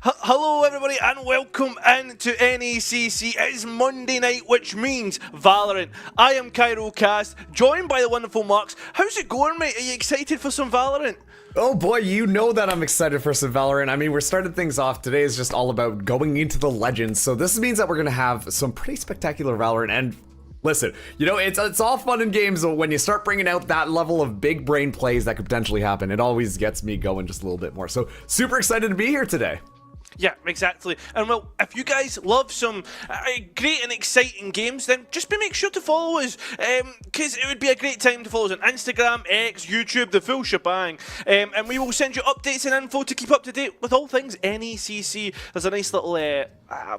Hello everybody and welcome into NECC. It is Monday night, which means Valorant. I am Cairo Cast, joined by the wonderful Marks. How's it going, mate? Are you excited for some Valorant? Oh boy, you know that I'm excited for some Valorant. I mean, we're starting things off. Today is just all about going into the Legends, so this means that we're gonna have some pretty spectacular Valorant. And listen, you know, it's all fun and games, but when you start bringing out that level of big brain plays that could potentially happen, it always gets me going just a little bit more. So super excited to be here today. Yeah, exactly. And well, if you guys love some great and exciting games, then just make sure to follow us, because it would be a great time to follow us on Instagram, X, YouTube, the full shebang. And we will send you updates and info to keep up to date with all things NECC. There's a nice little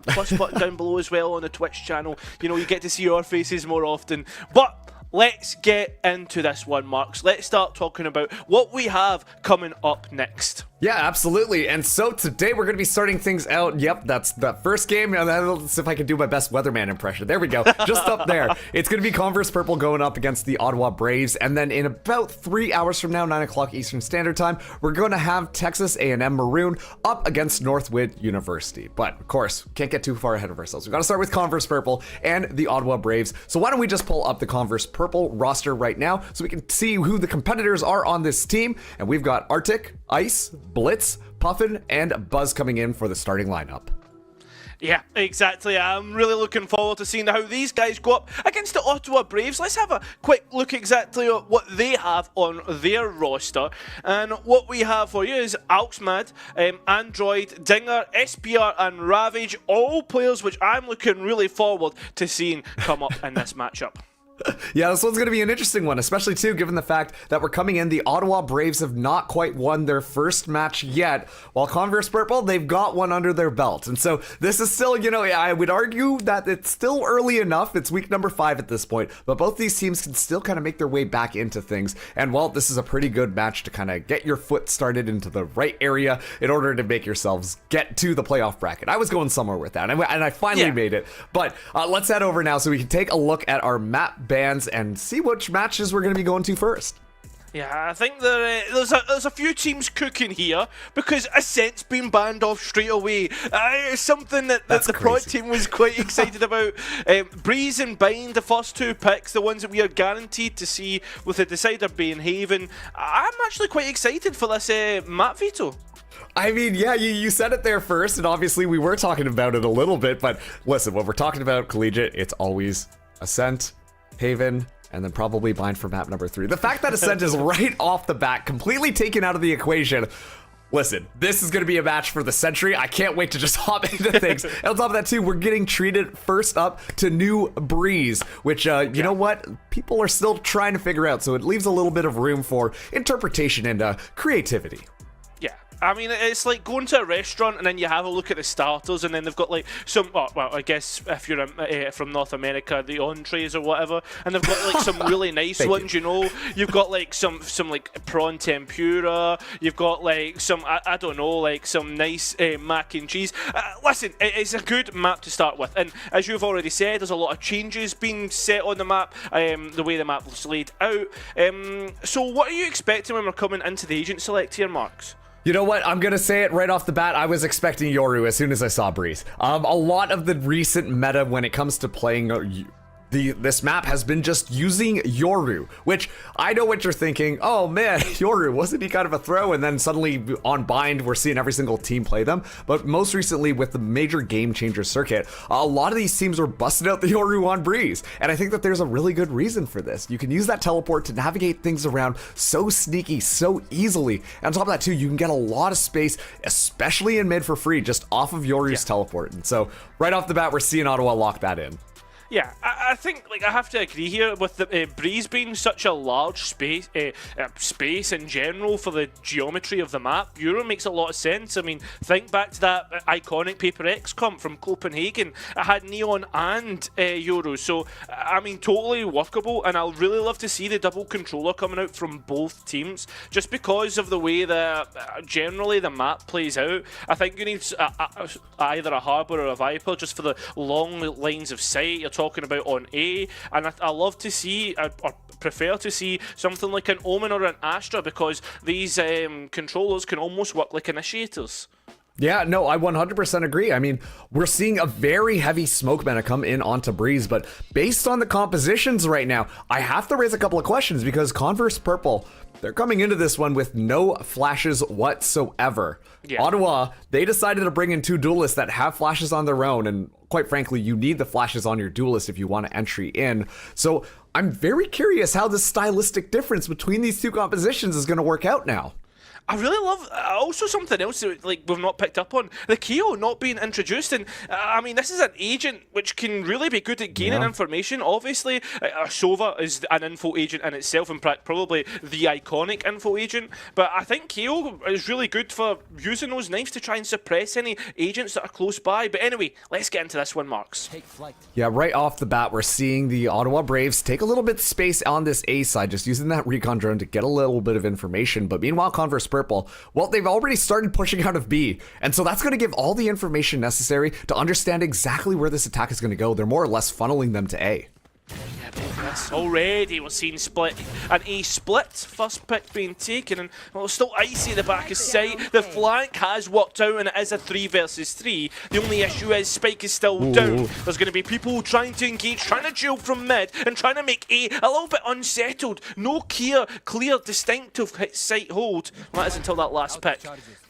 plus button down below as well on the Twitch channel. You know, you get to see our faces more often. But let's get into this one, Marks. Let's start talking about what we have coming up next. Yeah, absolutely. And so today we're going to be starting things out. Yep, that's the first game. Let's see if I can do my best weatherman impression. There we go. Just up there. It's going to be Converse Purple going up against the Ottawa Braves. And then in about 3 hours from now, 9 o'clock Eastern Standard Time, we're going to have Texas A&M Maroon up against Northwood University. But of course, can't get too far ahead of ourselves. We've got to start with Converse Purple and the Ottawa Braves. So why don't we just pull up the Converse Purple roster right now so we can see who the competitors are on this team. And we've got Arctic, Ice, Blitz, Puffin, and Buzz coming in for the starting lineup. Yeah, exactly. I'm really looking forward to seeing how these guys go up against the Ottawa Braves. Let's have a quick look exactly at what they have on their roster. And what we have for you is Alxmad, Android, Dinger, SPR, and Ravage. All players which I'm looking really forward to seeing come up in this matchup. Yeah, this one's going to be an interesting one, especially too given the fact that we're coming in. The Ottawa Braves have not quite won their first match yet, while Converse Purple, they've got one under their belt. And so this is still, you know, I would argue that it's still early enough. It's week number 5 at this point, but both these teams can still kind of make their way back into things. And well, this is a pretty good match to kind of get your foot started into the right area in order to make yourselves get to the playoff bracket. I was going somewhere with that, and I finally made it. But let's head over now so we can take a look at our map bands and see which matches we're going to be going to first. Yeah, I think there's a few teams cooking here because Ascent's been banned off straight away. Something that the Prod team was quite excited about. Breeze and Bind, the first 2 picks, the ones that we are guaranteed to see with the Decider being Haven. I'm actually quite excited for this map veto. I mean, yeah, you said it there first, and obviously we were talking about it a little bit, but listen, when we're talking about Collegiate, it's always Ascent, Haven, and then probably Bind for map number 3. The fact that Ascent is right off the bat, completely taken out of the equation. Listen, this is going to be a match for the century. I can't wait to just hop into things. And on top of that, too, we're getting treated first up to New Breeze, which, you know what? People are still trying to figure out, so it leaves a little bit of room for interpretation and creativity. I mean, it's like going to a restaurant and then you have a look at the starters and then they've got like some, well, I guess if you're from North America, the entrees or whatever, and they've got like some really nice ones, you know. You've got like some like prawn tempura, you've got like some, I don't know, like some nice mac and cheese. Listen, it's a good map to start with, and as you've already said, there's a lot of changes being set on the map, the way the map was laid out. So what are you expecting when we're coming into the agent select here, Marks? You know what? I'm going to say it right off the bat. I was expecting Yoru as soon as I saw Breeze. A lot of the recent meta when it comes to playing this map has been just using Yoru, which I know what you're thinking. Oh man, Yoru, wasn't he kind of a throw? And then suddenly on Bind, we're seeing every single team play them. But most recently with the major game changer circuit, a lot of these teams are busting out the Yoru on Breeze. And I think that there's a really good reason for this. You can use that teleport to navigate things around so sneaky, so easily. And on top of that too, you can get a lot of space, especially in mid for free, just off of Yoru's teleport. And so right off the bat, we're seeing Ottawa lock that in. Yeah, I think like I have to agree here with the Breeze being such a large space in general for the geometry of the map. Euro makes a lot of sense. I mean, think back to that iconic Paper X comp from Copenhagen. It had Neon and Euro, so I mean, totally workable. And I'll really love to see the double controller coming out from both teams, just because of the way that generally the map plays out. I think you need either a Harbor or a Viper just for the long lines of sight. You're talking about on A, and I love to see, or prefer to see, something like an Omen or an Astra, because these controllers can almost work like initiators. Yeah, no, I 100% agree. I mean, we're seeing a very heavy smoke meta come in onto Breeze, but based on the compositions right now, I have to raise a couple of questions because Converse Purple, they're coming into this one with no flashes whatsoever. Yeah. Ottawa, they decided to bring in 2 duelists that have flashes on their own, and quite frankly, you need the flashes on your duelist if you want to entry in. So I'm very curious how this stylistic difference between these 2 compositions is going to work out now. I really love also something else that like we've not picked up on, the KO not being introduced, and I mean this is an agent which can really be good at gaining information. Obviously, Sova is an info agent in itself, and probably the iconic info agent. But I think KO is really good for using those knives to try and suppress any agents that are close by. But anyway, let's get into this one, Marks. Yeah, right off the bat, we're seeing the Ottawa Braves take a little bit of space on this A side, just using that recon drone to get a little bit of information. But meanwhile, Converse Purple, well, they've already started pushing out of B, and so that's going to give all the information necessary to understand exactly where this attack is going to go. They're more or less funneling them to A. Already we're seeing an A split, first pick being taken, and well, it's still icy at the back of sight. The flank has worked out and it is a 3 versus 3. The only issue is Spike is still down. There's going to be people trying to engage, trying to duel from mid and trying to make A a little bit unsettled. No clear distinctive site hold. Well, that is until that last pick.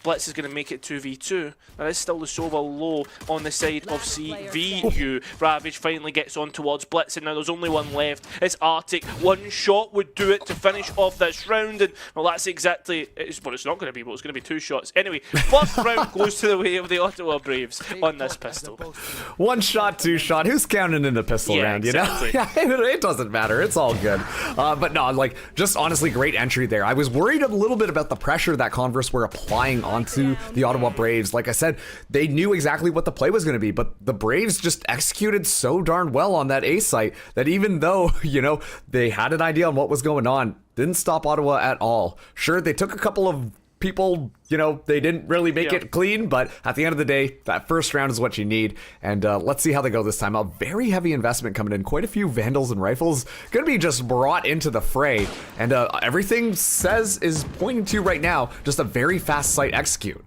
Blitz is going to make it 2v2. There is still the Sova low on the side of CVU. Ravage finally gets on towards Blitz, and now there's only one left. It's Arctic. One shot would do it to finish off this round, and well, that's exactly what it's not going to be, but it's going to be 2 shots. Anyway, first round goes to the way of the Ottawa Braves on this pistol. 1 shot, 2 shot. Who's counting in a pistol round, exactly. You know? Yeah, it doesn't matter. It's all good. But no, like, just honestly, great entry there. I was worried a little bit about the pressure that Converse were applying onto the Ottawa Braves. Like I said, they knew exactly what the play was going to be, but the Braves just executed so darn well on that A site that even though, you know, they had an idea on what was going on, didn't stop Ottawa at all. Sure, they took a couple of people, you know, they didn't really make it clean, but at the end of the day, that first round is what you need. And let's see how they go this time. A very heavy investment coming in. Quite a few Vandals and Rifles going to be just brought into the fray. And everything is pointing to right now just a very fast site execute.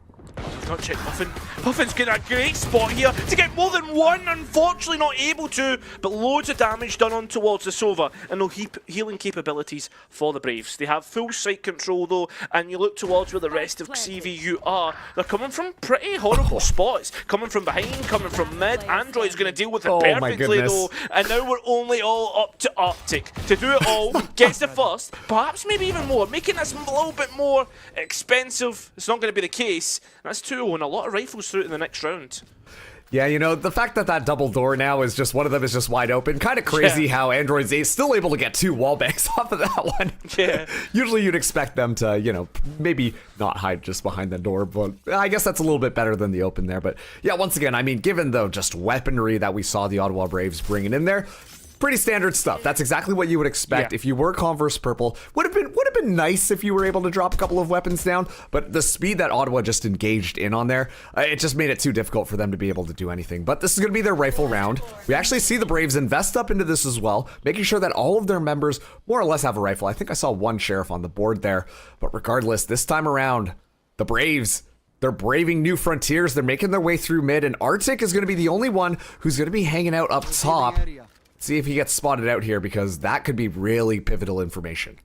Not check Puffin. Puffin's getting a great spot here to get more than one. Unfortunately not able to, but loads of damage done on towards the Sova, and no healing capabilities for the Braves. They have full site control though, and you look towards where the rest of CVU are. They're coming from pretty horrible spots. Coming from behind, coming from mid. Android's going to deal with it perfectly though, and now we're only all up to Arctic. To do it all, gets the first, perhaps maybe even more, making this a little bit more expensive. It's not going to be the case. That's 2-0 and a lot of rifles through it in the next round. Yeah, you know, the fact that that double door now is just one of them is just wide open. Kind of crazy how Android's A is still able to get 2 wall bangs off of that one. Yeah. Usually you'd expect them to, you know, maybe not hide just behind the door, but I guess that's a little bit better than the open there. But yeah, once again, I mean, given the just weaponry that we saw the Ottawa Braves bringing in there, pretty standard stuff. That's exactly what you would expect if you were Converse Purple. Would have been nice if you were able to drop a couple of weapons down, but the speed that Ottawa just engaged in on there, it just made it too difficult for them to be able to do anything. But this is going to be their rifle round. We actually see the Braves invest up into this as well, making sure that all of their members more or less have a rifle. I think I saw 1 sheriff on the board there, but regardless, this time around, the Braves, they're braving new frontiers. They're making their way through mid, and Arctic is going to be the only one who's going to be hanging out up top. See if he gets spotted out here, because that could be really pivotal information.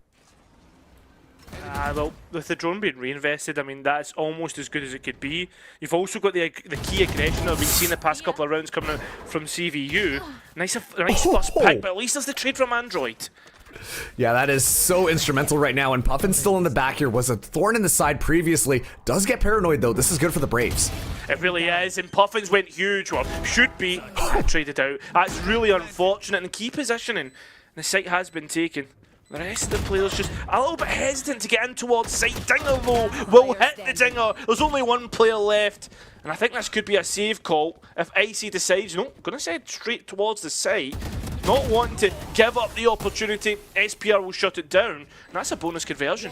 Well, with the drone being reinvested, I mean, that's almost as good as it could be. You've also got the key aggression that we've been seeing the past couple of rounds coming out from CVU. Nice first pick, but at least there's the trade from Android. Yeah, that is so instrumental right now, and Puffin's still in the back here. Was a thorn in the side previously. Does get paranoid, though. This is good for the Braves. It really is, and Puffins went huge, well, should be traded out. That's really unfortunate, and key positioning. The site has been taken. The rest of the players just a little bit hesitant to get in towards site. Dinger, though, will hit the Dinger. There's only 1 player left, and I think this could be a save call if Icy decides, no, going to head straight towards the site. Not wanting to give up the opportunity, SPR will shut it down, and that's a bonus conversion.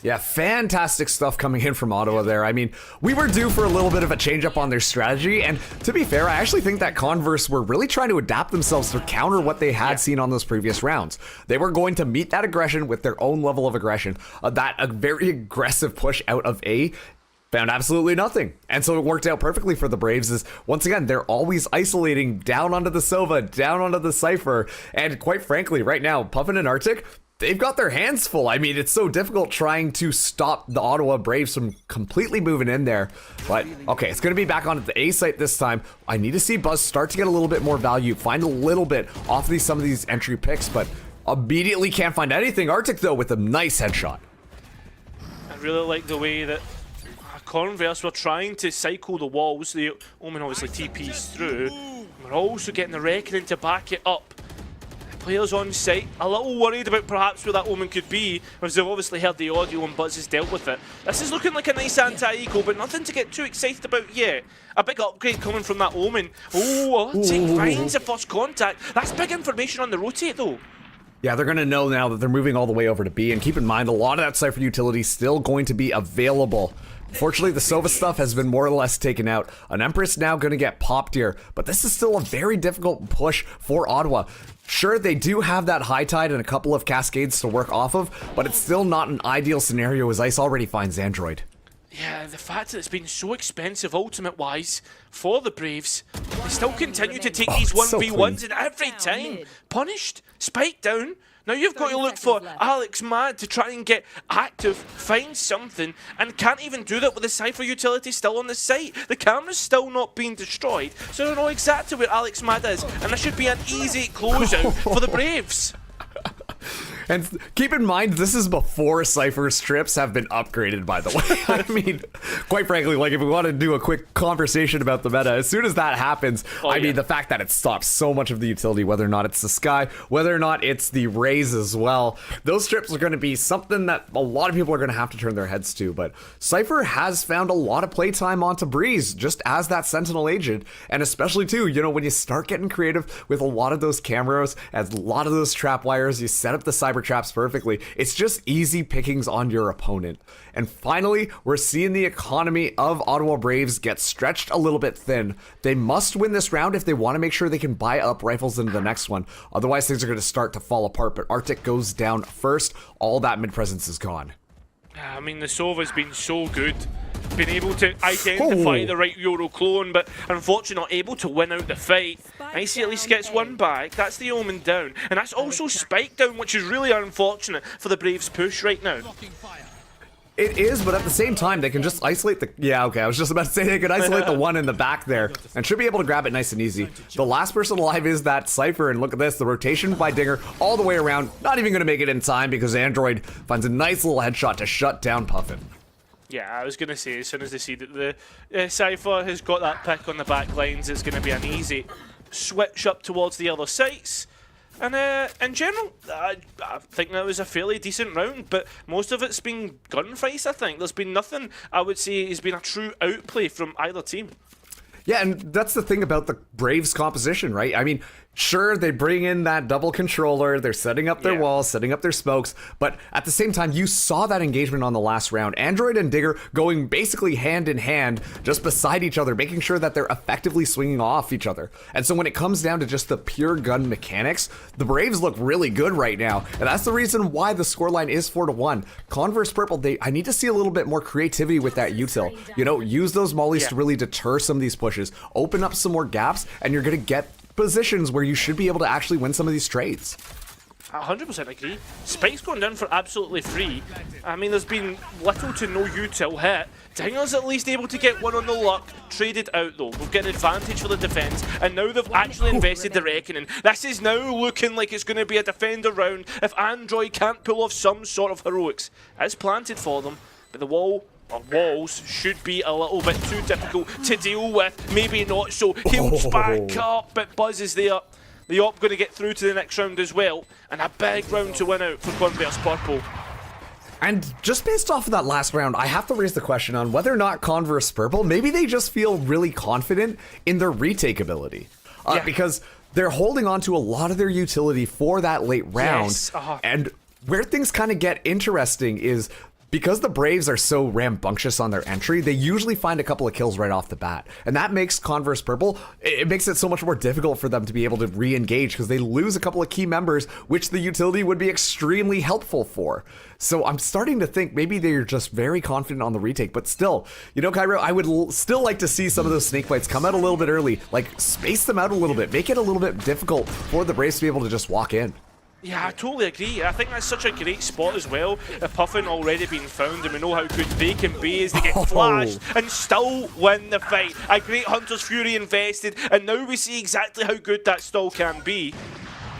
Yeah, fantastic stuff coming in from Ottawa there. I mean, we were due for a little bit of a change up on their strategy, and to be fair, I actually think that Converse were really trying to adapt themselves to counter what they had seen on those previous rounds. They were going to meet that aggression with their own level of aggression. That a very aggressive push out of A found absolutely nothing. And so it worked out perfectly for the Braves as, once again, they're always isolating down onto the Sova, down onto the Cypher. And quite frankly, right now, Puffin and Arctic, they've got their hands full. I mean, it's so difficult trying to stop the Ottawa Braves from completely moving in there. But, okay, it's going to be back on at the A site this time. I need to see Buzz start to get a little bit more value, find a little bit off some of these entry picks, but immediately can't find anything. Arctic, though, with a nice headshot. I really like the way that Converse were trying to cycle the walls. The Omen obviously TPs through. We're also getting the Reckoning to back it up. Players on site, a little worried about perhaps where that Omen could be, as they've obviously heard the audio and Buzz has dealt with it. This is looking like a nice anti-eco, but nothing to get too excited about yet. A big upgrade coming from that Omen. Oh, Arctic finds the first contact. That's big information on the rotate though. Yeah, they're going to know now that they're moving all the way over to B, and keep in mind, a lot of that Cypher utility is still going to be available. Fortunately, the Sova stuff has been more or less taken out. An Empress now going to get popped here, but this is still a very difficult push for Ottawa. Sure, they do have that high tide and a couple of cascades to work off of, but it's still not an ideal scenario as Ice already finds Android. Yeah, the fact that it's been so expensive ultimate-wise for the Braves, they still continue to take these 1v1s and every time punished, spiked down. Now you've got to look for Alex Mad to try and get active, find something, and can't even do that with the Cypher utility still on the site. The camera's still not being destroyed, so I don't know exactly where Alex Mad is, and this should be an easy closeout for the Braves. And keep in mind, this is before Cypher strips have been upgraded, by the way. I mean, quite frankly, like if we want to do a quick conversation about the meta, as soon as that happens, I mean, the fact that it stops so much of the utility, whether or not it's the Sky, whether or not it's the Rays as well, those strips are going to be something that a lot of people are going to have to turn their heads to. But Cypher has found a lot of playtime onto Breeze, just as that Sentinel agent. And especially, too, you know, when you start getting creative with a lot of those cameras, as a lot of those trap wires, you set up the cyber traps perfectly. It's just easy pickings on your opponent. And finally, we're seeing the economy of Ottawa Braves get stretched a little bit thin. They must win this round if they want to make sure they can buy up rifles into the next one. Otherwise, things are going to start to fall apart. But Arctic goes down first. All that mid presence is gone. I mean, the Sova's been so good. Been able to identify the right Euro clone, but unfortunately not able to win out the fight. Icy at least gets one back. That's the Omen down. And that's also Spike down, which is really unfortunate for the Braves' push right now. It is, but at the same time, they can just isolate the... Yeah, okay, I was just about to say they could isolate the one in the back there and should be able to grab it nice and easy. The last person alive is that Cypher, and look at this, the rotation by Dinger all the way around. Not even going to make it in time because Android finds a nice little headshot to shut down Puffin. Yeah, I was going to say, as soon as they see that the Cypher has got that pick on the back lines, it's going to be an easy switch up towards the other sites. And in general, I think that was a fairly decent round, but most of it's been gunfights, I think. There's been nothing, I would say, has been a true outplay from either team. Yeah, and that's the thing about the Braves composition, right? I mean, sure, they bring in that double controller, they're setting up their walls, setting up their smokes, but at the same time, you saw that engagement on the last round. Android and Digger going basically hand in hand, just beside each other, making sure that they're effectively swinging off each other. And so when it comes down to just the pure gun mechanics, the Braves look really good right now, and that's the reason why the scoreline is 4-1. Converse Purple, I need to see a little bit more creativity with that util. You know, use those mollies to really deter some of these pushes, open up some more gaps, and you're going to get positions where you should be able to actually win some of these trades. 100% agree. Spike's gone down for absolutely free. I mean, there's been little to no util hit. Dinger's at least able to get one on the luck. Traded out though. We'll get an advantage for the defense. And now they've actually invested the Reckoning. This is now looking like it's going to be a defender round if Android can't pull off some sort of heroics. It's planted for them, but the walls should be a little bit too difficult to deal with. Maybe not so. Heals back up, but Buzz is there. The Op going to get through to the next round as well. And a big round to win out for Converse Purple. And just based off of that last round, I have to raise the question on whether or not Converse Purple, maybe they just feel really confident in their retake ability. Because they're holding on to a lot of their utility for that late round. And where things kind of get interesting is because the Braves are so rambunctious on their entry, they usually find a couple of kills right off the bat. And that makes Converse Purple, it makes it so much more difficult for them to be able to re-engage because they lose a couple of key members, which the utility would be extremely helpful for. So I'm starting to think maybe they're just very confident on the retake, but still, you know, Cairo, I would still like to see some of those snake bites come out a little bit early, like space them out a little bit, make it a little bit difficult for the Braves to be able to just walk in. Yeah, I totally agree. I think that's such a great spot as well. A Puffin already been found, and we know how good they can be as they get flashed and still win the fight. A great Hunter's Fury invested, and now we see exactly how good that still can be.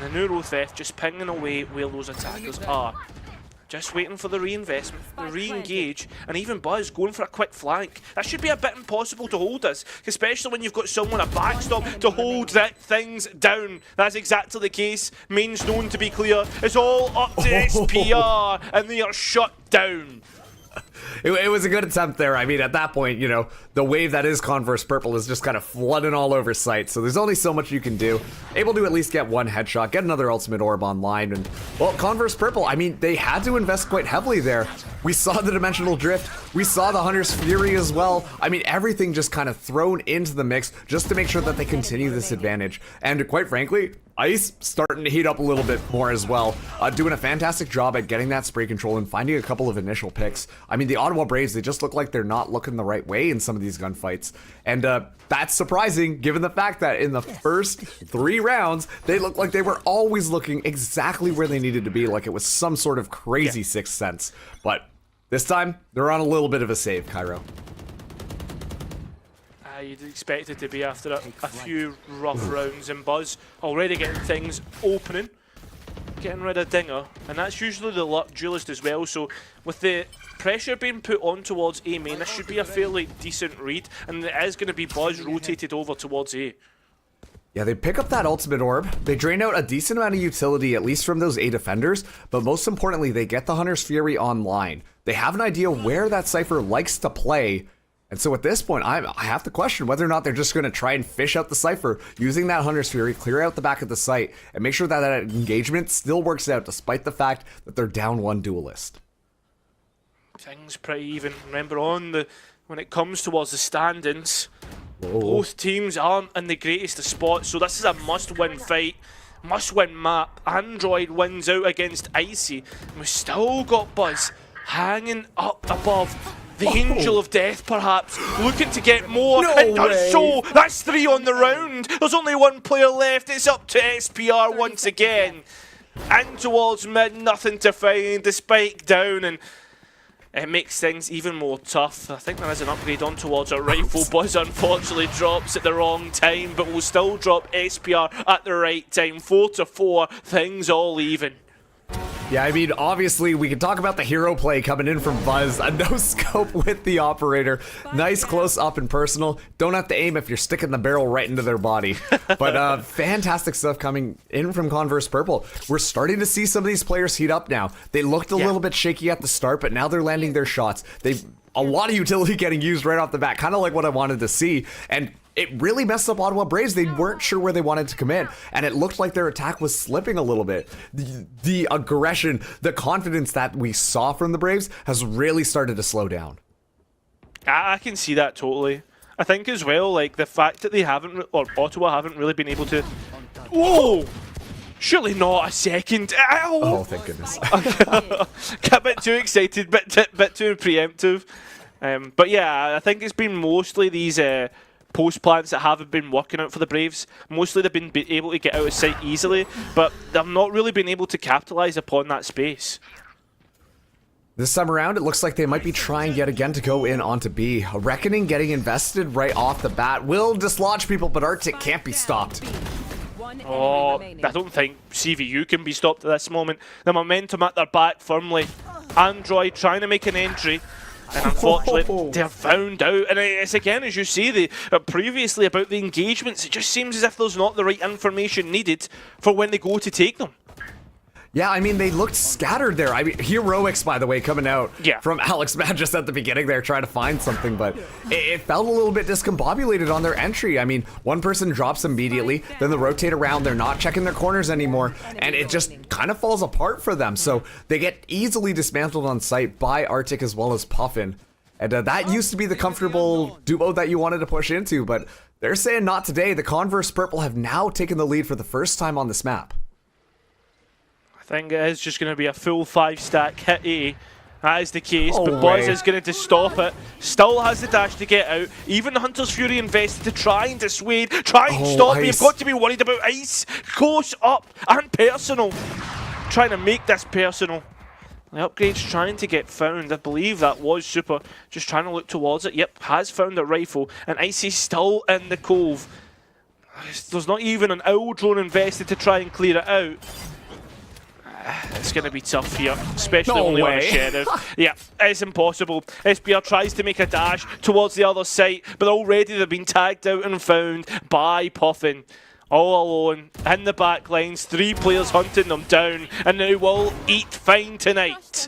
And the Neuro Theft just pinging away where those attackers are. Just waiting for the reinvestment, the re-engage, and even Buzz going for a quick flank. That should be a bit impossible to hold us, especially when you've got someone, a backstop, to hold things down. That's exactly the case. Main's known to be clear. It's all up to SPR, and they are shut down. It was a good attempt there. I mean, at that point, you know, the wave that is Converse Purple is just kind of flooding all over site, so there's only so much you can do. Able to at least get one headshot, get another ultimate orb online, and, well, Converse Purple, I mean, they had to invest quite heavily there. We saw the Dimensional Drift, we saw the Hunter's Fury as well. I mean, everything just kind of thrown into the mix just to make sure that they continue this advantage. And quite frankly, Ice starting to heat up a little bit more as well, doing a fantastic job at getting that spray control and finding a couple of initial picks. I mean, the Ottawa Braves, they just look like they're not looking the right way in some of these gunfights. And that's surprising given the fact that in the first 3 rounds, they looked like they were always looking exactly where they needed to be, like it was some sort of crazy sixth sense. But this time, they're on a little bit of a save, Cairo. You'd expect it to be after a few rough rounds, and Buzz already getting things opening, getting rid of Dinger, and that's usually the luck duelist as well. So with the pressure being put on towards A main, this should be a fairly decent read, and it is going to be Buzz rotated over towards A. Yeah, they pick up that ultimate orb, they drain out a decent amount of utility, at least from those A defenders, but most importantly, they get the Hunter's Fury online. They have an idea where that Cypher likes to play, and so at this point, I have to question whether or not they're just going to try and fish out the Cypher using that Hunter's Fury, clear out the back of the site, and make sure that that engagement still works out despite the fact that they're down 1 duelist. Things pretty even. Remember when it comes towards the standings, both teams aren't in the greatest of spots, so this is a must-win fight, must-win map. Android wins out against Icy, and we've still got Buzz hanging up above. The Angel of Death, perhaps, looking to get more. It does so. That's 3 on the round. There's only 1 player left. It's up to SPR once again. And towards mid, nothing to find. The spike down, and it makes things even more tough. I think there is an upgrade on towards a rifle. Buzz unfortunately drops at the wrong time, but will still drop SPR at the right time. 4-4, things all even. Yeah, I mean, obviously, we can talk about the hero play coming in from Buzz. A no-scope with the operator. Nice close up and personal. Don't have to aim if you're sticking the barrel right into their body. But fantastic stuff coming in from Converse Purple. We're starting to see some of these players heat up now. They looked a little bit shaky at the start, but now they're landing their shots. A lot of utility getting used right off the bat, kind of like what I wanted to see. And it really messed up Ottawa Braves. They weren't sure where they wanted to come in, and it looked like their attack was slipping a little bit. The aggression, the confidence that we saw from the Braves has really started to slow down. I can see that totally. I think as well, like the fact that they haven't, or Ottawa haven't really been able to. Whoa! Surely not a second. Ow! Oh, thank goodness. Got a bit too excited, bit too preemptive. But yeah, I think it's been mostly these post plants that haven't been working out for the Braves. Mostly they've been able to get out of sight easily, but they've not really been able to capitalize upon that space. This time around, it looks like they might be trying yet again to go in onto B. A Reckoning getting invested right off the bat will dislodge people, but Arctic can't be stopped. Oh, I don't think CVU can be stopped at this moment. The momentum at their back firmly. Android trying to make an entry. And unfortunately, they're found out. And it's again, as you say, previously about the engagements, it just seems as if there's not the right information needed for when they go to take them. Yeah, I mean, they looked scattered there. I mean, heroics, by the way, coming out from Alex Matt just at the beginning there, trying to find something, but it felt a little bit discombobulated on their entry. I mean, one person drops immediately, then they rotate around, they're not checking their corners anymore, and it just kind of falls apart for them. So they get easily dismantled on site by Arctic as well as Puffin. And that used to be the comfortable duo that you wanted to push into, but they're saying not today. The Converse Purple have now taken the lead for the first time on this map. I think it is just going to be a full 5-stack hit A. That is the case, but Buzz is going to stop it. Still has the dash to get out. Even the Hunter's Fury invested to try and dissuade, try and stop me. You've got to be worried about Ice. Close up and personal. Trying to make this personal. The upgrade's trying to get found. I believe that was Super. Just trying to look towards it. Yep, has found a rifle. And Icy's still in the cove. There's not even an owl drone invested to try and clear it out. It's going to be tough here, especially only on a Sheriff. Yeah, it's impossible. SBR tries to make a dash towards the other side, but already they've been tagged out and found by Puffin. All alone, in the back lines, 3 players hunting them down, and they will eat fine tonight.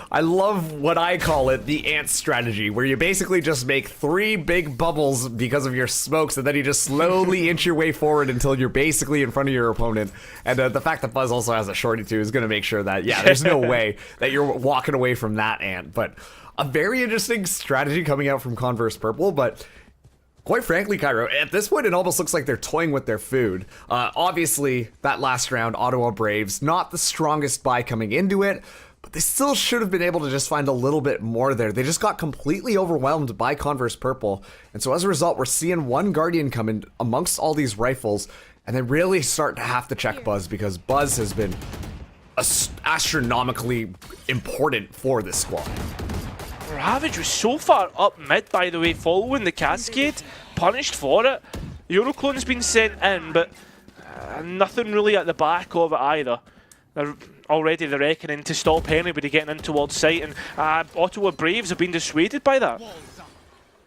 I love what I call it the ant strategy, where you basically just make 3 big bubbles because of your smokes, and then you just slowly inch your way forward until you're basically in front of your opponent. And the fact that Buzz also has a shorty too is going to make sure that, yeah, there's no way that you're walking away from that ant. But a very interesting strategy coming out from Converse Purple, but quite frankly, Cairo, at this point, it almost looks like they're toying with their food. Obviously, that last round, Ottawa Braves, not the strongest buy coming into it, but they still should have been able to just find a little bit more there. They just got completely overwhelmed by Converse Purple. And so as a result, we're seeing one Guardian come in amongst all these rifles, and they really start to have to check Buzz, because Buzz has been astronomically important for this squad. Ravage was so far up mid, by the way, following the cascade, punished for it. Euroclone's been sent in, but nothing really at the back of it either. They're already the reckoning to stop anybody getting in towards site, and Ottawa Braves have been dissuaded by that.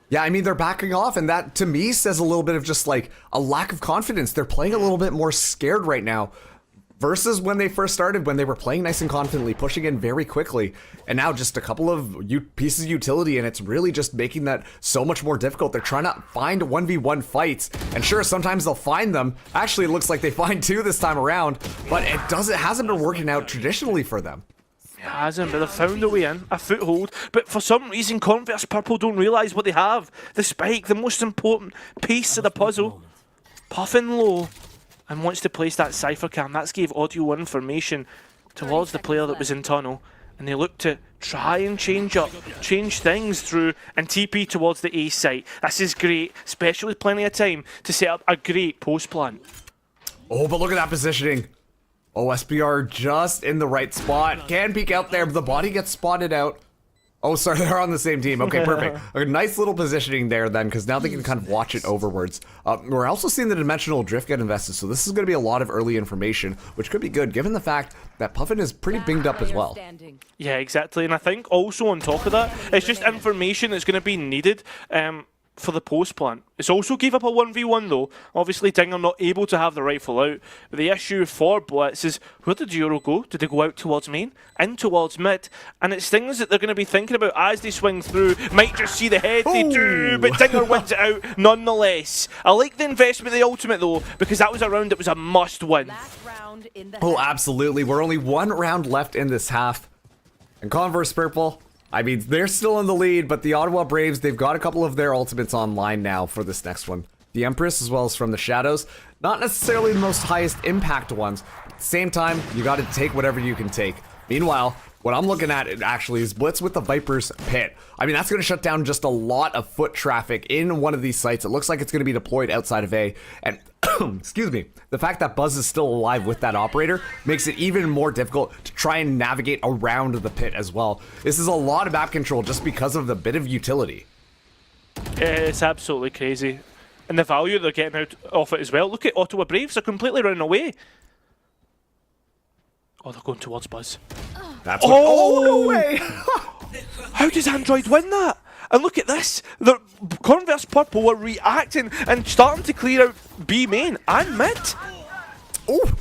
Yeah, I mean, they're backing off, and that, to me, says a little bit of just, like, a lack of confidence. They're playing a little bit more scared right now, versus when they first started, when they were playing nice and confidently, pushing in very quickly. And now just a couple of pieces of utility, and it's really just making that so much more difficult. They're trying to find 1v1 fights, and sure, sometimes they'll find them. Actually, it looks like they find 2 this time around, but it hasn't been working out traditionally for them. It hasn't, but they've found a way in, a foothold. But for some reason, Converse Purple don't realise what they have. The spike, the most important piece of the puzzle. Puffin low, and wants to place that Cypher cam. That's gave audio information towards the player that was in tunnel. And they look to try and change things through and TP towards the A site. This is great, especially with plenty of time to set up a great post plant. Oh, but look at that positioning. Oh, SBR just in the right spot. Can peek out there, but the body gets spotted out. Oh, sorry, they're on the same team. Okay, perfect. A nice little positioning there then, because now they can kind of watch it overwards. We're also seeing the dimensional drift get invested, so this is going to be a lot of early information, which could be good, given the fact that Puffin is pretty binged up as well. Yeah, exactly, and I think also on top of that, it's just information that's going to be needed for the post plant. It's also gave up a 1v1 though. Obviously Dinger not able to have the rifle out. But the issue for Blitz is, where did Euro go? Did they go out towards main? In towards mid? And it's things that they're going to be thinking about as they swing through. Might just see the head, they do, but Dinger wins it out nonetheless. I like the investment of the ultimate though, because that was a round that was a must win. Oh, absolutely. We're only 1 round left in this half. And Converse Purple, I mean, they're still in the lead, but the Ottawa Braves, they've got a couple of their ultimates online now for this next one. The Empress, as well as From the Shadows, not necessarily the most highest impact ones. At the same time, you got to take whatever you can take. Meanwhile, what I'm looking at actually is Blitz with the Viper's Pit. I mean, that's going to shut down just a lot of foot traffic in one of these sites. It looks like it's going to be deployed outside of A. And, excuse me, the fact that Buzz is still alive with that operator makes it even more difficult to try and navigate around the pit as well. This is a lot of map control just because of the bit of utility. It's absolutely crazy. And the value they're getting out of it as well. Look at Ottawa Braves, they're completely running away. Oh, they're going towards Buzz. That's what, oh, no way! How does Android win that? And look at this. The Converse Purple were reacting and starting to clear out B main and mid. Oh,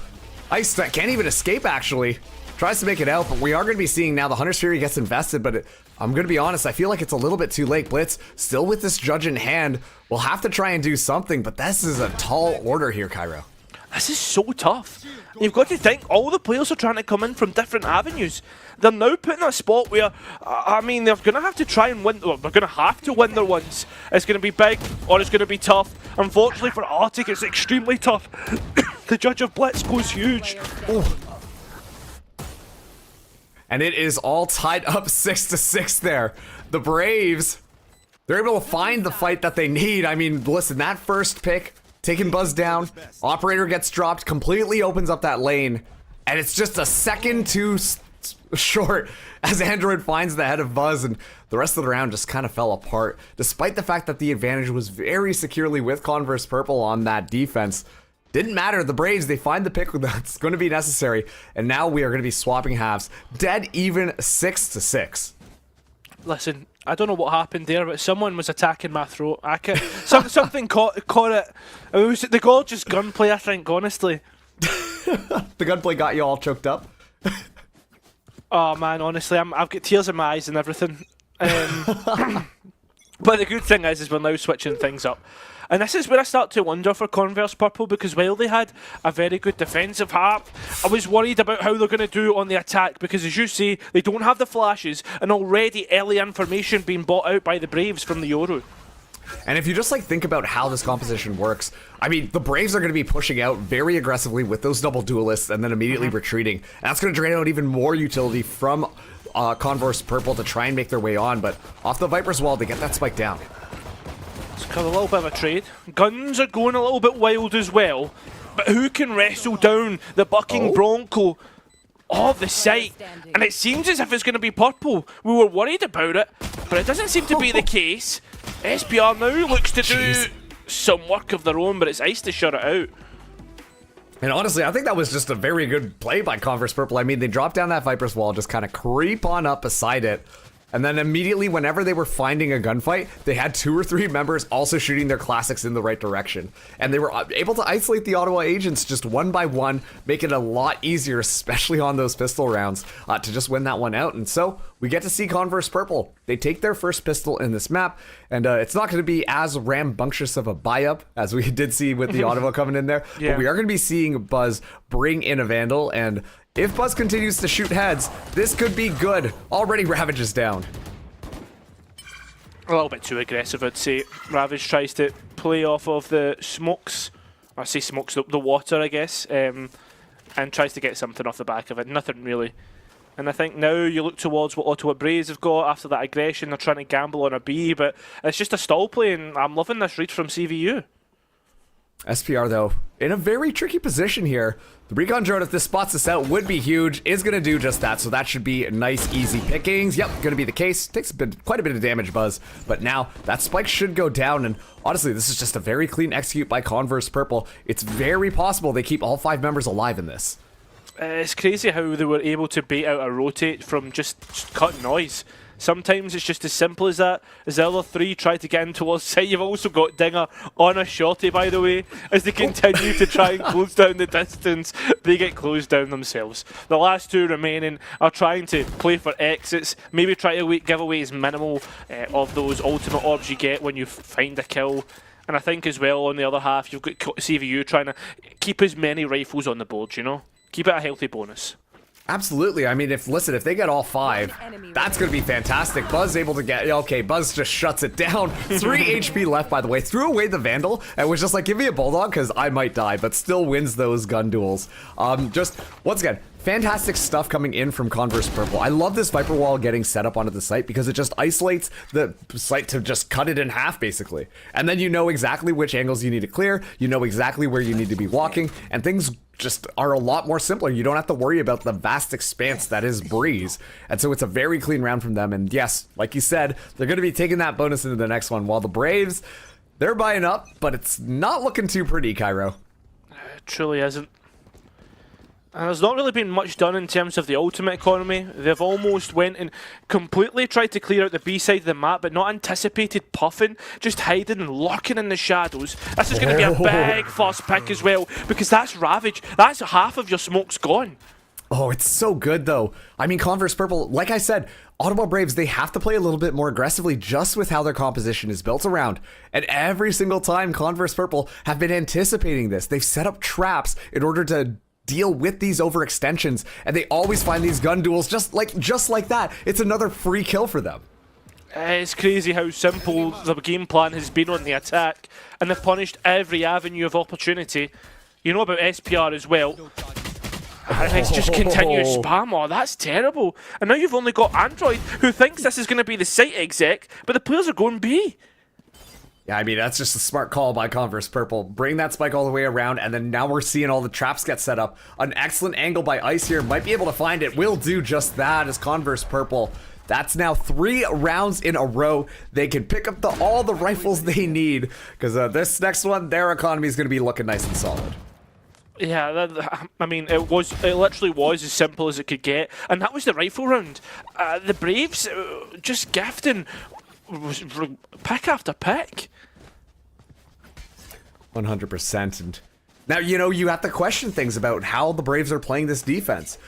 Ice can't even escape, actually. Tries to make it out, but we are going to be seeing now the Hunter's Fury gets invested, but I'm going to be honest, I feel like it's a little bit too late. Blitz, still with this Judge in hand, will have to try and do something, but this is a tall order here, Cairo. This is so tough. You've got to think, all the players are trying to come in from different avenues. They're now put in a spot where, I mean, they're going to have to try and win, well, they're going to have to win their ones. It's going to be big, or it's going to be tough. Unfortunately for Arctic, it's extremely tough. The Judge of Blitz goes huge. Oh. And it is all tied up 6-6 there. The Braves, they're able to find the fight that they need. I mean, listen, that first pick, taking Buzz down, Operator gets dropped, completely opens up that lane, and it's just a second too short as Android finds the head of Buzz, and the rest of the round just kind of fell apart. Despite the fact that the advantage was very securely with Converse Purple on that defense, didn't matter. The Braves, they find the pick that's going to be necessary, and now we are going to be swapping halves. Dead even 6-6. Listen, I don't know what happened there, but someone was attacking my throat. Something caught it. It was the gorgeous gunplay, I think, honestly. The gunplay got you all choked up? Oh man, honestly, I've got tears in my eyes and everything. But the good thing is we're now switching things up. And this is where I start to wonder for Converse Purple, because while they had a very good defensive half, I was worried about how they're going to do on the attack, because as you say, they don't have the flashes, and already early information being bought out by the Braves from the Yoru. And if you just think about how this composition works, I mean, the Braves are going to be pushing out very aggressively with those double duelists and then immediately retreating. And that's going to drain out even more utility from Converse Purple to try and make their way on, but off the Viper's wall, they get that spike down. It's kind of a little bit of a trade. Guns are going a little bit wild as well, but who can wrestle down the bucking Bronco of the site? And it seems as if it's going to be Purple. We were worried about it, but it doesn't seem to be the case. SPR now looks to do some work of their own, but it's Ice to shut it out. And honestly, I think that was just a very good play by Converse Purple. I mean, they dropped down that Viper's wall, just kind of creep on up beside it. And then immediately, whenever they were finding a gunfight, they had 2 or 3 members also shooting their classics in the right direction. And they were able to isolate the Ottawa agents just one by one, make it a lot easier, especially on those pistol rounds, to just win that one out. And so, we get to see Converse Purple. They take their first pistol in this map, and it's not going to be as rambunctious of a buy-up as we did see with the Ottawa coming in there. Yeah. But we are going to be seeing Buzz bring in a Vandal, and if Buzz continues to shoot heads, this could be good. Already Ravage is down. A little bit too aggressive, I'd say. Ravage tries to play off of the smokes. I say smokes, the water, I guess. And tries to get something off the back of it. Nothing really. And I think now you look towards what Ottawa Braves have got after that aggression. They're trying to gamble on a B, but it's just a stall play, and I'm loving this read from CVU. SPR, though, in a very tricky position here. The recon drone, if this spots us out, would be huge. Is going to do just that, so that should be nice, easy pickings. Yep, going to be the case. Takes quite a bit of damage, Buzz. But now, that spike should go down, and honestly, this is just a very clean execute by Converse Purple. It's very possible they keep all 5 members alive in this. It's crazy how they were able to bait out a rotate from just cut noise. Sometimes it's just as simple as that. As the other 3 try to get in towards site, you've also got Dinger on a shorty, by the way, as they continue to try and close down the distance. They get closed down themselves. The last 2 remaining are trying to play for exits, maybe try to give away as minimal of those ultimate orbs you get when you find a kill. And I think as well, on the other half, you've got CVU trying to keep as many rifles on the board, you know? Keep it a healthy bonus. Absolutely. I mean, if they get all 5, that's going to be fantastic. Buzz able to get... Okay, Buzz just shuts it down. 3 HP left, by the way. Threw away the Vandal and was just like, give me a Bulldog because I might die, but still wins those gun duels. Just, once again, fantastic stuff coming in from Converse Purple. I love this Viper Wall getting set up onto the site because it just isolates the site to just cut it in half, basically. And then you know exactly which angles you need to clear, you know exactly where you need to be walking, and things just are a lot more simpler. You don't have to worry about the vast expanse that is Breeze. And so it's a very clean round from them. And yes, like you said, they're going to be taking that bonus into the next one, while the Braves, they're buying up, but it's not looking too pretty, Cairo. It truly isn't. And there's not really been much done in terms of the ultimate economy. They've almost went and completely tried to clear out the B side of the map, but not anticipated puffing, just hiding and lurking in the shadows. This is going to be a big first pick as well, because that's Ravage. That's half of your smoke's gone. Oh, it's so good, though. I mean, Converse Purple, like I said, Ottawa Braves, they have to play a little bit more aggressively just with how their composition is built around. And every single time Converse Purple have been anticipating this. They've set up traps in order to deal with these overextensions, and they always find these gun duels just like that. It's another free kill for them. It's crazy how simple the game plan has been on the attack, and they've punished every avenue of opportunity. You know about SPR as well. And it's just continuous spam. Oh, that's terrible. And now you've only got Android, who thinks this is going to be the site exec, but the players are going B. Yeah, I mean, that's just a smart call by Converse Purple. Bring that spike all the way around, and then now we're seeing all the traps get set up. An excellent angle by Ice here. Might be able to find it. Will do just that as Converse Purple. That's now 3 rounds in a row. They can pick up all the rifles they need, because this next one, their economy is going to be looking nice and solid. Yeah, I mean, it literally was as simple as it could get, and that was the rifle round. The Braves just gifting pick after pick. 100%. And now, you have to question things about how the Braves are playing this defense.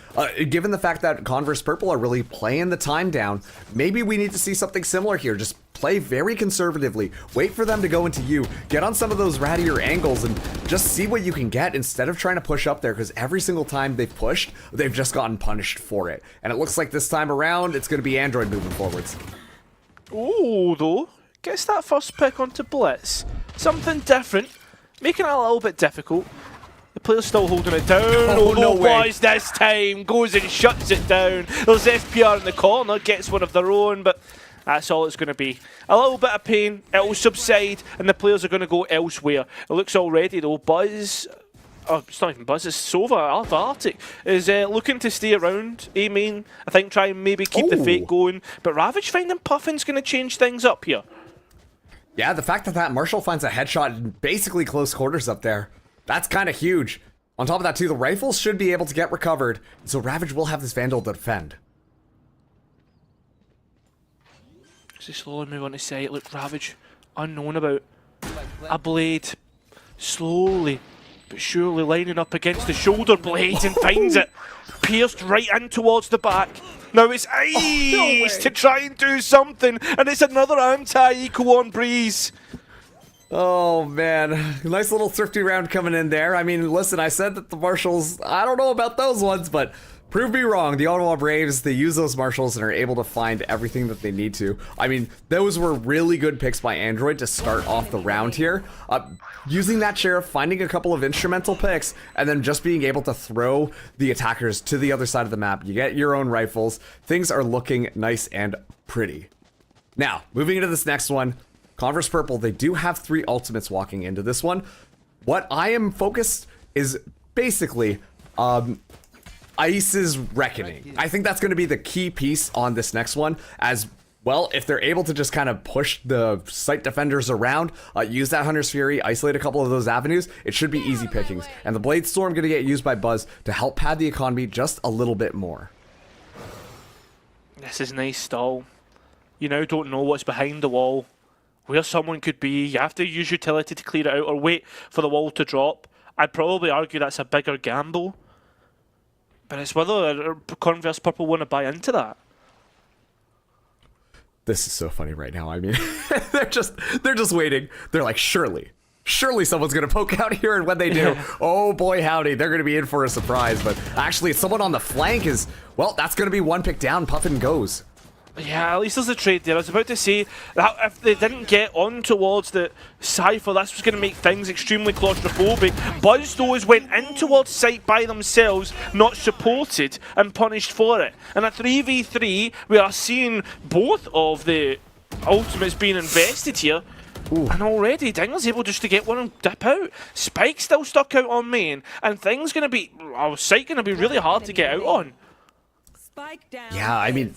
Given the fact that Converse Purple are really playing the time down, maybe we need to see something similar here. Just play very conservatively. Wait for them to go into you. Get on some of those rattier angles and just see what you can get instead of trying to push up there, because every single time they've pushed, they've just gotten punished for it. And it looks like this time around, it's going to be Android moving forwards. Oh, though. Gets that first pick onto Blitz. Something different. Making it a little bit difficult. The player's still holding it down. Oh, no boys, this time goes and shuts it down. There's FPR in the corner, gets one of their own, but that's all it's going to be. A little bit of pain, it'll subside, and the players are going to go elsewhere. It looks already, though, Buzz... Oh, it's not even Buzz, it's Sova, Alpha Arctic, is looking to stay around. I think try and maybe keep the fake going. But Ravage finding Puffin's going to change things up here. Yeah, the fact that Marshall finds a headshot in basically close quarters up there, that's kind of huge. On top of that, too, the rifles should be able to get recovered, so Ravage will have this Vandal to defend. As they slowly move on to site, look, Ravage, unknown about a blade, slowly but surely lining up against the shoulder blade and finds it, pierced right in towards the back. Now it's Ice to try and do something, and it's another anti-eco on Breeze. Oh, man. Nice little thrifty round coming in there. I mean, listen, I said that the Marshals, I don't know about those ones, but prove me wrong. The Ottawa Braves, they use those Marshals and are able to find everything that they need to. I mean, those were really good picks by Android to start off the round here. Using that Sheriff, finding a couple of instrumental picks, and then just being able to throw the attackers to the other side of the map. You get your own rifles. Things are looking nice and pretty. Now, moving into this next one, Converse Purple, they do have 3 ultimates walking into this one. What I am focused is basically Ice's Reckoning. I think that's going to be the key piece on this next one, as well, if they're able to just kind of push the site defenders around, use that Hunter's Fury, isolate a couple of those avenues, it should be easy pickings. And the Blade Storm going to get used by Buzz to help pad the economy just a little bit more. This is nice stall. You now don't know what's behind the wall, where someone could be. You have to use utility to clear it out or wait for the wall to drop. I'd probably argue that's a bigger gamble. But it's whether Converse Purple want to buy into that. This is so funny right now. I mean, they're just waiting. They're like, surely someone's going to poke out here, and when they do, oh boy howdy, they're going to be in for a surprise. But actually, someone on the flank is, well, that's going to be one pick down. Puffin goes. Yeah, at least there's a trade there. I was about to say that if they didn't get on towards the Cypher, this was going to make things extremely claustrophobic. Buzz, though, went in towards site by themselves, not supported, and punished for it. And at 3v3, we are seeing both of the ultimates being invested here. Ooh. And already, Dingler's able just to get one and dip out. Spike's still stuck out on main, and things going to be, site going to be really hard to get out on. Yeah, I mean...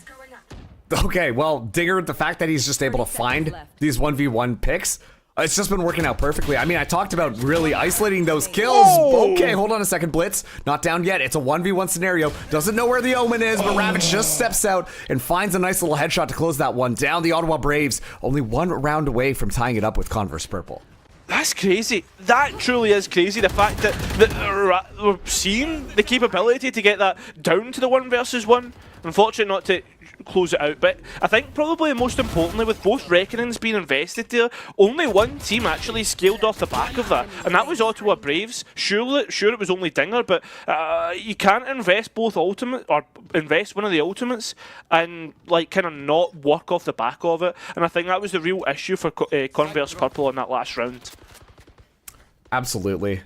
Okay, well, Dinger, the fact that he's just able to find these 1v1 picks, It's just been working out perfectly. I mean, I talked about really isolating those kills. Oh. Okay, hold on a second, Blitz. Not down yet. It's a 1v1 scenario. Doesn't know where the Omen is, but Ravage just steps out and finds a nice little headshot to close that one down. The Ottawa Braves only one round away from tying it up with Converse Purple. That's crazy. That truly is crazy. The fact that we're seeing the capability to get that down to the 1 versus 1. Unfortunate not to close it out, but I think probably most importantly, with both reckonings being invested there, only one team actually scaled off the back of that, and that was Ottawa Braves. Sure it was only Dinger, but you can't invest both ultimate or invest one of the ultimates and like kind of not work off the back of it. And I think that was the real issue for Converse Purple in that last round. Absolutely.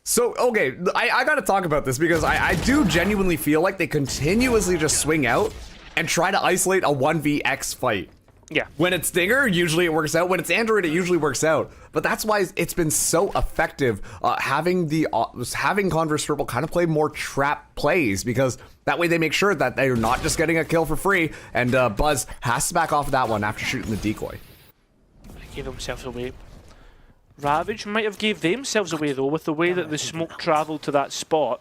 So, okay, I gotta talk about this because I do genuinely feel like they continuously just swing out and try to isolate a 1vx fight. Yeah. When it's Dinger, usually it works out. When it's Android, it usually works out. But that's why it's been so effective having Converse Purple kind of play more trap plays, because that way they make sure that they're not just getting a kill for free, and Buzz has to back off of that one after shooting the decoy. They gave themselves away. Ravage might have gave themselves away though with the way that the smoke travelled to that spot.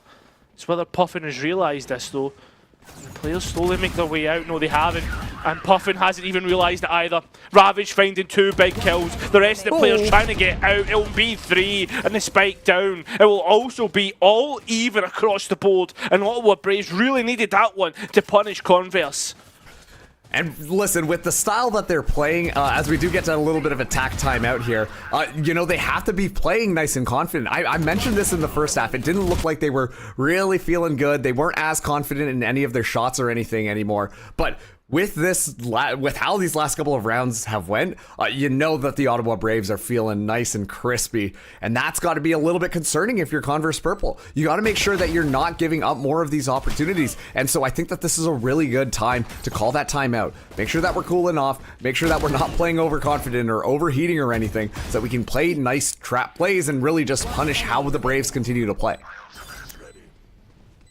It's whether Puffin has realised this though. And the players slowly make their way out. No, they haven't. And Puffin hasn't even realised it either. Ravage finding 2 big kills. The rest of the players trying to get out. It will be 3 and the spike down. It will also be all even across the board. And Ottawa Braves really needed that one to punish Converse. And listen, with the style that they're playing, as we do get to a little bit of attack time out here, you know, they have to be playing nice and confident. I mentioned this in the first half. It didn't look like they were really feeling good. They weren't as confident in any of their shots or anything anymore. But with with how these last couple of rounds have went, you know that the Ottawa Braves are feeling nice and crispy, and that's got to be a little bit concerning if you're Converse Purple. You got to make sure that you're not giving up more of these opportunities, and so I think that this is a really good time to call that timeout. Make sure that we're cooling off, make sure that we're not playing overconfident or overheating or anything, so that we can play nice trap plays and really just punish how the Braves continue to play.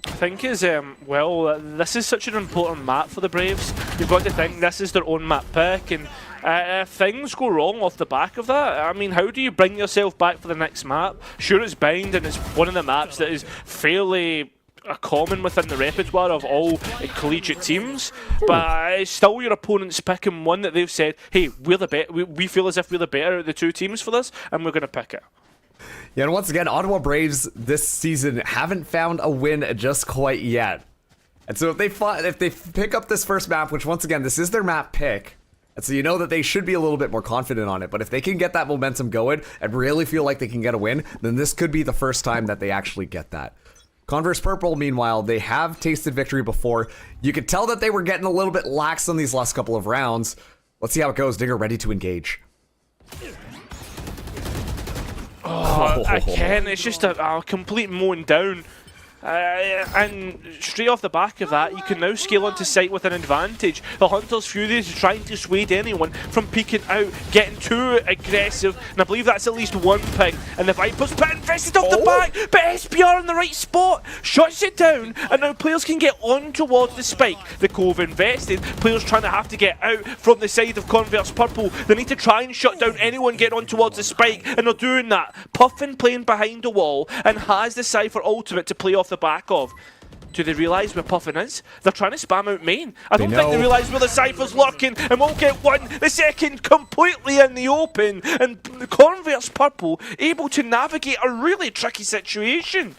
I think is, well, this is such an important map for the Braves. You've got to think this is their own map pick, and if things go wrong off the back of that, I mean, how do you bring yourself back for the next map? Sure, it's Bind, and it's one of the maps that is fairly common within the repertoire of all collegiate teams, but it's still your opponent's picking one that they've said, hey, we're the we feel as if we're the better of the 2 teams for this, and we're going to pick it. Yeah, and once again, Ottawa Braves this season haven't found a win just quite yet. And so if they pick up this first map, which once again, this is their map pick, and so you know that they should be a little bit more confident on it, but if they can get that momentum going and really feel like they can get a win, then this could be the first time that they actually get that. Converse Purple, meanwhile, they have tasted victory before. You could tell that they were getting a little bit lax on these last couple of rounds. Let's see how it goes. Dinger ready to engage. Oh, again, it's just a complete mowing down. And straight off the back of that, you can now scale onto site with an advantage. The Hunter's Fury is trying to dissuade anyone from peeking out, getting too aggressive, and I believe that's at least one pick. And the Vipers put invested off the back, but SPR in the right spot, shuts it down, and now players can get on towards the spike. The Cove invested, players trying to have to get out from the side of Converse Purple. They need to try and shut down anyone getting on towards the spike, and they're doing that. Puffin playing behind the wall, and has the Cypher ultimate to play off the back of. Do they realise where Puffin is? They're trying to spam out main. I don't think they realise where the Cypher's lurking, and won't get one. The second completely in the open, and Converse Purple able to navigate a really tricky situation.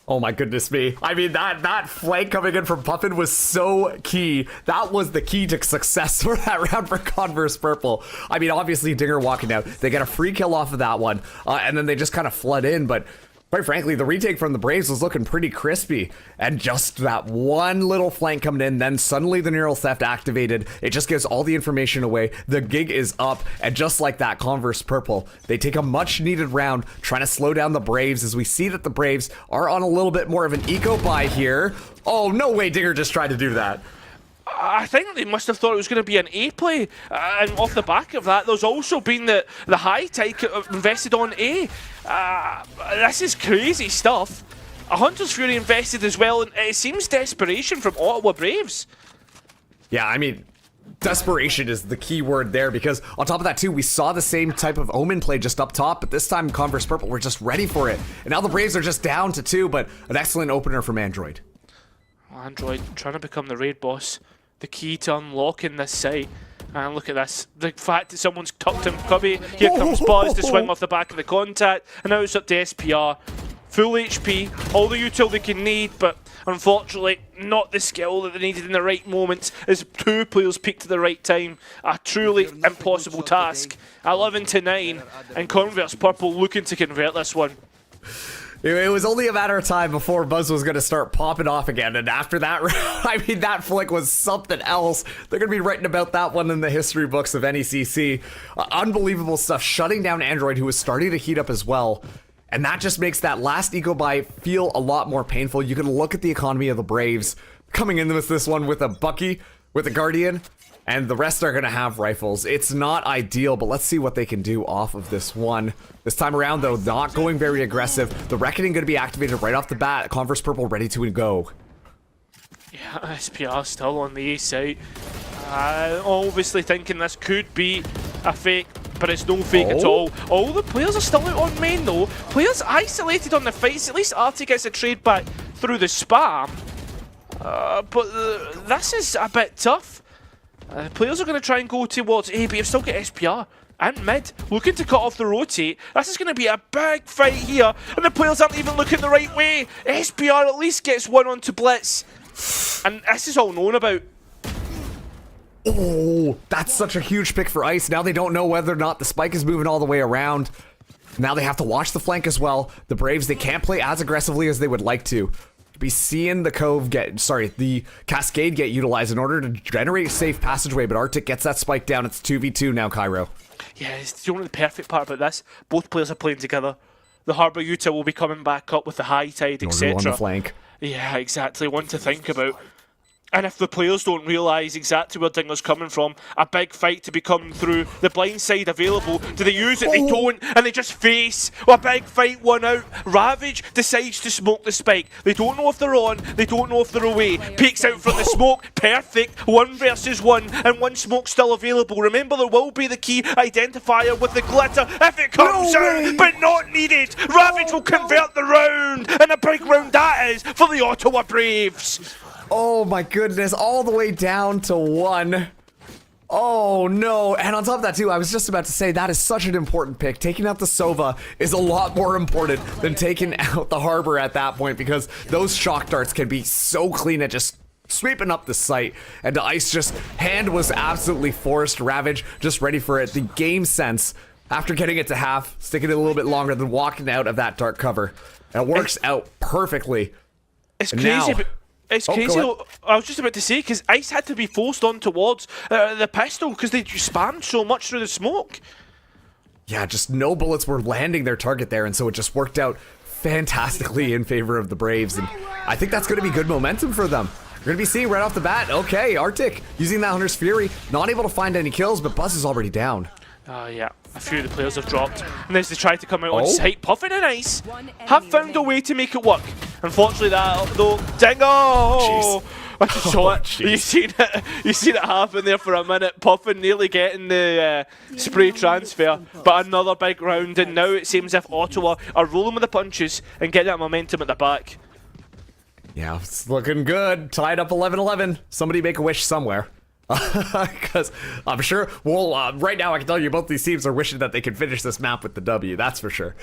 Oh my goodness me. I mean, that flank coming in from Puffin was so key. That was the key to success for that round for Converse Purple. I mean, obviously, Dinger walking out. They get a free kill off of that one, and then they just kind of flood in, but quite frankly, the retake from the Braves was looking pretty crispy, and just that one little flank coming in, then suddenly the neural theft activated. It just gives all the information away. The gig is up, and just like that, Converse Purple, they take a much needed round trying to slow down the Braves, as we see that the Braves are on a little bit more of an eco buy here. Oh, no way Dinger just tried to do that. I think they must have thought it was going to be an A play, and off the back of that, there's also been the high tide invested on A. This is crazy stuff. A Hunter's Fury invested as well, and it seems desperation from Ottawa Braves. Yeah, I mean, Desperation is the key word there, because on top of that too, we saw the same type of Omen play just up top, but this time Converse Purple were just ready for it. And now the Braves are just down to 2, but an excellent opener from Android. Android trying to become the raid boss, the key to unlocking this site. And look at this, the fact that someone's tucked him cubby. Here comes Buzz to swing off the back of the contact, and now it's up to SPR. Full HP, all the util they can need, but unfortunately not the skill that they needed in the right moments as 2 players peaked at the right time. A truly impossible task. 11-9, and Converse Purple looking to convert this one. It was only a matter of time before Buzz was going to start popping off again, and after that, I mean, that flick was something else. They're going to be writing about that one in the history books of NECC. Unbelievable stuff, shutting down Android, who was starting to heat up as well. And that just makes that last eco buy feel a lot more painful. You can look at the economy of the Braves coming in with this one with a Bucky, with a Guardian, and the rest are going to have rifles. It's not ideal, but let's see what they can do off of this one. This time around, though, not going very aggressive. The Reckoning going to be activated right off the bat. Converse Purple ready to go. Yeah, SPR still on the A site. Obviously thinking this could be a fake, but it's no fake at all. All the players are still out on main though. Players isolated on the fights. At least Artie gets a trade back through the spam. But this is a bit tough. Players are going to try and go towards A, but you've still got SPR and mid looking to cut off the rotate. This is going to be a big fight here, and the players aren't even looking the right way. SPR at least gets one onto Blitz, and this is all known about. Oh, that's such a huge pick for Ice. Now they don't know whether or not the spike is moving all the way around. Now they have to watch the flank as well. The Braves, they can't play as aggressively as they would like to. Be seeing the the Cascade get utilized in order to generate a safe passageway, but Arctic gets that spike down. It's 2v2 now, Cairo. Yeah, it's the only perfect part about this. Both players are playing together. The Harbour Utah will be coming back up with the high tide, etc. On the flank. Yeah, exactly. One to think about. And if the players don't realise exactly where Dinger's coming from, a big fight to be coming through, the blind side available, do they use it? They don't, and they just face a big fight, one out. Ravage decides to smoke the spike. They don't know if they're on, they don't know if they're away. Peeks out from the smoke, perfect, 1 versus 1, and 1 smoke still available. Remember, there will be the key identifier with the glitter if it comes out, but not needed. Ravage will convert the round, and a big round that is for the Ottawa Braves. Oh my goodness, all the way down to 1. Oh no, and on top of that too, I was just about to say that is such an important pick. Taking out the Sova is a lot more important than taking out the Harbor at that point, because those shock darts can be so clean at just sweeping up the site. And the Ice just, hand was absolutely forced. Ravage just ready for it. The game sense, after getting it to half, sticking it a little bit longer than walking out of that dark cover. And it works out perfectly. It's crazy. It's crazy. I was just about to say, because Ice had to be forced on towards the pistol because they spammed so much through the smoke. Yeah, just no bullets were landing their target there, and so it just worked out fantastically in favor of the Braves. And I think that's going to be good momentum for them. We're going to be seeing right off the bat, okay, Arctic using that Hunter's Fury, not able to find any kills, but Buzz is already down. Yeah, a few of the players have dropped. And as they try to come out on site, Puffin and Ice have found a way to make it work. Unfortunately, that though, Dingo! I just saw it. You seen it happen there for a minute. Puffin nearly getting the spray transfer, but another big round. And now it seems as if Ottawa are rolling with the punches and getting that momentum at the back. Yeah, it's looking good. Tied up 11-11. Somebody make a wish somewhere. Because I'm sure, well, right now I can tell you both these teams are wishing that they could finish this map with the W, that's for sure.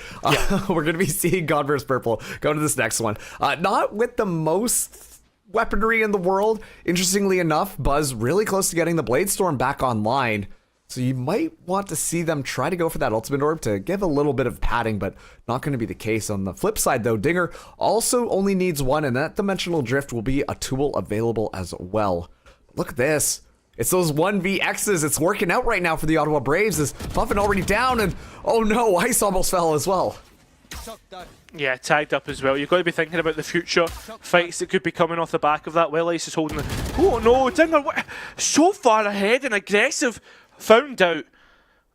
We're going to be seeing Converse Purple go to this next one. Not with the most weaponry in the world. Interestingly enough, Buzz really close to getting the Blade Storm back online. So you might want to see them try to go for that ultimate orb to give a little bit of padding, but not going to be the case. On the flip side though, Dinger also only needs 1, and that Dimensional Drift will be a tool available as well. Look at this. It's those 1vX's. It's working out right now for the Ottawa Braves. Is Puffin already down, and oh no, Ice almost fell as well. Yeah, tagged up as well. You've got to be thinking about the future fights that could be coming off the back of that. Well, Ice is holding it. Oh no, Dinger so far ahead and aggressive. Found out.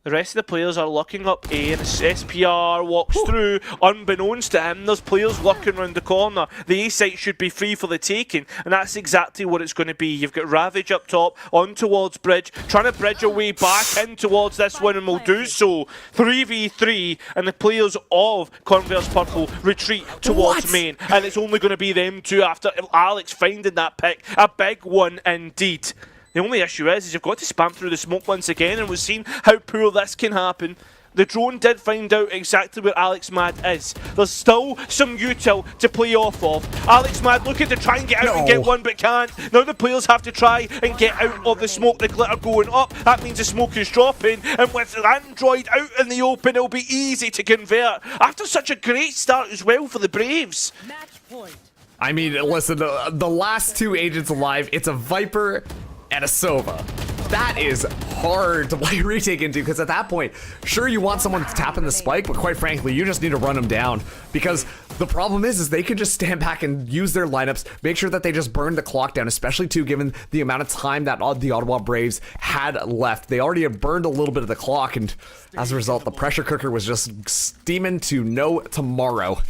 The rest of the players are looking up A, and as SPR walks through, unbeknownst to him, there's players looking around the corner. The A site should be free for the taking, and that's exactly what it's going to be. You've got Ravage up top, on towards Bridge, trying to bridge a way back in towards this one, and will do so. 3v3, and the players of Converse Purple retreat towards main, and it's only going to be them two after Alex finding that pick. A big one indeed. The only issue is you've got to spam through the smoke once again, and we've seen how poor this can happen. The drone did find out exactly where Alex Mad is. There's still some util to play off of. Alex Mad looking to try and get out and get one, but can't. Now the players have to try and get out of the smoke. The glitter going up. That means the smoke is dropping. And with Android out in the open, it'll be easy to convert. After such a great start as well for the Braves. Match point. I mean, listen, the last two agents alive, it's a Viper and a Sova. That is hard to play retake into, because at that point, sure, you want someone tapping the spike, but quite frankly, you just need to run them down, because the problem is they can just stand back and use their lineups, make sure that they just burn the clock down, especially too given the amount of time that the Ottawa Braves had left. They already had burned a little bit of the clock, and as a result, the pressure cooker was just steaming to no tomorrow.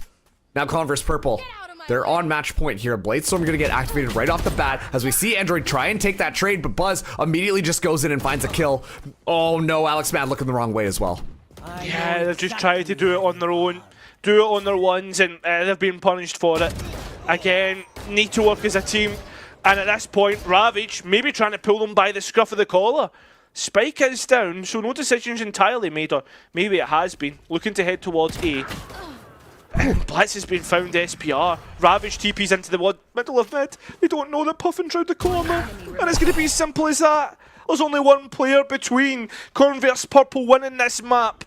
Now Converse Purple, they're on match point here. Bladestorm gonna get activated right off the bat as we see Android try and take that trade, but Buzz immediately just goes in and finds a kill. Oh no, Alex Mad looking the wrong way as well. Yeah, they're just trying to do it on their own, do it on their ones, and they've been punished for it. Again, need to work as a team, and at this point, Ravage maybe trying to pull them by the scruff of the collar. Spike is down, so no decisions entirely made, or maybe it has been. Looking to head towards A. Blitz has been found, SPR. Ravage TP's into the middle of mid. They don't know that Puffin's round the corner. And it's going to be as simple as that. There's only one player between Converse Purple winning this map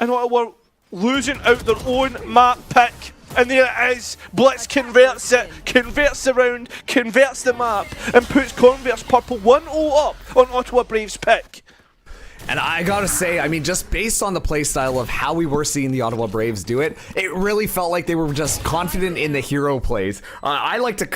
and Ottawa losing out their own map pick. And there it is. Blitz converts it, converts the round, converts the map, and puts Converse Purple 1-0 up on Ottawa Braves pick. And I gotta say, I mean, just based on the playstyle of how we were seeing the Ottawa Braves do it, it really felt like they were just confident in the hero plays. I like to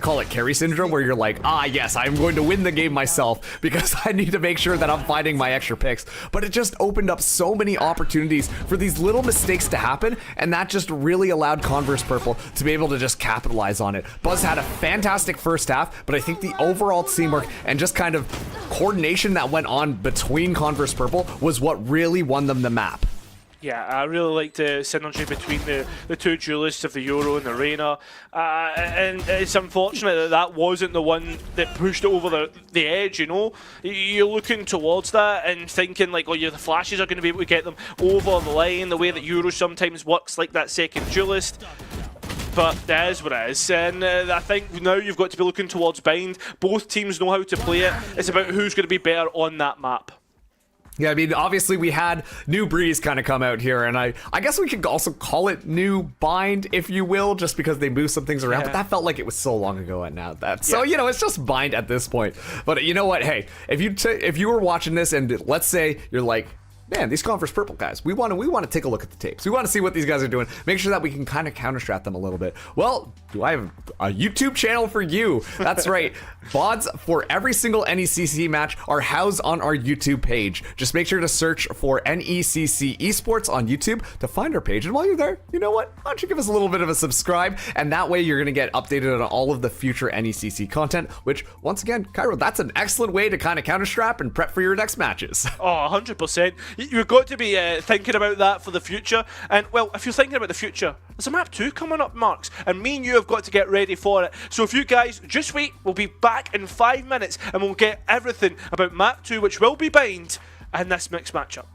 call it carry syndrome, where you're like, yes, I'm going to win the game myself because I need to make sure that I'm finding my extra picks. But it just opened up so many opportunities for these little mistakes to happen, and that just really allowed Converse Purple to be able to just capitalize on it. Buzz had a fantastic first half, but I think the overall teamwork and just kind of coordination that went on between Converse Purple was what really won them the map. Yeah, I really like the synergy between the two duelists of the Euro and the Reina, and it's unfortunate that that wasn't the one that pushed it over the edge, you know? You're looking towards that and thinking like, oh yeah, the flashes are going to be able to get them over the line, the way that Euro sometimes works like that second duelist. But that is what it is, and I think now you've got to be looking towards bind. Both teams know how to play it. It's about who's going to be better on that map. Yeah, I mean, obviously we had new Breeze kind of come out here, and I guess we could also call it new Bind, if you will, just because they moved some things around, but that felt like it was so long ago at now that. So, you know, it's just Bind at this point. But you know what? Hey, if you were watching this and let's say you're like, man, these Converse Purple guys, we want to take a look at the tapes. We want to see what these guys are doing. Make sure that we can kind of counter-strat them a little bit. Well, do I have a YouTube channel for you? That's right. VODs for every single NECC match are housed on our YouTube page. Just make sure to search for NECC Esports on YouTube to find our page. And while you're there, you know what? Why don't you give us a little bit of a subscribe? And that way you're going to get updated on all of the future NECC content, which, once again, Cairo, that's an excellent way to kind of counter-strap and prep for your next matches. Oh, 100%. You've got to be thinking about that for the future. And, well, if you're thinking about the future, there's a map 2 coming up, Marks, and me and you have got to get ready for it. So if you guys just wait, we'll be back in 5 minutes and we'll get everything about map 2, which will be bind, in this mixed matchup.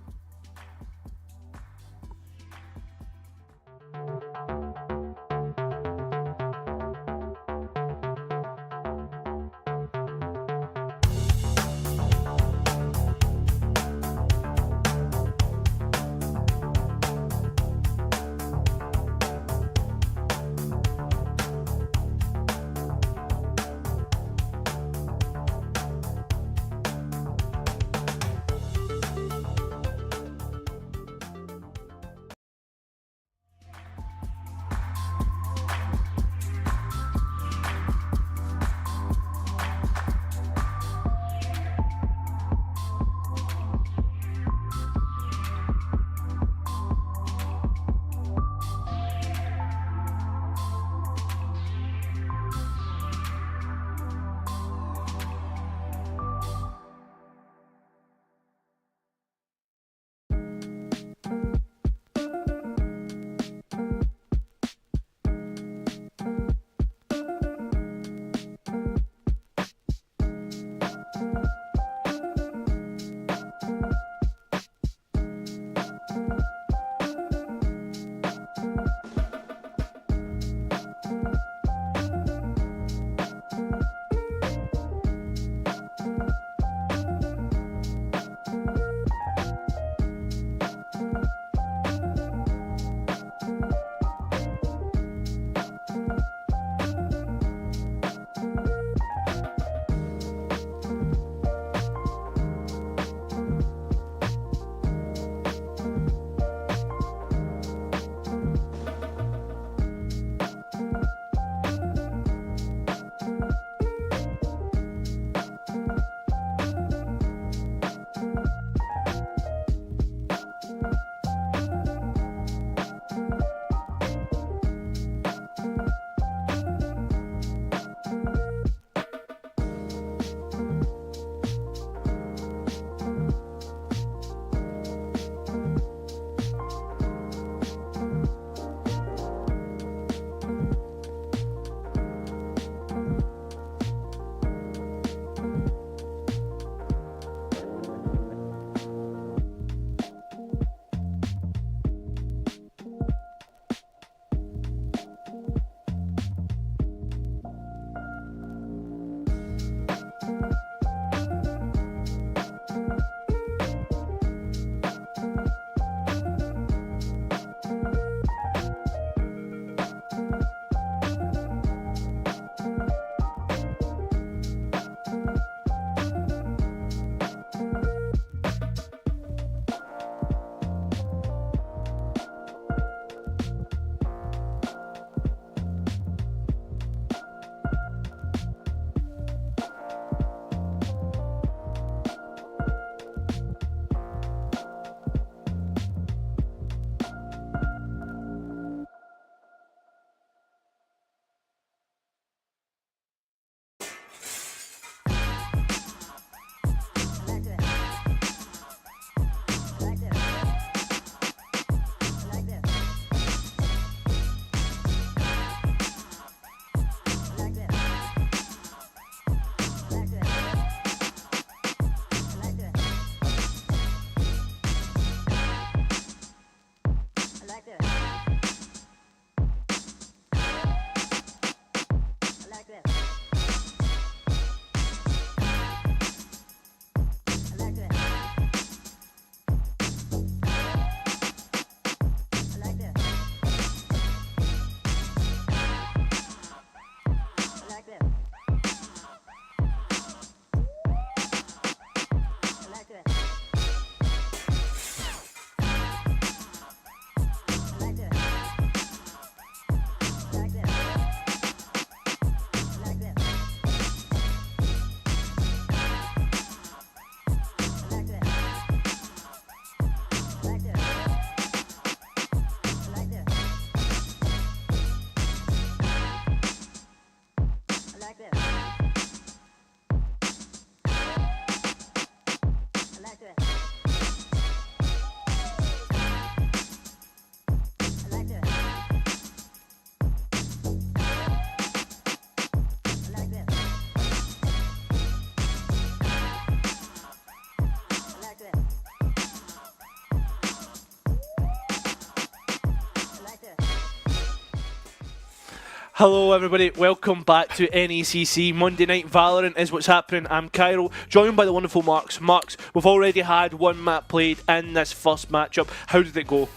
Hello everybody, welcome back to NECC. Monday Night Valorant is what's happening. I'm Cairo, joined by the wonderful Marks. Marks, we've already had one map played in this first matchup. How did it go?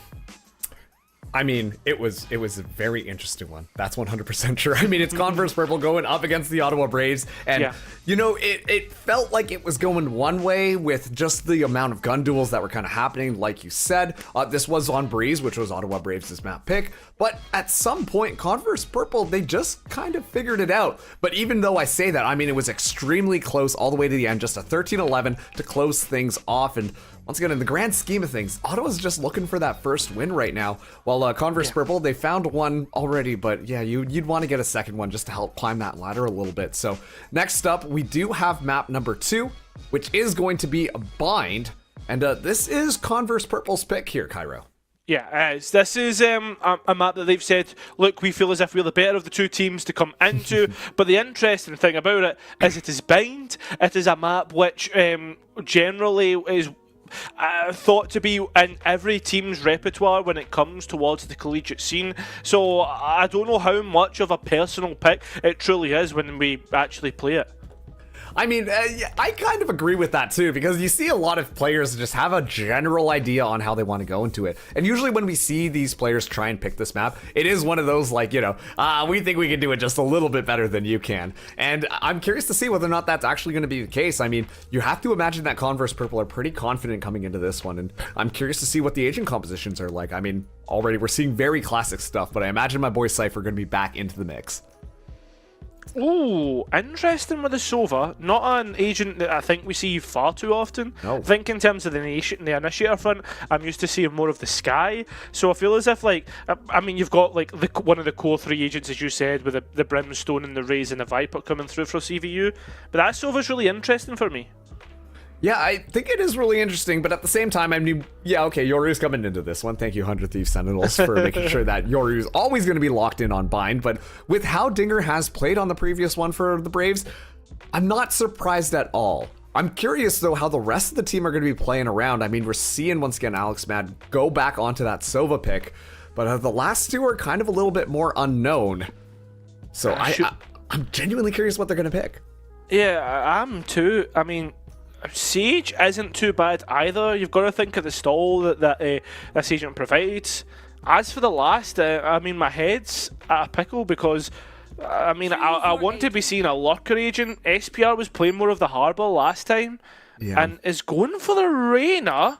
I mean, it was a very interesting one. That's 100% sure. I mean, it's Converse Purple going up against the Ottawa Braves, and you know, it felt like it was going one way with just the amount of gun duels that were kind of happening, like you said. This was on Breeze, which was Ottawa Braves' map pick, but at some point, Converse Purple, they just kind of figured it out. But even though I say that, I mean, it was extremely close all the way to the end, just a 13-11 to close things off. And once again, in the grand scheme of things, Ottawa's just looking for that first win right now. While Converse Purple, they found one already, but yeah, you'd want to get a second one just to help climb that ladder a little bit. So next up, we do have map number 2, which is going to be a bind. And this is Converse Purple's pick here, Cairo. Yeah, this is a map that they've said, look, we feel as if we're the better of the two teams to come into, but the interesting thing about it is bind. It is a map which generally is thought to be in every team's repertoire when it comes towards the collegiate scene. So I don't know how much of a personal pick it truly is when we actually play it. I mean, I kind of agree with that too, because you see a lot of players just have a general idea on how they want to go into it. And usually when we see these players try and pick this map, it is one of those like, you know, we think we can do it just a little bit better than you can. And I'm curious to see whether or not that's actually going to be the case. I mean, you have to imagine that Converse Purple are pretty confident coming into this one. And I'm curious to see what the agent compositions are like. I mean, already we're seeing very classic stuff, but I imagine my boy Cypher going to be back into the mix. Ooh, interesting with the Sova. Not an agent that I think we see far too often. No. I think in terms of the initiator front, I'm used to seeing more of the Sky. So I feel as if, like, I mean, you've got like one of the core 3 agents, as you said, with the Brimstone and the Raze and the Viper coming through for CVU. But that Sova's really interesting for me. Yeah, I think it is really interesting, but at the same time, I mean, yeah, okay, Yoru's coming into this one. Thank you, 100 Thieves Sentinels, for making sure that Yoru's always going to be locked in on Bind, but with how Dinger has played on the previous one for the Braves, I'm not surprised at all. I'm curious, though, how the rest of the team are going to be playing around. I mean, we're seeing, once again, Alex Mad go back onto that Sova pick, but the last two are kind of a little bit more unknown. So I'm genuinely curious what they're going to pick. Yeah, I am too. I mean, Sage isn't too bad either. You've got to think of the stall that this agent provides. As for the last, I mean, my head's at a pickle because, I mean, I want to be seeing a lurker agent. SPR was playing more of the Harbour last time and is going for the Reyna.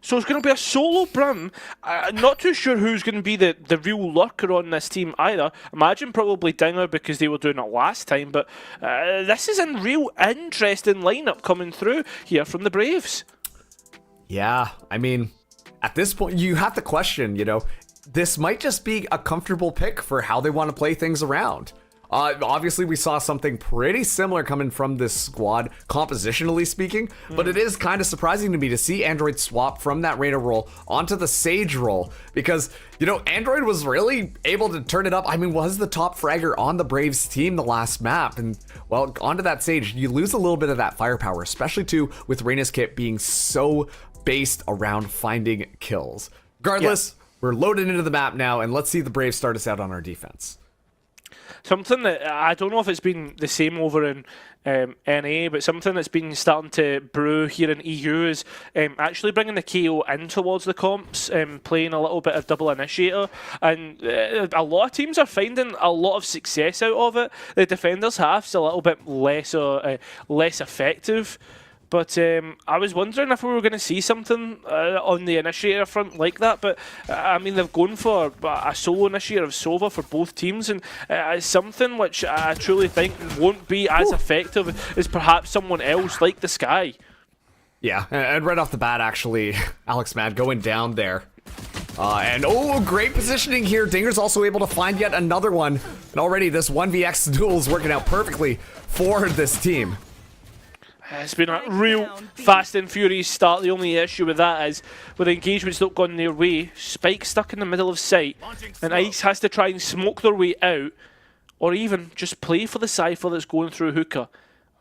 So it's going to be a solo Brim. Not too sure who's going to be the real lurker on this team either. Imagine probably Dinger because they were doing it last time. But this is a real interesting lineup coming through here from the Braves. Yeah, I mean, at this point, you have to question, you know, this might just be a comfortable pick for how they want to play things around. Obviously, we saw something pretty similar coming from this squad, compositionally speaking, but it is kind of surprising to me to see Android swap from that Reyna role onto the Sage role, because, you know, Android was really able to turn it up. I mean, was the top fragger on the Braves team the last map, and, well, onto that Sage, you lose a little bit of that firepower, especially, too, with Reyna's kit being so based around finding kills. Regardless, we're loaded into the map now, and let's see the Braves start us out on our defense. Something that I don't know if it's been the same over in NA, but something that's been starting to brew here in EU is actually bringing the KO in towards the comps, playing a little bit of double initiator, and a lot of teams are finding a lot of success out of it. The defenders half's a little bit less effective. But I was wondering if we were going to see something on the initiator front like that. But I mean, they've gone for a solo initiator of Sova for both teams, and it's something which I truly think won't be as effective as perhaps someone else like the Sky. Yeah, and right off the bat, actually, Alex Mad going down there. And great positioning here. Dinger's also able to find yet another one. And already this 1vx duel is working out perfectly for this team. It's been a real fast and furious start. The only issue with that is, with engagements not gone their way, Spike stuck in the middle of sight, and Ice has to try and smoke their way out, or even just play for the Cypher that's going through Hookah.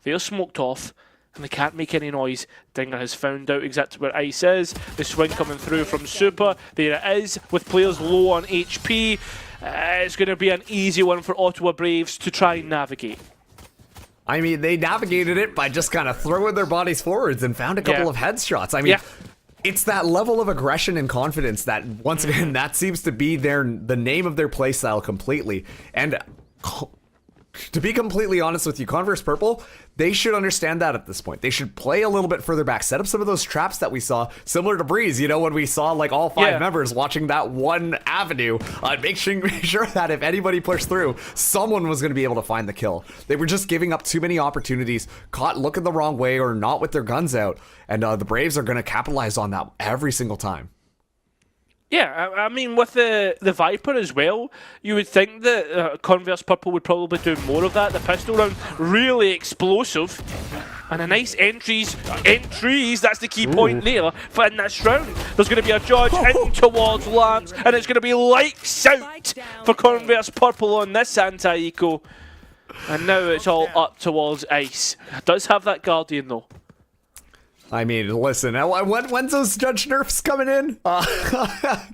They're smoked off, and they can't make any noise. Dinger has found out exactly where Ice is. The swing coming through from Super. There it is, with players low on HP. it's going to be an easy one for Ottawa Braves to try and navigate. I mean, they navigated it by just kind of throwing their bodies forwards and found a couple of headshots. I mean, it's that level of aggression and confidence that, once again, that seems to be the name of their playstyle completely. And to be completely honest with you, Converse Purple, they should understand that at this point. They should play a little bit further back, set up some of those traps that we saw, similar to Breeze, you know, when we saw like all 5 members watching that one avenue, make sure that if anybody pushed through, someone was going to be able to find the kill. They were just giving up too many opportunities, caught looking the wrong way or not with their guns out, and the Braves are going to capitalize on that every single time. Yeah, I mean, with the Viper as well, you would think that Converse Purple would probably do more of that. The pistol round, really explosive. And a nice entries, that's the key point there for in this round. There's going to be a judge in towards Lamps, and it's going to be lights out for Converse Purple on this anti-eco. And now it's all up towards Ice. It does have that Guardian though. I mean, listen, when's those judge nerfs coming in?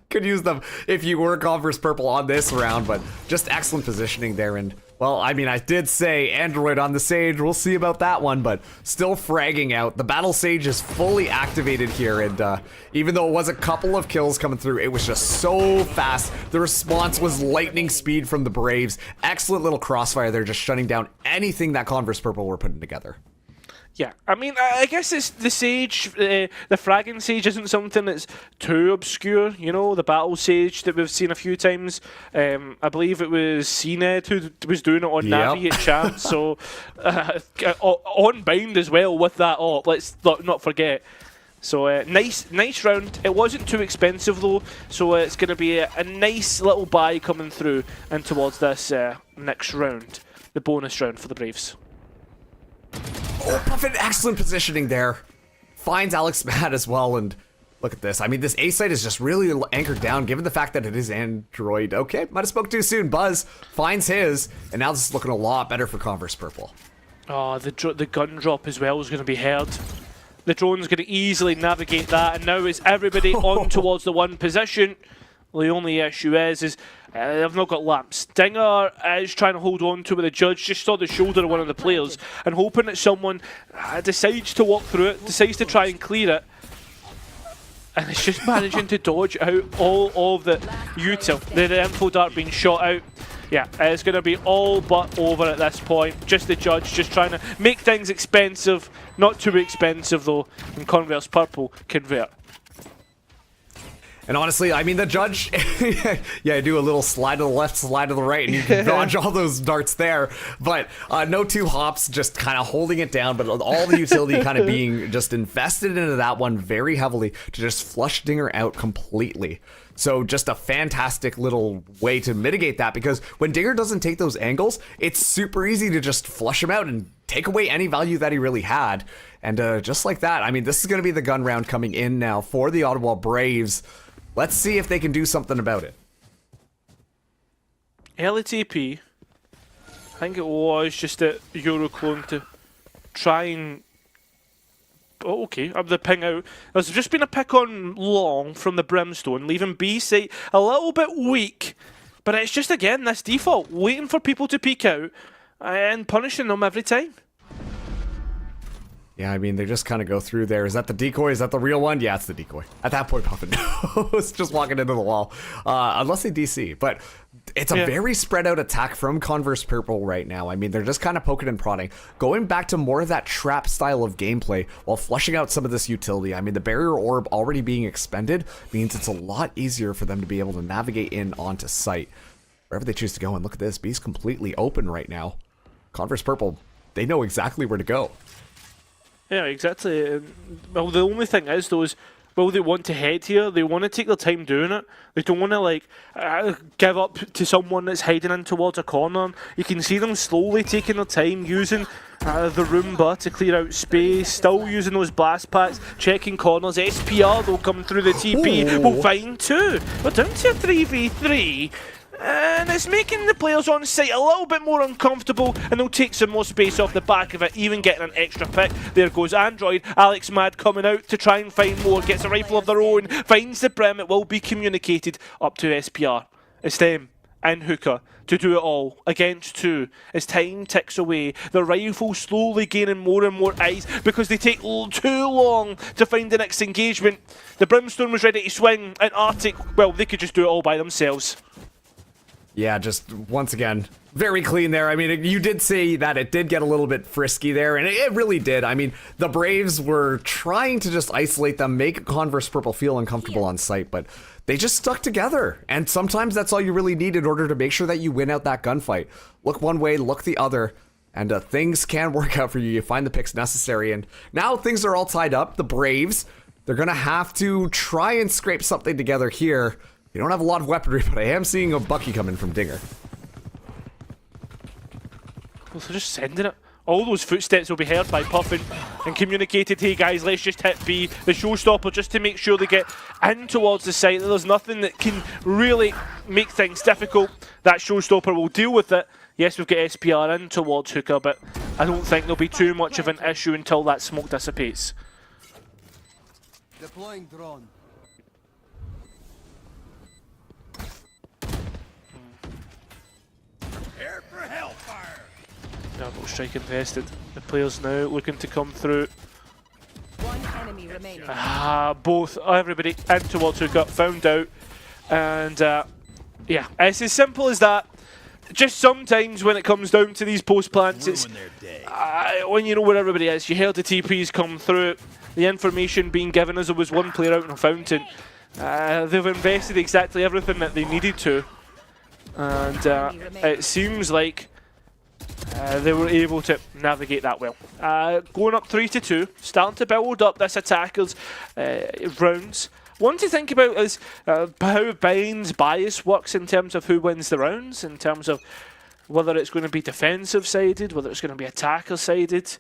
Could use them if you were Converse Purple on this round, but just excellent positioning there. And, well, I mean, I did say Android on the Sage. We'll see about that one, but still fragging out. The Battle Sage is fully activated here, and even though it was a couple of kills coming through, it was just so fast. The response was lightning speed from the Braves. Excellent little crossfire there, just shutting down anything that Converse Purple were putting together. Yeah, I mean, I guess it's the Sage, the fragging Sage isn't something that's too obscure, you know, the Battle Sage that we've seen a few times. I believe it was CNED who was doing it on Navi at Champs, so on Bind as well with that let's not forget. So nice round. It wasn't too expensive though, so it's going to be a nice little buy coming through and towards this next round, the bonus round for the Braves. Oh, Puffin, excellent positioning there. Finds Alex Mad as well, and look at this. I mean, this A site is just really anchored down, given the fact that it is Android. Okay, might have spoke too soon. Buzz finds his, and now this is looking a lot better for Converse Purple. Oh, the gun drop as well is going to be heard. The drone's going to easily navigate that, and now is everybody on towards the one position. The only issue is they've not got Lamps. Stinger is trying to hold on to it. The judge just saw the shoulder of one of the players and hoping that someone decides to walk through it, decides to try and clear it. And it's just managing to dodge out all of the util. The info dart being shot out. Yeah, it's going to be all but over at this point. Just the judge just trying to make things expensive. Not too expensive though. And Converse Purple convert. And honestly, I mean, the judge, yeah, do a little slide to the left, slide to the right, and you can dodge all those darts there. But no 2 hops, just kind of holding it down, but all the utility kind of being just invested into that one very heavily to just flush Dinger out completely. So just a fantastic little way to mitigate that, because when Dinger doesn't take those angles, it's super easy to just flush him out and take away any value that he really had. And just like that, I mean, this is going to be the gun round coming in now for the Ottawa Braves. Let's see if they can do something about it. LATP, I think it was just a Euroclone to try and... Oh, okay, the ping out. There's just been a pick on long from the Brimstone, leaving B site a little bit weak. But it's just, again, this default, waiting for people to peek out and punishing them every time. Yeah, I mean, they just kind of go through there. Is that the decoy? Is that the real one? Yeah, it's the decoy. At that point, Puffin knows, just walking into the wall. Unless they DC. But it's a very spread out attack from Converse Purple right now. I mean, they're just kind of poking and prodding. Going back to more of that trap style of gameplay while flushing out some of this utility. I mean, the barrier orb already being expended means it's a lot easier for them to be able to navigate in onto site. Wherever they choose to go. And look at this. B's completely open right now. Converse Purple, they know exactly where to go. Yeah, exactly. Well, the only thing is, though, is, well, they want to head here. They want to take their time doing it. They don't want to, like, give up to someone that's hiding in towards a corner. You can see them slowly taking their time, using the Roomba to clear out space, still using those blast packs, checking corners. SPR, though, coming through the TP, will find 2. We're down to a 3v3. And it's making the players on site a little bit more uncomfortable, and they'll take some more space off the back of it, even getting an extra pick. There goes Android. Alex Mad coming out to try and find more, gets a rifle of their own, finds the Brim. It will be communicated up to SPR. It's them. and Hooker to do it all against 2. As time ticks away, the rifle slowly gaining more and more eyes because they take too long to find the next engagement. The Brimstone was ready to swing, and Arctic, well, they could just do it all by themselves. Yeah, just once again, very clean there. I mean, you did say that it did get a little bit frisky there, and it really did. I mean, the Braves were trying to just isolate them, make Converse Purple feel uncomfortable on site, but they just stuck together. And sometimes that's all you really need in order to make sure that you win out that gunfight. Look one way, look the other, and things can work out for you. You find the picks necessary, and now things are all tied up. The Braves, they're going to have to try and scrape something together here. They don't have a lot of weaponry, but I am seeing a Bucky coming from Dinger. Well, they're just sending it. All those footsteps will be heard by Puffin and communicated, hey guys, let's just hit B, the showstopper, just to make sure they get in towards the site. There's nothing that can really make things difficult. That showstopper will deal with it. Yes, we've got SPR in towards Hooker, but I don't think there'll be too much of an issue until that smoke dissipates. Deploying drone. Prepare for hellfire. Double strike invested. The players now looking to come through. One enemy remaining. Everybody in towards Hooker, found out. And yeah, it's as simple as that. Just sometimes when it comes down to these post plants, it's when you know where everybody is, you heard the TPs come through, the information being given as there was one player out in a fountain. They've invested exactly everything that they needed to. And it seems like they were able to navigate that well. Going up 3-2, starting to build up this attacker's rounds. One to think about is how Bain's bias works in terms of who wins the rounds, in terms of whether it's going to be defensive sided, whether it's going to be attacker sided.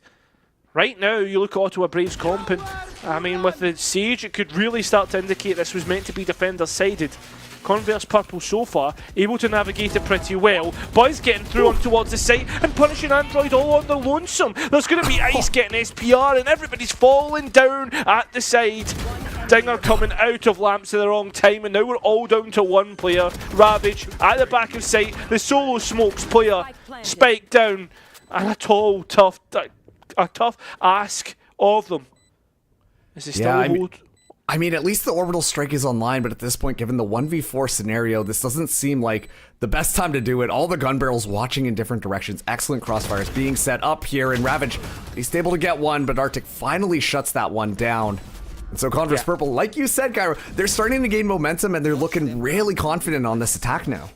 Right now, you look at Ottawa Braves comp, and I mean, with the Sage, it could really start to indicate this was meant to be defender sided. Converse Purple so far, able to navigate it pretty well. Boys getting through on towards the site and punishing Android all on their lonesome. There's going to be Ice getting SPR and everybody's falling down at the side. Dinger coming out of lamps at the wrong time, and now we're all down to one player. Ravage at the back of sight. The solo smokes player. Spike down. And a tough ask of them. Is he still hold? I mean, at least the orbital strike is online, but at this point, given the 1v4 scenario, this doesn't seem like the best time to do it. All the gun barrels watching in different directions. Excellent crossfires being set up here, and Ravage, he's able to get one, but Arctic finally shuts that one down. And so Converse Purple, like you said, Gyro, they're starting to gain momentum, and they're looking really confident on this attack now.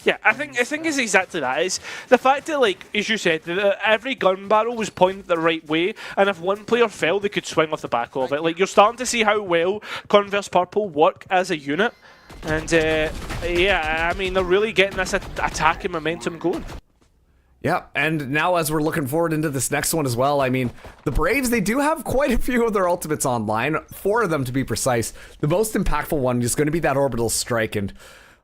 Yeah, I think it's exactly that. It's the fact that, like, as you said, that every gun barrel was pointed the right way, and if one player fell, they could swing off the back of it. Like, you're starting to see how well Converse Purple work as a unit, and yeah, I mean, they're really getting this attacking momentum going. Yeah, and now as we're looking forward into this next one as well, I mean, the Braves, they do have quite a few of their ultimates online, 4 of them to be precise. The most impactful one is going to be that orbital strike, and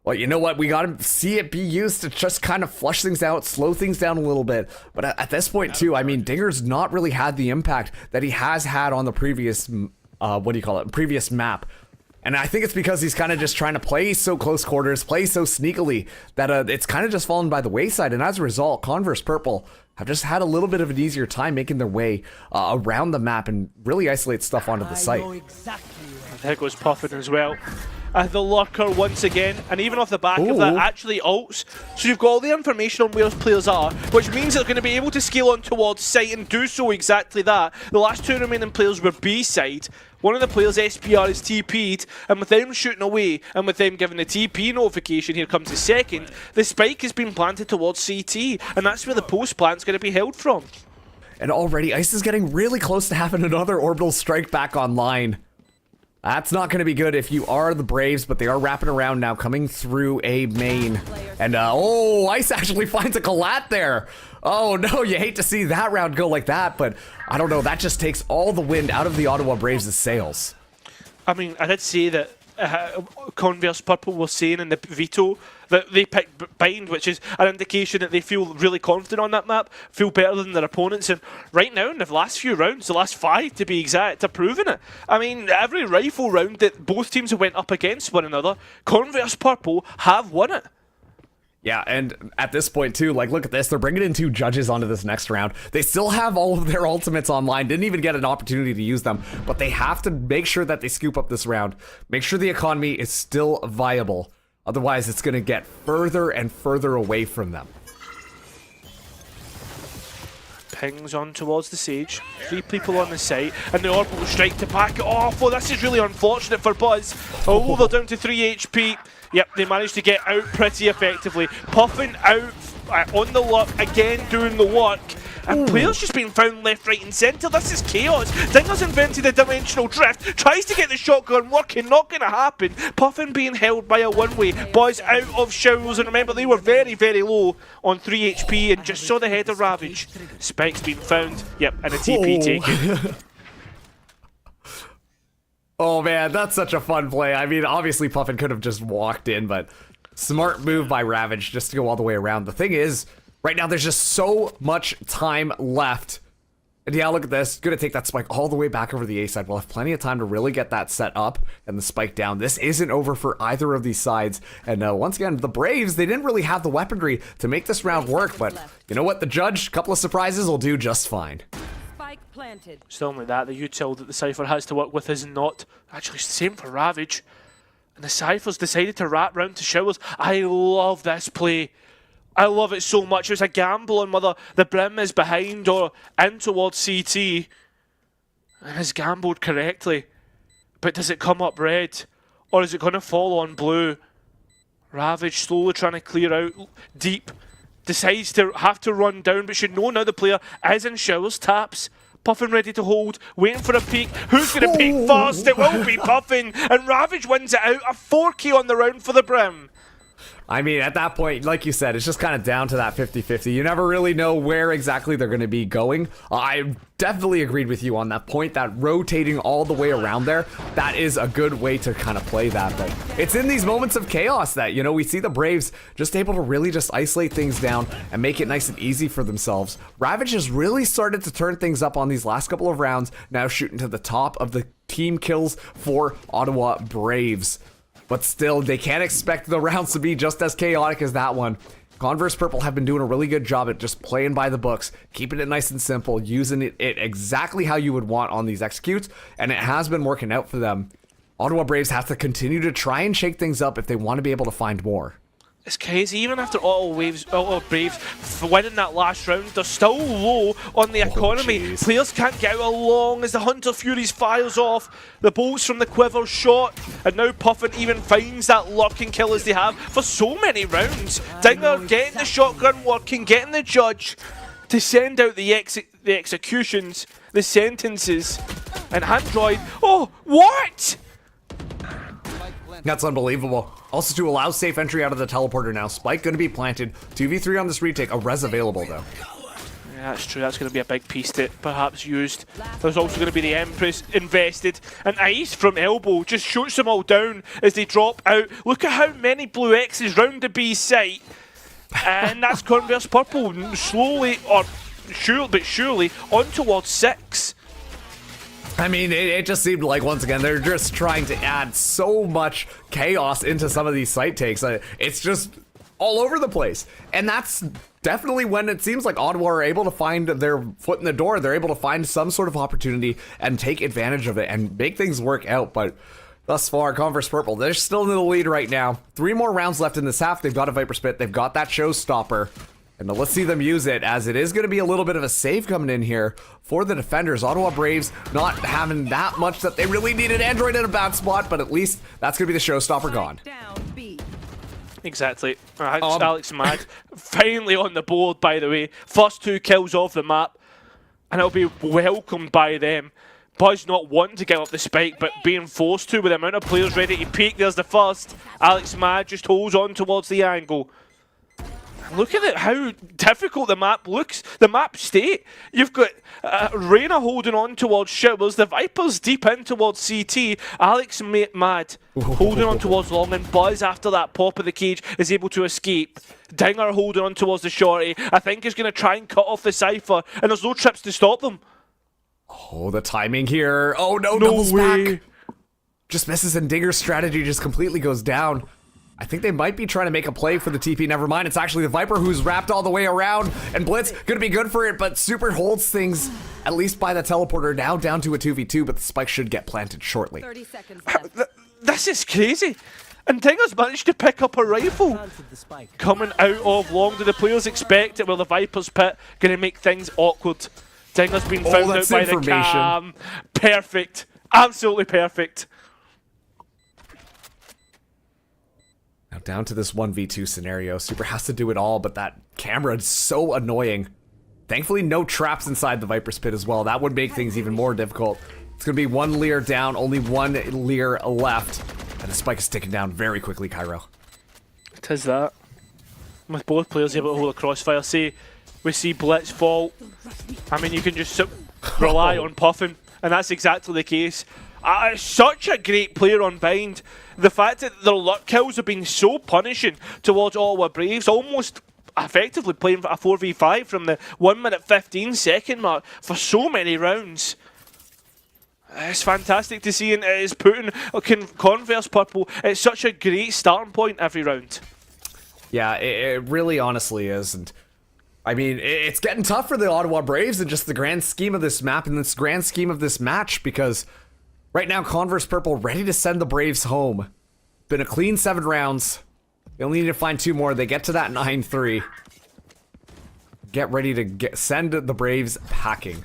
well, you know what? We got to see it be used to just kind of flush things out, slow things down a little bit. But at this point, too, I mean, Dinger's not really had the impact that he has had on the previous, previous map. And I think it's because he's kind of just trying to play so close quarters, play so sneakily, that it's kind of just fallen by the wayside. And as a result, Converse Purple have just had a little bit of an easier time making their way around the map and really isolate stuff onto the site. There goes Puffin as well. The lurker once again, and even off the back of that, actually ults. So you've got all the information on where players are, which means they're going to be able to scale on towards site and do so exactly that. The last 2 remaining players were B side. One of the players, SPR, is TP'd, and with them shooting away, and with them giving the TP notification, here comes the second, the spike has been planted towards CT, and that's where the post plant's going to be held from. And already, Ice is getting really close to having another orbital strike back online. That's not going to be good if you are the Braves, but they are wrapping around now, coming through a main. And, Ice actually finds a collat there. Oh, no, you hate to see that round go like that, but I don't know, that just takes all the wind out of the Ottawa Braves' sails. I mean, I did say that Converse Purple was saying in the veto that they picked Bind, which is an indication that they feel really confident on that map, feel better than their opponents, and right now in the last few rounds, the last 5 to be exact, they're proving it. I mean, every rifle round that both teams have went up against one another, Converse Purple have won it. Yeah, and at this point too, like look at this, they're bringing in 2 judges onto this next round. They still have all of their ultimates online, didn't even get an opportunity to use them, but they have to make sure that they scoop up this round, make sure the economy is still viable. Otherwise, it's going to get further and further away from them. Pings on towards the Sage. 3 people on the site, and the orbital strike to back it off. Oh, this is really unfortunate for Buzz. Oh, they're down to 3 HP. Yep, they managed to get out pretty effectively. Puffin out on the luck, again doing the work. And players just being found left, right and centre. This is chaos. Dinger's invented a dimensional drift. Tries to get the shotgun working. Not going to happen. Puffin being held by a one-way. Buzz out of showers. And remember, they were very, very low on 3 HP and just saw the head of Ravage. Spike's been found. Yep, and a TP taken. Oh man, that's such a fun play. I mean, obviously Puffin could have just walked in, but smart move by Ravage just to go all the way around. The thing is, right now there's just so much time left. And yeah, look at this. Gonna take that spike all the way back over the A side. We'll have plenty of time to really get that set up and the spike down. This isn't over for either of these sides. And once again, the Braves, they didn't really have the weaponry to make this round work. But you know what? The judge, a couple of surprises will do just fine. Planted. Still only that, the util that the Cypher has to work with is not. Actually, same for Ravage. And the Cypher's decided to wrap round to showers. I love this play. I love it so much. It's a gamble on whether the Brim is behind or in towards CT. And has gambled correctly. But does it come up red? Or is it going to fall on blue? Ravage slowly trying to clear out deep. Decides to have to run down, but should know now the player is in showers. Taps. Puffin ready to hold, waiting for a peek. Who's going to peek first? It will be Puffin, and Ravage wins it out. A 4K on the round for the Brim. I mean, at that point, like you said, it's just kind of down to that 50-50. You never really know where exactly they're going to be going. I definitely agreed with you on that point, that rotating all the way around there, that is a good way to kind of play that. But it's in these moments of chaos that, you know, we see the Braves just able to really just isolate things down and make it nice and easy for themselves. Ravage has really started to turn things up on these last couple of rounds, now shooting to the top of the team kills for Ottawa Braves. But still, they can't expect the rounds to be just as chaotic as that one. Converse Purple have been doing a really good job at just playing by the books, keeping it nice and simple, using it exactly how you would want on these executes, and it has been working out for them. Ottawa Braves have to continue to try and shake things up if they want to be able to find more. It's crazy, even after Ottawa Braves winning that last round, they're still low on the economy. Geez. Players can't get out along as the Hunter Furies fires off. The bolts from the quiver shot, and now Puffin even finds that lurking kill as they have for so many rounds. Dinger getting the shotgun working, getting the judge to send out the executions, the sentences, and Android. Oh, what? That's unbelievable. Also to allow safe entry out of the teleporter now. Spike going to be planted. 2v3 on this retake. A res available though. Yeah, that's true. That's going to be a big piece to perhaps used. There's also going to be the Empress invested. And Ice from elbow just shoots them all down as they drop out. Look at how many blue X's round the B site. And that's Converse Purple slowly, or surely, on towards 6. I mean, it just seemed like, once again, they're just trying to add so much chaos into some of these site takes. It's just all over the place. And that's definitely when it seems like Ottawa are able to find their foot in the door. They're able to find some sort of opportunity and take advantage of it and make things work out. But thus far, Converse Purple, they're still in the lead right now. 3 more rounds left in this half. They've got a Viper Spit. They've got that showstopper. And let's see them use it, as it is going to be a little bit of a save coming in here for the defenders. Ottawa Braves not having that much that they really needed. Android in a bad spot, but at least that's going to be the showstopper gone. Down B. Exactly. Alex Mad finally on the board, by the way. First 2 kills off the map, and it'll be welcomed by them. Buzz not wanting to give up the spike, but being forced to with the amount of players ready to peek. There's the first. Alex Mad just holds on towards the angle. Look at it, how difficult the map looks. The map state. You've got Reyna holding on towards showers. The Vipers deep in towards CT. Alex Mad holding on towards long. And Buzz, after that pop of the cage, is able to escape. Dinger holding on towards the shorty. I think he's going to try and cut off the Cypher. And there's no trips to stop them. Oh, the timing here. Oh no, No doubles way. back. Just misses, and Dinger's strategy just completely goes down. I think they might be trying to make a play for the TP. Never mind. It's actually the Viper who's wrapped all the way around. And Blitz going to be good for it, but Super holds things, at least by the teleporter, now down to a 2v2, but the spike should get planted shortly. 30 seconds left. This is crazy. And Tinger's managed to pick up a rifle. Coming out of long, do the players expect it? Well, the Viper's pit going to make things awkward. Tinger's been found out by the cam. Perfect. Absolutely perfect. Now down to this 1v2 scenario. Super has to do it all, but that camera is so annoying. Thankfully, no traps inside the Viper's pit as well. That would make things even more difficult. It's going to be one Lear down, only one Lear left. And the spike is taken down very quickly, Cairo. It is that. With both players able to hold a crossfire, say we see Blitz fall. I mean, you can just rely on puffing, and that's exactly the case. Such a great player on Bind. The fact that their luck kills have been so punishing towards Ottawa Braves, almost effectively playing for a 4v5 from the 1 minute 15 second mark for so many rounds. It's fantastic to see, and it's putting Converse purple at such a great starting point every round. Yeah, it really honestly is. And I mean, it's getting tough for the Ottawa Braves in just the grand scheme of this map and this grand scheme of this match, because right now Converse purple ready to send the Braves home. Been a clean 7 rounds. They only need to find 2 more. They get to that 9-3. Get ready to send the Braves packing.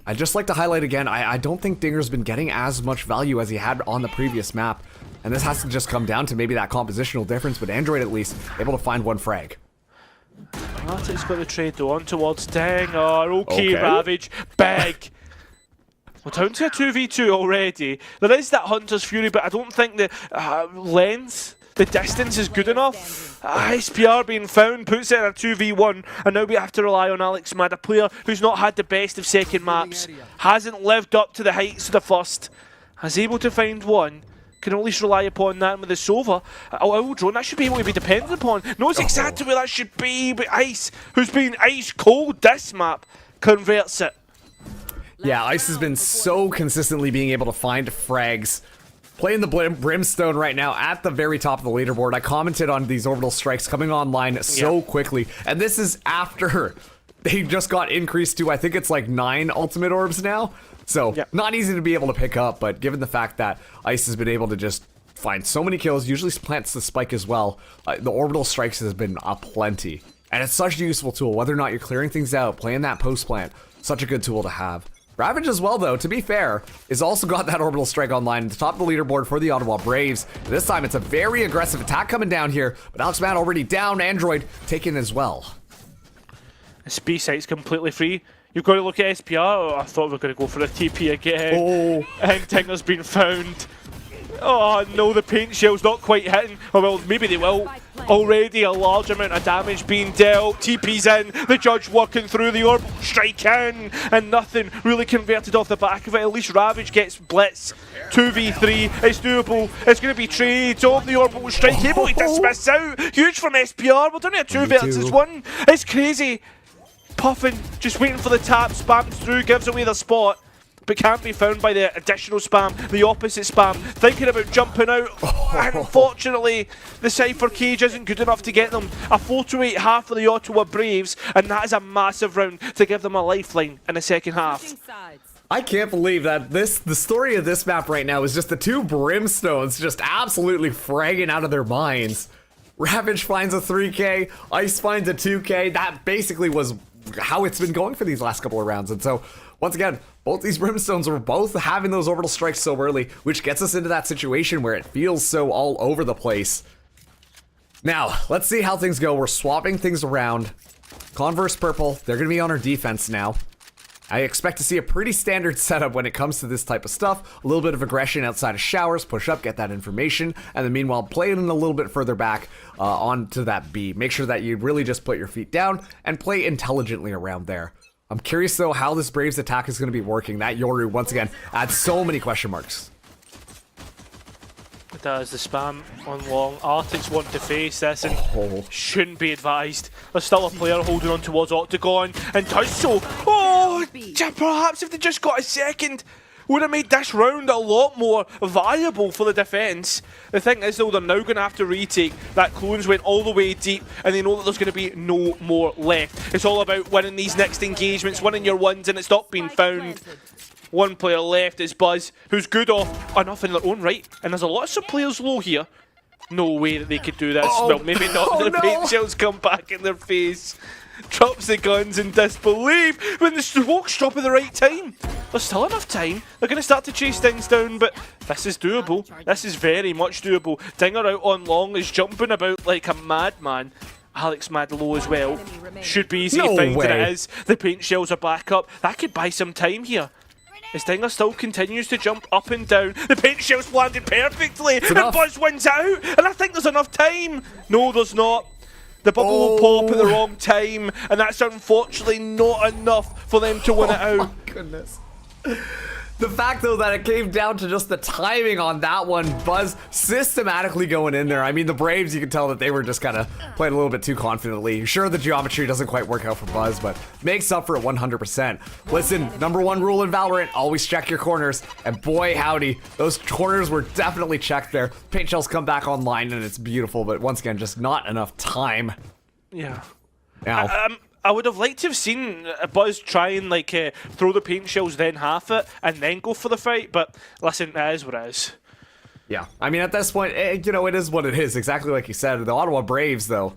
I'd just like to highlight again, I don't think Dinger's been getting as much value as he had on the previous map. And this has to just come down to maybe that compositional difference, but Android at least able to find 1 frag. Attic's got the trade though on towards Dinger. Okay, Ravage. Big. We're down to a 2v2 already. There is that Hunter's Fury, but I don't think the length, the distance is good enough. SPR being found puts it in a 2v1, and now we have to rely on Alex Mad, a player who's not had the best of second maps, hasn't lived up to the heights of the first, is able to find 1. Can at least rely upon that with the Sova. Drone, that should be able to be depended upon. Knows exactly where that should be, but Ice, who's been ice cold this map, converts it. Yeah, Ice has been so consistently being able to find frags. Playing the Brimstone right now at the very top of the leaderboard. I commented on these orbital strikes coming online so quickly. And this is after they just got increased to, I think it's like 9 ultimate orbs now. So, not easy to be able to pick up, but given the fact that Ice has been able to just find so many kills, usually plants the spike as well, the orbital strikes has been aplenty. And it's such a useful tool, whether or not you're clearing things out, playing that post plant, such a good tool to have. Ravage as well, though, to be fair, has also got that orbital strike online at the top of the leaderboard for the Ottawa Braves. This time, it's a very aggressive attack coming down here, but Alex Matt already down, Android taken as well. SP site's completely free. You've got to look at SPR. Oh, I thought we were going to go for a TP again. And Tinger's been found. Oh no, the paint shell's not quite hitting. Oh well, maybe they will. Already a large amount of damage being dealt. TP's in, the judge working through the orbital strike in, and nothing really converted off the back of it. At least Ravage gets Blitz. 2v3, it's doable. It's going to be trades of the orbital strike. Able to dismiss out. Huge from SPR. We're doing a 2 versus 1. It's crazy. Puffin, just waiting for the tap, spams through, gives away the spot, but can't be found by the additional spam, the opposite spam. Thinking about jumping out. Unfortunately, the Cypher cage isn't good enough to get them. A 4-8 half for the Ottawa Braves, and that is a massive round to give them a lifeline in the second half. I can't believe that the story of this map right now is just the 2 Brimstones just absolutely fragging out of their minds. Ravage finds a 3k, Ice finds a 2k. That basically was how it's been going for these last couple of rounds. And so, once again, both these Brimstones were both having those orbital strikes so early, which gets us into that situation where it feels so all over the place. Now, let's see how things go. We're swapping things around. Converse purple, they're going to be on our defense now. I expect to see a pretty standard setup when it comes to this type of stuff. A little bit of aggression outside of showers, push up, get that information, and then meanwhile play it in a little bit further back onto that B. Make sure that you really just put your feet down and play intelligently around there. I'm curious though how this Braves attack is going to be working. That Yoru, once again, adds so many question marks. It does, the spam on long. Arctic's want to face this and shouldn't be advised. There's still a player holding on towards Octagon and does so. Oh, perhaps if they just got a second. would have made this round a lot more viable for the defence. The thing is, though, they're now going to have to retake. That clones went all the way deep, and they know that there's going to be no more left. It's all about winning these next engagements, winning your ones, and it's not been found. One player left is Buzz, who's good off enough in their own right, and there's a lot of players low here. No way that they could do this. Well, maybe not. The paint shells come back in their face. Drops the guns in disbelief when the smokes drop at the right time. There's still enough time. They're going to start to chase things down, but this is doable. This is very much doable. Dinger out on long is jumping about like a madman. Alex mad low as well. Should be easy to find, and it is. The paint shells are back up. That could buy some time here. As Dinger still continues to jump up and down. The paint shells landed perfectly, and Buzz wins out. And I think there's enough time. No, there's not. The bubble will pop at the wrong time, and that's unfortunately not enough for them to win it out. Oh my goodness. The fact, though, that it came down to just the timing on that one, Buzz systematically going in there. I mean, the Braves, you can tell that they were just kind of playing a little bit too confidently. Sure, the geometry doesn't quite work out for Buzz, but makes up for it 100%. Listen, #1 rule in Valorant, always check your corners. And boy, howdy, those corners were definitely checked there. Paint shells come back online, and it's beautiful, but once again, just not enough time. Yeah. Now, I would have liked to have seen Buzz try and like throw the paint shells, then half it, and then go for the fight. But listen, it is what it is. yeah, I mean, at this point, you know, it is what it is. Exactly like you said. The Ottawa Braves, though,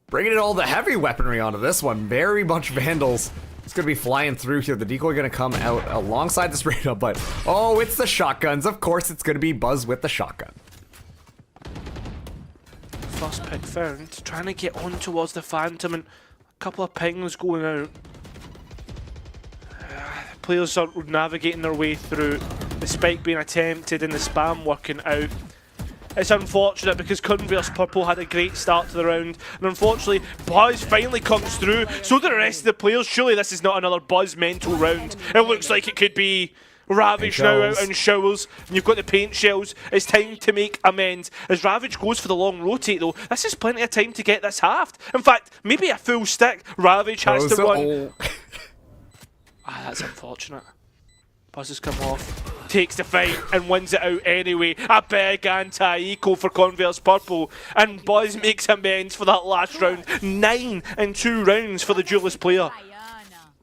bringing in all the heavy weaponry onto this one. Very much Vandals. It's going to be flying through here. The decoy going to come out alongside this radar, but oh, it's the shotguns. Of course, it's going to be Buzz with the shotgun. First pick found, trying to get on towards the Phantom, and a couple of pings going out. Players are navigating their way through. The spike being attempted and the spam working out. It's unfortunate because Converse Purple had a great start to the round, and unfortunately Buzz finally comes through. So do the rest of the players. Surely this is not another Buzz mental round. It looks like it could be. Ravage now out on showers, and you've got the paint shells. It's time to make amends. As Ravage goes for the long rotate, though, this is plenty of time to get this halved. In fact, maybe a full stick. Ravage has to run. That's unfortunate. Buzz has come off, takes the fight, and wins it out anyway. A big anti-eco for Converse Purple, and Buzz makes amends for that last round. 9 in 2 rounds for the duelist player.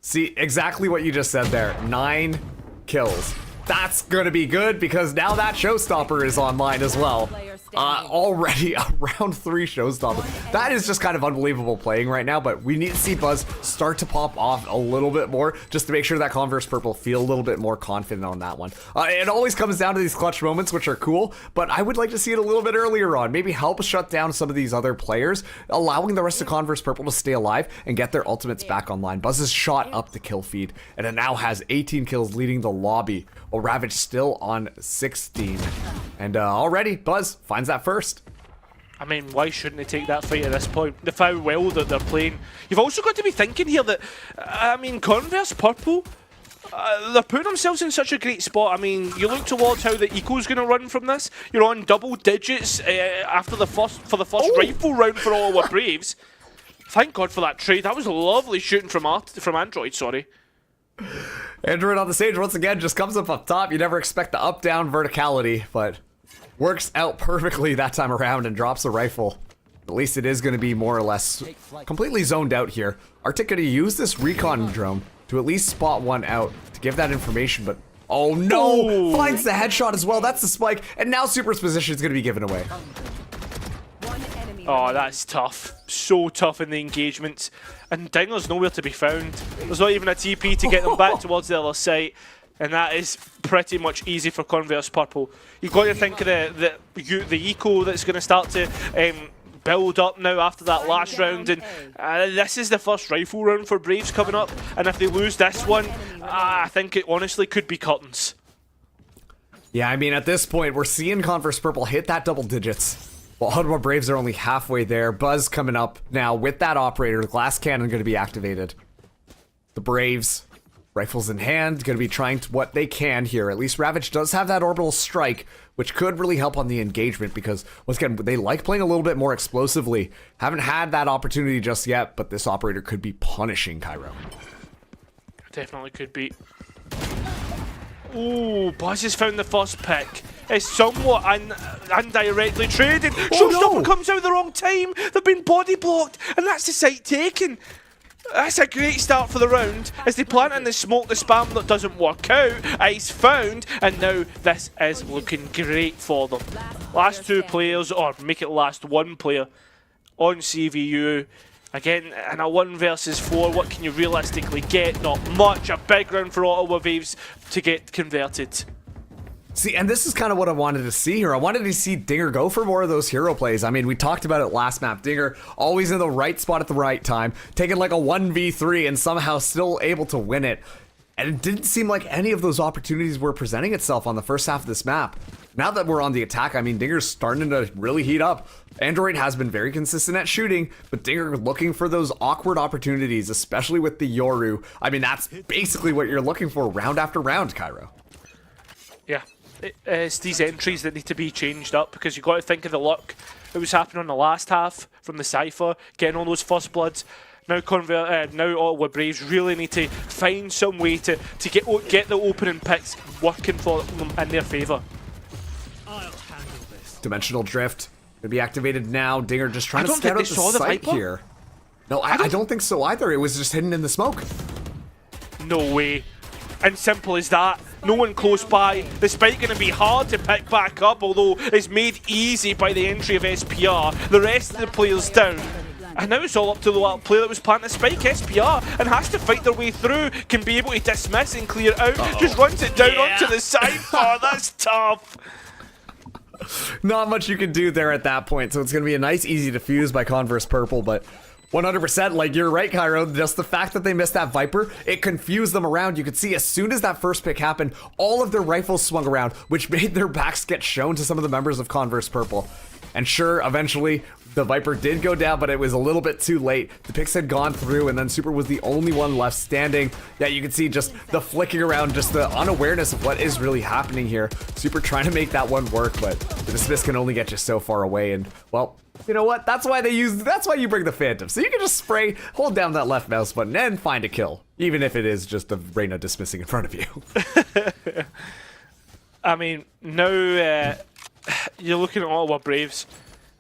See, exactly what you just said there. 9 kills. That's gonna be good because now that showstopper is online as well. Already a round 3 showstopper. That is just kind of unbelievable playing right now, but we need to see Buzz start to pop off a little bit more just to make sure that Converse Purple feel a little bit more confident on that one. It always comes down to these clutch moments, which are cool, but I would like to see it a little bit earlier on. Maybe help shut down some of these other players, allowing the rest of Converse Purple to stay alive and get their ultimates back online. Buzz has shot up the kill feed, and it now has 18 kills leading the lobby, while Ravage still on 16. And already, Buzz finds that first. I mean, why shouldn't they take that fight at this point? With how well that they're playing. You've also got to be thinking here that, I mean, Converse Purple, they're putting themselves in such a great spot. I mean, you look towards how the eco's going to run from this. You're on double digits after the first rifle round for Ottawa Braves. Thank God for that trade. That was lovely shooting from Android, sorry. Android on the stage once again just comes up top. You never expect the up-down verticality, but works out perfectly that time around and drops the rifle. At least it is going to be more or less completely zoned out here. Arctic going to use this recon drone to at least spot one out to give that information, but oh no! Finds the headshot as well. That's the spike, and now Super's position is going to be given away. Oh, that's tough. So tough in the engagements. And Dinger's nowhere to be found. There's not even a TP to get them back towards the other site. And that is pretty much easy for Converse Purple. You've got to think of the eco that's going to start to build up now after that last round. And this is the first rifle round for Braves coming up. And if they lose this one, I think it honestly could be curtains. Yeah, I mean, at this point, we're seeing Converse Purple hit that double digits. Well, Ottawa Braves are only halfway there. Buzz coming up now with that operator. The glass cannon going to be activated. The Braves, rifles in hand, going to be trying what they can here. At least Ravage does have that orbital strike, which could really help on the engagement because, once again, they like playing a little bit more explosively. Haven't had that opportunity just yet, but this operator could be punishing Cairo. Definitely could be. Ooh, Buzz has found the first pick. It's somewhat indirectly traded. Showstopper comes out at the wrong time. They've been body blocked, and that's the site taken. That's a great start for the round as they plant in the smoke, the spam that doesn't work out. Ice found, and now this is looking great for them. Last two players, or make it last one player on CVU. Again, in a 1 versus 4, what can you realistically get? Not much. A big round for Ottawa Waves to get converted. See, and this is kind of what I wanted to see here. I wanted to see Dinger go for more of those hero plays. I mean, we talked about it last map. Dinger always in the right spot at the right time, taking like a 1v3 and somehow still able to win it. And it didn't seem like any of those opportunities were presenting itself on the first half of this map. Now that we're on the attack, I mean, Dinger's starting to really heat up. Android has been very consistent at shooting, but Dinger looking for those awkward opportunities, especially with the Yoru. I mean, that's basically what you're looking for round after round, Cairo. Yeah. It's these entries that need to be changed up because you've got to think of the luck that was happening on the last half from the Cypher, getting all those first bloods. Now now Ottawa Braves really need to find some way to get the opening picks working for them in their favour. I'll handle this. Dimensional Drift gonna be activated now. Dinger just trying to don't think scout out they saw the the site Viper. here. No, I don't think so either. It was just hidden in the smoke. No way. And simple as that. No one close by. The spike going to be hard to pick back up, although it's made easy by the entry of SPR. The rest of the players down. And now it's all up to the player that was planting the spike, SPR, and has to fight their way through, can be able to dismiss and clear out. Just runs it down onto the side. Oh, that's tough. Not much you can do there at that point, so it's going to be a nice, easy defuse by Converse Purple, but 100%, like, you're right, Cairo. Just the fact that they missed that Viper, it confused them around. You could see as soon as that first pick happened, all of their rifles swung around, which made their backs get shown to some of the members of Converse Purple. And sure, eventually, the Viper did go down, but it was a little bit too late. The picks had gone through, and then Super was the only one left standing. Yeah, you can see just the flicking around, just the unawareness of what is really happening here. Super trying to make that one work, but the dismiss can only get you so far away, and, well, you know what? That's why you bring the Phantom. So you can just spray, hold down that left mouse button, and find a kill. Even if it is just a Reyna dismissing in front of you. I mean, now you're looking at Ottawa Braves,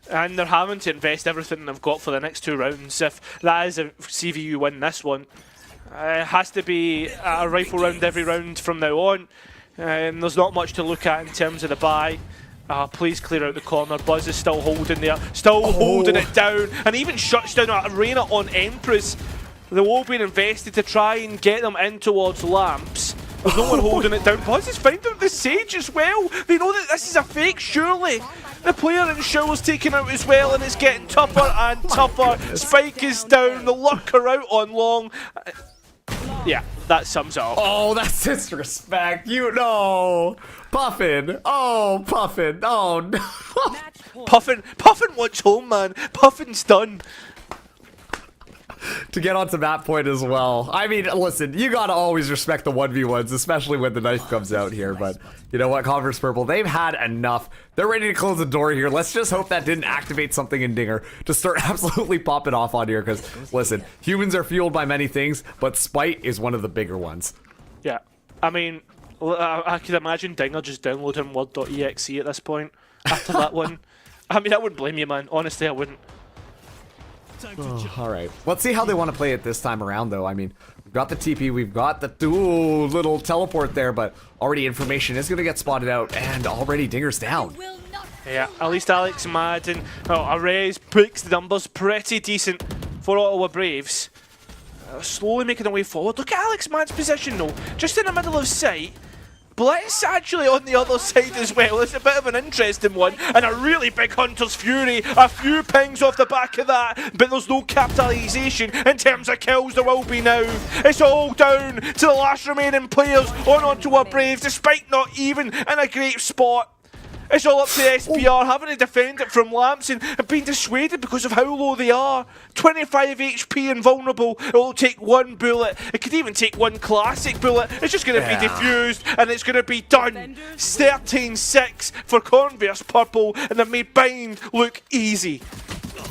and they're having to invest everything they've got for the next two rounds. If that is a CVU win this one, it has to be a rifle round every round from now on. And there's not much to look at in terms of the buy. Please clear out the corner. Buzz is still holding there, holding it down, and even shuts down a Reyna on Empress. They're all being invested to try and get them in towards lamps. There's no one holding it down. Buzz is finding the Sage as well. They know that this is a fake, surely. The player in Shower's taken out as well, and it's getting tougher and tougher. Spike is down, the Lurker out on long. Yeah, that sums it up. Oh, that's disrespect. You know. Puffin. Oh, Puffin. Oh, no. Puffin wants home, man. Puffin's done. To get onto that point as well. I mean, listen, you gotta always respect the 1v1s, especially when the knife comes out here, but you know what, Converse Purple, they've had enough. They're ready to close the door here. Let's just hope that didn't activate something in Dinger to start absolutely popping off on here, because, listen, humans are fueled by many things, but spite is one of the bigger ones. Yeah, I mean, I could imagine Dinger just downloading word.exe at this point, after that one. I mean, I wouldn't blame you, man. Honestly, I wouldn't. Oh, all right, let's see how they want to play it this time around, though. I mean, we've got the TP, we've got the little teleport there, but already information is going to get spotted out, and already Dinger's down. Yeah, at least Alex Madden, Arrays picks the numbers pretty decent for Ottawa Braves. Slowly making their way forward. Look at Alex Madden's position, though, just in the middle of sight. Blitz actually on the other side as well. It's a bit of an interesting one, and a really big Hunter's Fury. A few pings off the back of that, but there's no capitalisation in terms of kills. There will be now. It's all down to the last remaining players onto our Braves, despite not even in a great spot. It's all up to SPR having to defend it from lamps and being dissuaded because of how low they are. 25 HP and vulnerable. It will take one bullet. It could even take one classic bullet. It's just going to be diffused and it's going to be done. 13-6 for Converse Purple, and they've made Bind look easy.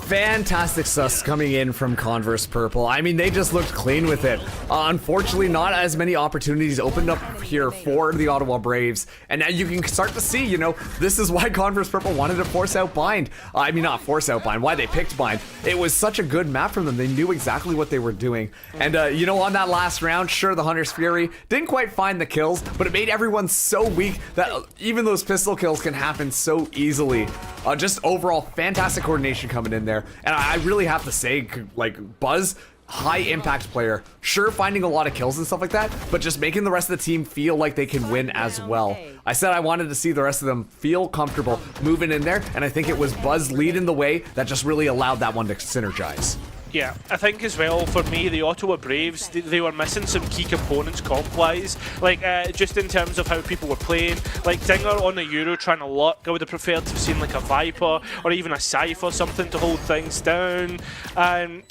fantastic sus coming in from Converse Purple. I mean, they just looked clean with it. Unfortunately, not as many opportunities opened up here for the Ottawa Braves. And now you can start to see, you know, this is why Converse Purple wanted to force out Bind. I mean, not force out Bind, why they picked Bind. It was such a good map from them. They knew exactly what they were doing. And, you know, on that last round, sure, the Hunter's Fury didn't quite find the kills, but it made everyone so weak that even those pistol kills can happen so easily. Just overall, fantastic coordination coming in there. And I really have to say, like, Buzz, high impact player, sure, finding a lot of kills and stuff like that, but just making the rest of the team feel like they can win as well. I said I wanted to see the rest of them feel comfortable moving in there, and I think it was Buzz leading the way that just really allowed that one to synergize. Yeah, I think as well, for me, the Ottawa Braves, they were missing some key components comp-wise, like just in terms of how people were playing. Like Dinger on the Euro trying to lock, I would have preferred to have seen like a Viper or even a Cypher, something to hold things down, and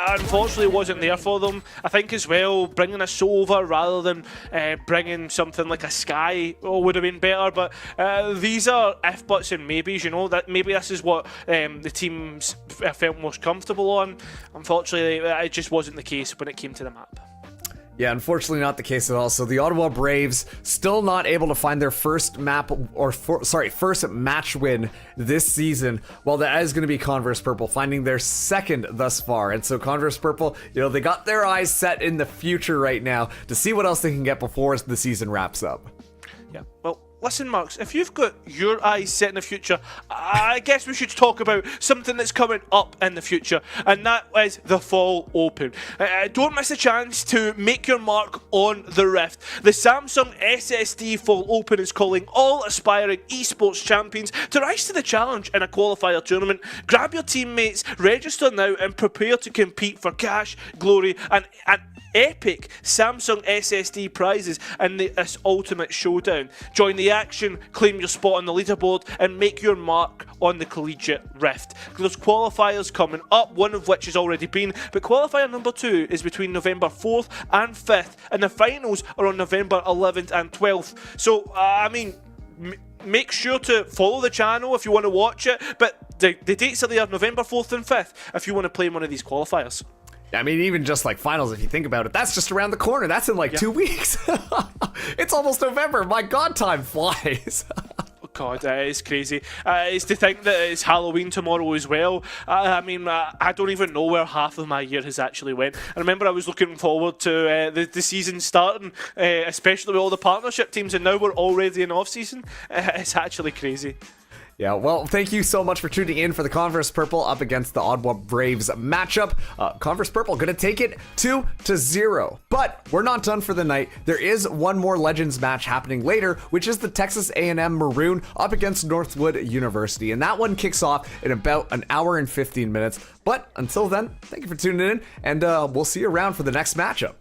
unfortunately it wasn't there for them. I think as well, bringing a Sova rather than bringing something like a Sky would have been better, but these are if, buts and maybes, you know, that maybe this is what the teams felt most comfortable on. Unfortunately, it just wasn't the case when it came to the map. Yeah, unfortunately not the case at all. So the Ottawa Braves still not able to find their first map, or first match win this season. Well, that is going to be Converse Purple finding their second thus far. And so Converse Purple, you know, they got their eyes set in the future right now to see what else they can get before the season wraps up. Yeah, well, listen, Marks, if you've got your eyes set in the future, I guess we should talk about something that's coming up in the future, and that is the Fall Open. Don't miss a chance to make your mark on the Rift. The Samsung SSD Fall Open is calling all aspiring esports champions to rise to the challenge in a qualifier tournament. Grab your teammates, register now, and prepare to compete for cash, glory, and epic Samsung SSD prizes in this ultimate showdown. Join the action, claim your spot on the leaderboard, and make your mark on the collegiate Rift. There's qualifiers coming up, one of which has already been, but qualifier number 2 is between November 4th and 5th, and the finals are on November 11th and 12th. So, I mean, make sure to follow the channel if you want to watch it, but the dates are there, November 4th and 5th, if you want to play in one of these qualifiers. I mean, even just like finals, if you think about it, that's just around the corner. That's in like 2 weeks. It's almost November. My God, time flies. God, it's crazy. It's to think that it's Halloween tomorrow as well. I mean, I don't even know where half of my year has actually went. I remember I was looking forward to the season starting, especially with all the partnership teams, and now we're already in off-season. It's actually crazy. Yeah, well, thank you so much for tuning in for the Converse Purple up against the Ottawa Braves matchup. Converse Purple gonna take it 2-0. But we're not done for the night. There is one more Legends match happening later, which is the Texas A&M Maroon up against Northwood University. And that one kicks off in about an hour and 15 minutes. But until then, thank you for tuning in, and we'll see you around for the next matchup.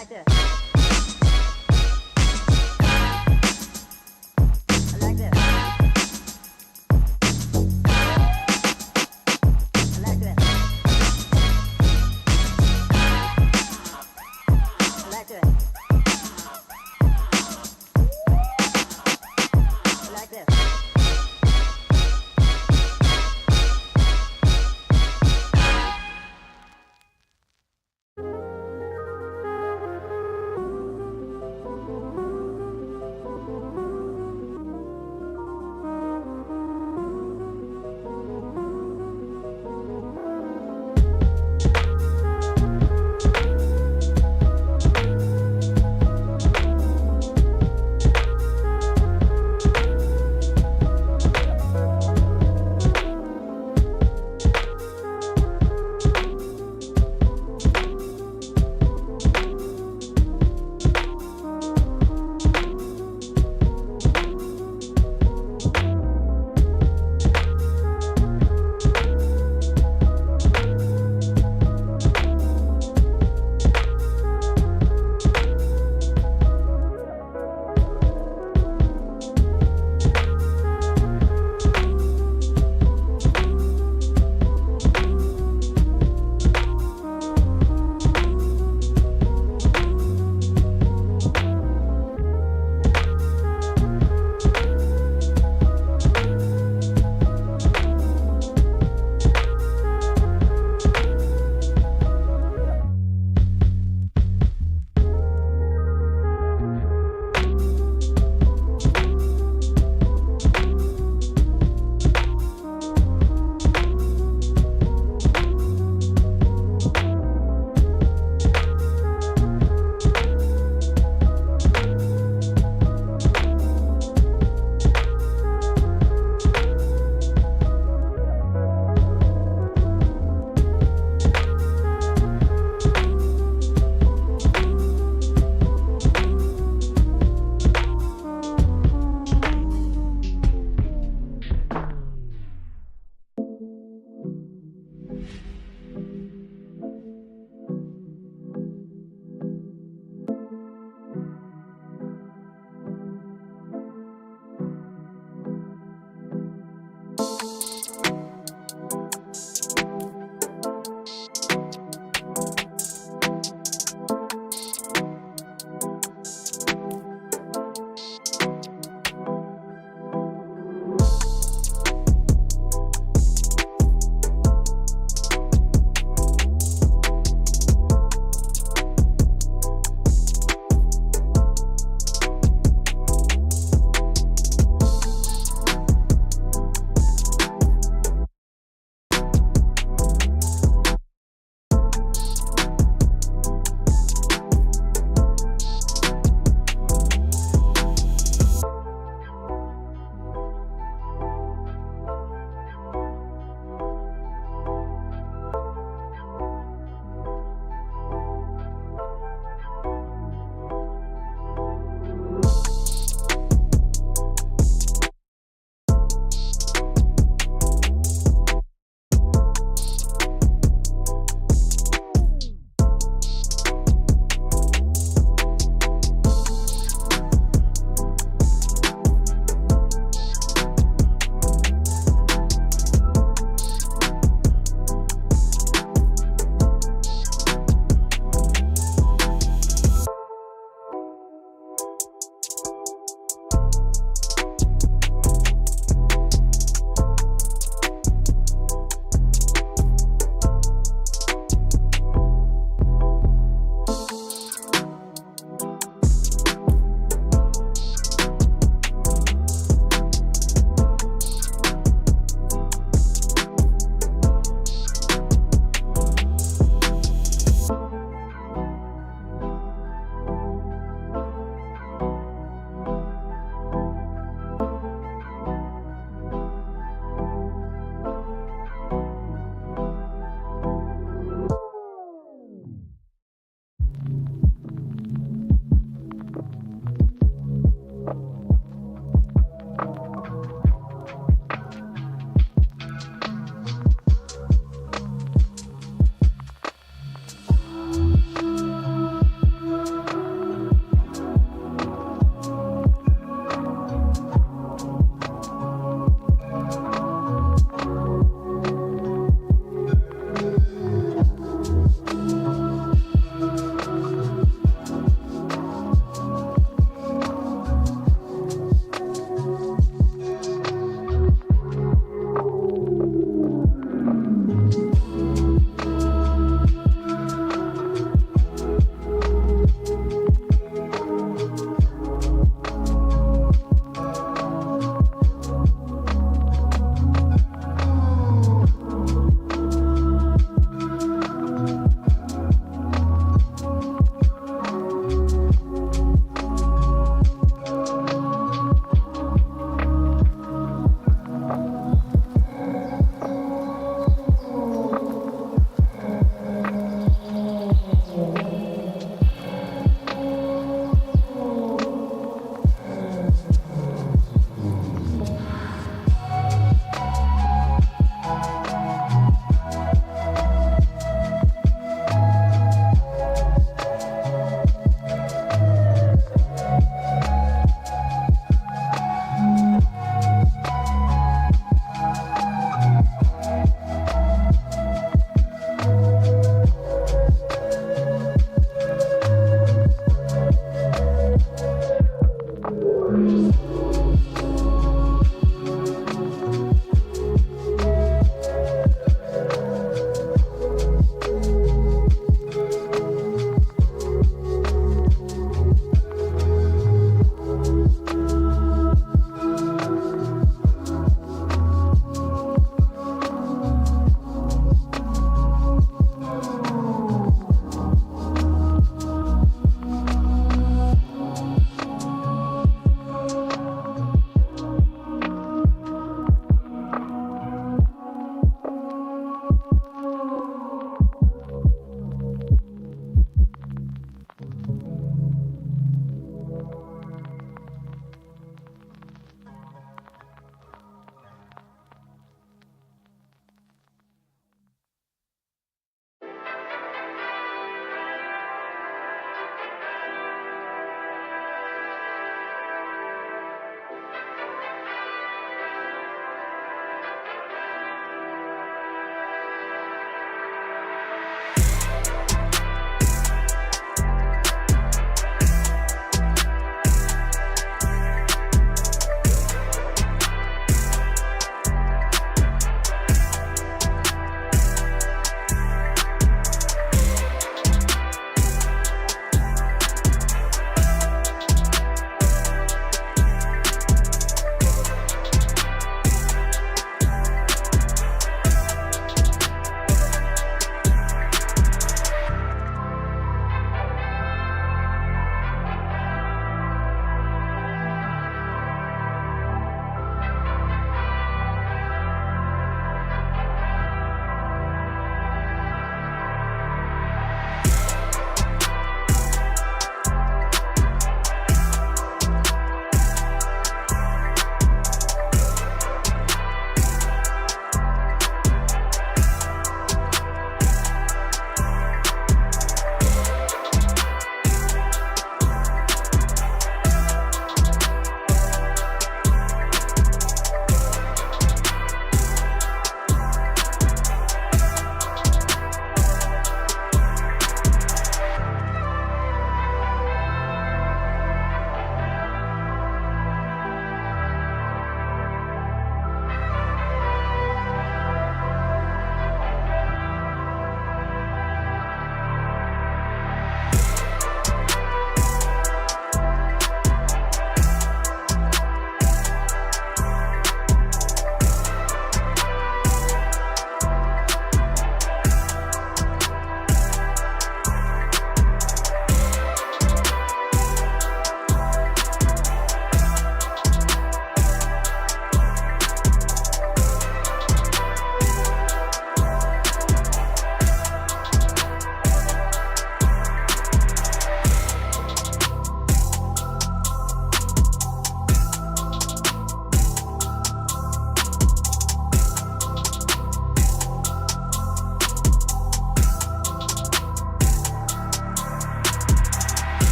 like this. I like this. I like this. I like this. I like this.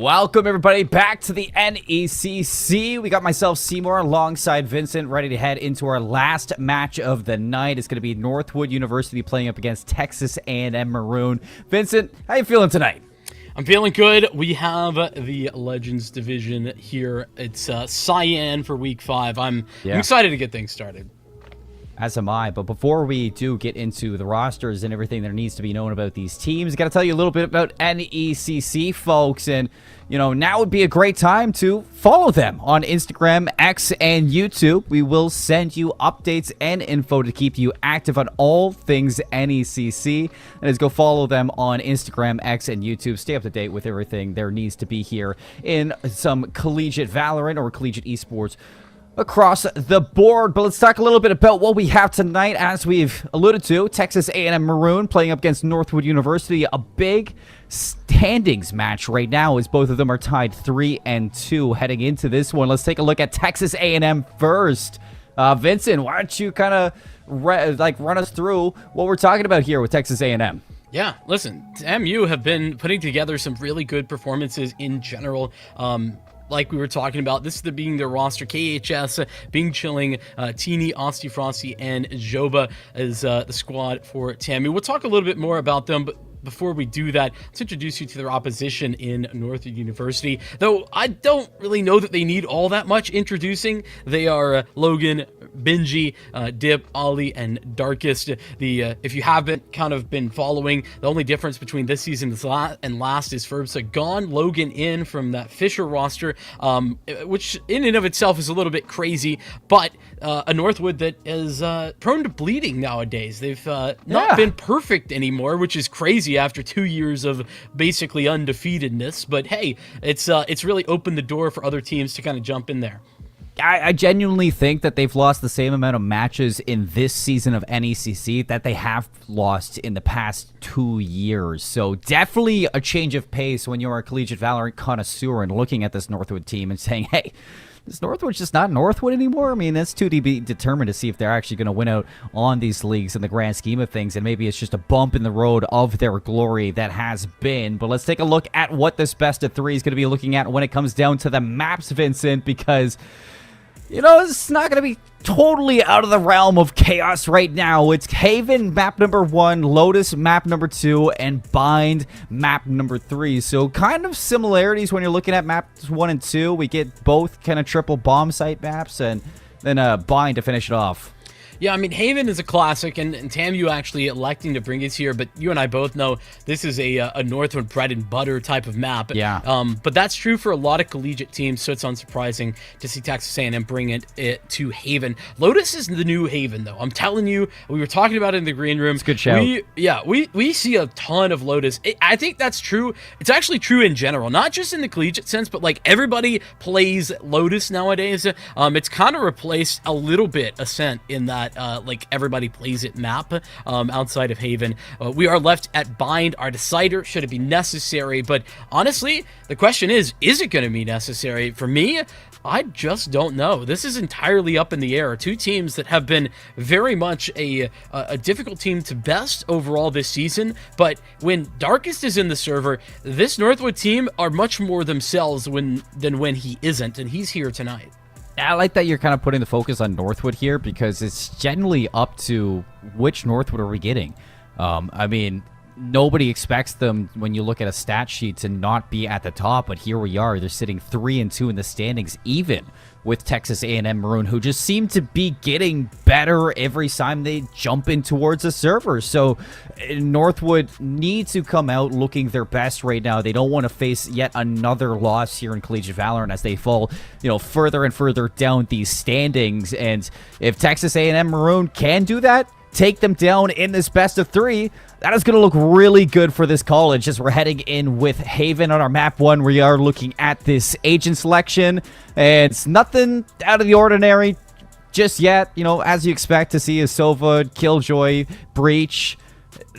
Welcome, everybody, back to the NECC. We got myself, Seymour, alongside Vincent, ready to head into our last match of the night. It's going to be Northwood University playing up against Texas A&M Maroon. Vincent, how you feeling tonight? I'm feeling good. We have the Legends division here. It's Cyan for week 5. I'm excited to get things started. As am I. But before we do get into the rosters and everything that needs to be known about these teams, got to tell you a little bit about NECC, folks. And, you know, now would be a great time to follow them on Instagram, X, and YouTube. We will send you updates and info to keep you active on all things NECC. And is go follow them on Instagram, X, and YouTube. Stay up to date with everything there needs to be here in some collegiate Valorant or collegiate esports across the board. But let's talk a little bit about what we have tonight. As we've alluded to, Texas A&M Maroon playing up against Northwood University. A big standings match right now as both of them are tied 3-2 heading into this one. Let's take a look at Texas A&M first. Vincent, why don't you kind of run us through what we're talking about here with Texas A&M? Yeah, listen, MU have been putting together some really good performances in general. Like we were talking about, this is being their roster. KHS, Bing Chilling, Teeny, Osti Frosty, and Joba is the squad for TAMU. We'll talk a little bit more about them, but before we do that, let's introduce you to their opposition in Northwood University. Though I don't really know that they need all that much introducing. They are Logan, Benji, Dip, Ollie, and Darkest. If you haven't kind of been following, the only difference between this season and last is Ferbsa gone, Logan in from that Fisher roster, which in and of itself is a little bit crazy, but a Northwood that is prone to bleeding nowadays. They've not been perfect anymore, which is crazy after 2 years of basically undefeatedness. But hey, it's really opened the door for other teams to kind of jump in there. I genuinely think that they've lost the same amount of matches in this season of NECC that they have lost in the past 2 years. So definitely a change of pace when you're a collegiate Valorant connoisseur and looking at this Northwood team and saying, hey, is Northwood just not Northwood anymore? I mean, that's to be determined to see if they're actually going to win out on these leagues in the grand scheme of things, and maybe it's just a bump in the road of their glory that has been. But let's take a look at what this best of 3 is going to be looking at when it comes down to the maps, Vincent, because, you know, it's not going to be totally out of the realm of chaos right now. It's Haven, map number 1, Lotus, map number 2, and Bind, map number 3. So kind of similarities when you're looking at maps 1 and 2. We get both kind of triple bomb site maps, and then Bind to finish it off. Yeah, I mean, Haven is a classic, and TAMU actually electing to bring it here, but you and I both know this is a Northwood bread and butter type of map. Yeah. But that's true for a lot of collegiate teams, so it's unsurprising to see Texas A&M bring it to Haven. Lotus is the new Haven, though. I'm telling you, we were talking about it in the green room. It's a good show. We see a ton of Lotus. I think that's true. It's actually true in general, not just in the collegiate sense, but like everybody plays Lotus nowadays. It's kind of replaced a little bit Ascent in that like everybody plays it map outside of Haven. We are left at Bind, our decider. Should it be necessary? But honestly, the question is it going to be necessary? For me, I just don't know. This is entirely up in the air. Two teams that have been very much a difficult team to best overall this season, but when Darkest is in the server, this Northwood team are much more themselves than when he isn't, and he's here tonight. I like that you're kind of putting the focus on Northwood here, because it's generally up to which Northwood are we getting. I mean, nobody expects them, when you look at a stat sheet, to not be at the top, but here we are. They're sitting 3-2 in the standings, even with Texas A&M Maroon, who just seem to be getting better every time they jump in towards a server. So Northwood needs to come out looking their best right now. They don't want to face yet another loss here in Collegiate Valorant as they fall, further and further down these standings. And if Texas A&M Maroon can do that, take them down in this best of 3, that is going to look really good for this college as we're heading in with Haven on our map 1. We are looking at this agent selection, and it's nothing out of the ordinary just yet. As you expect to see, is Sova, Killjoy, Breach.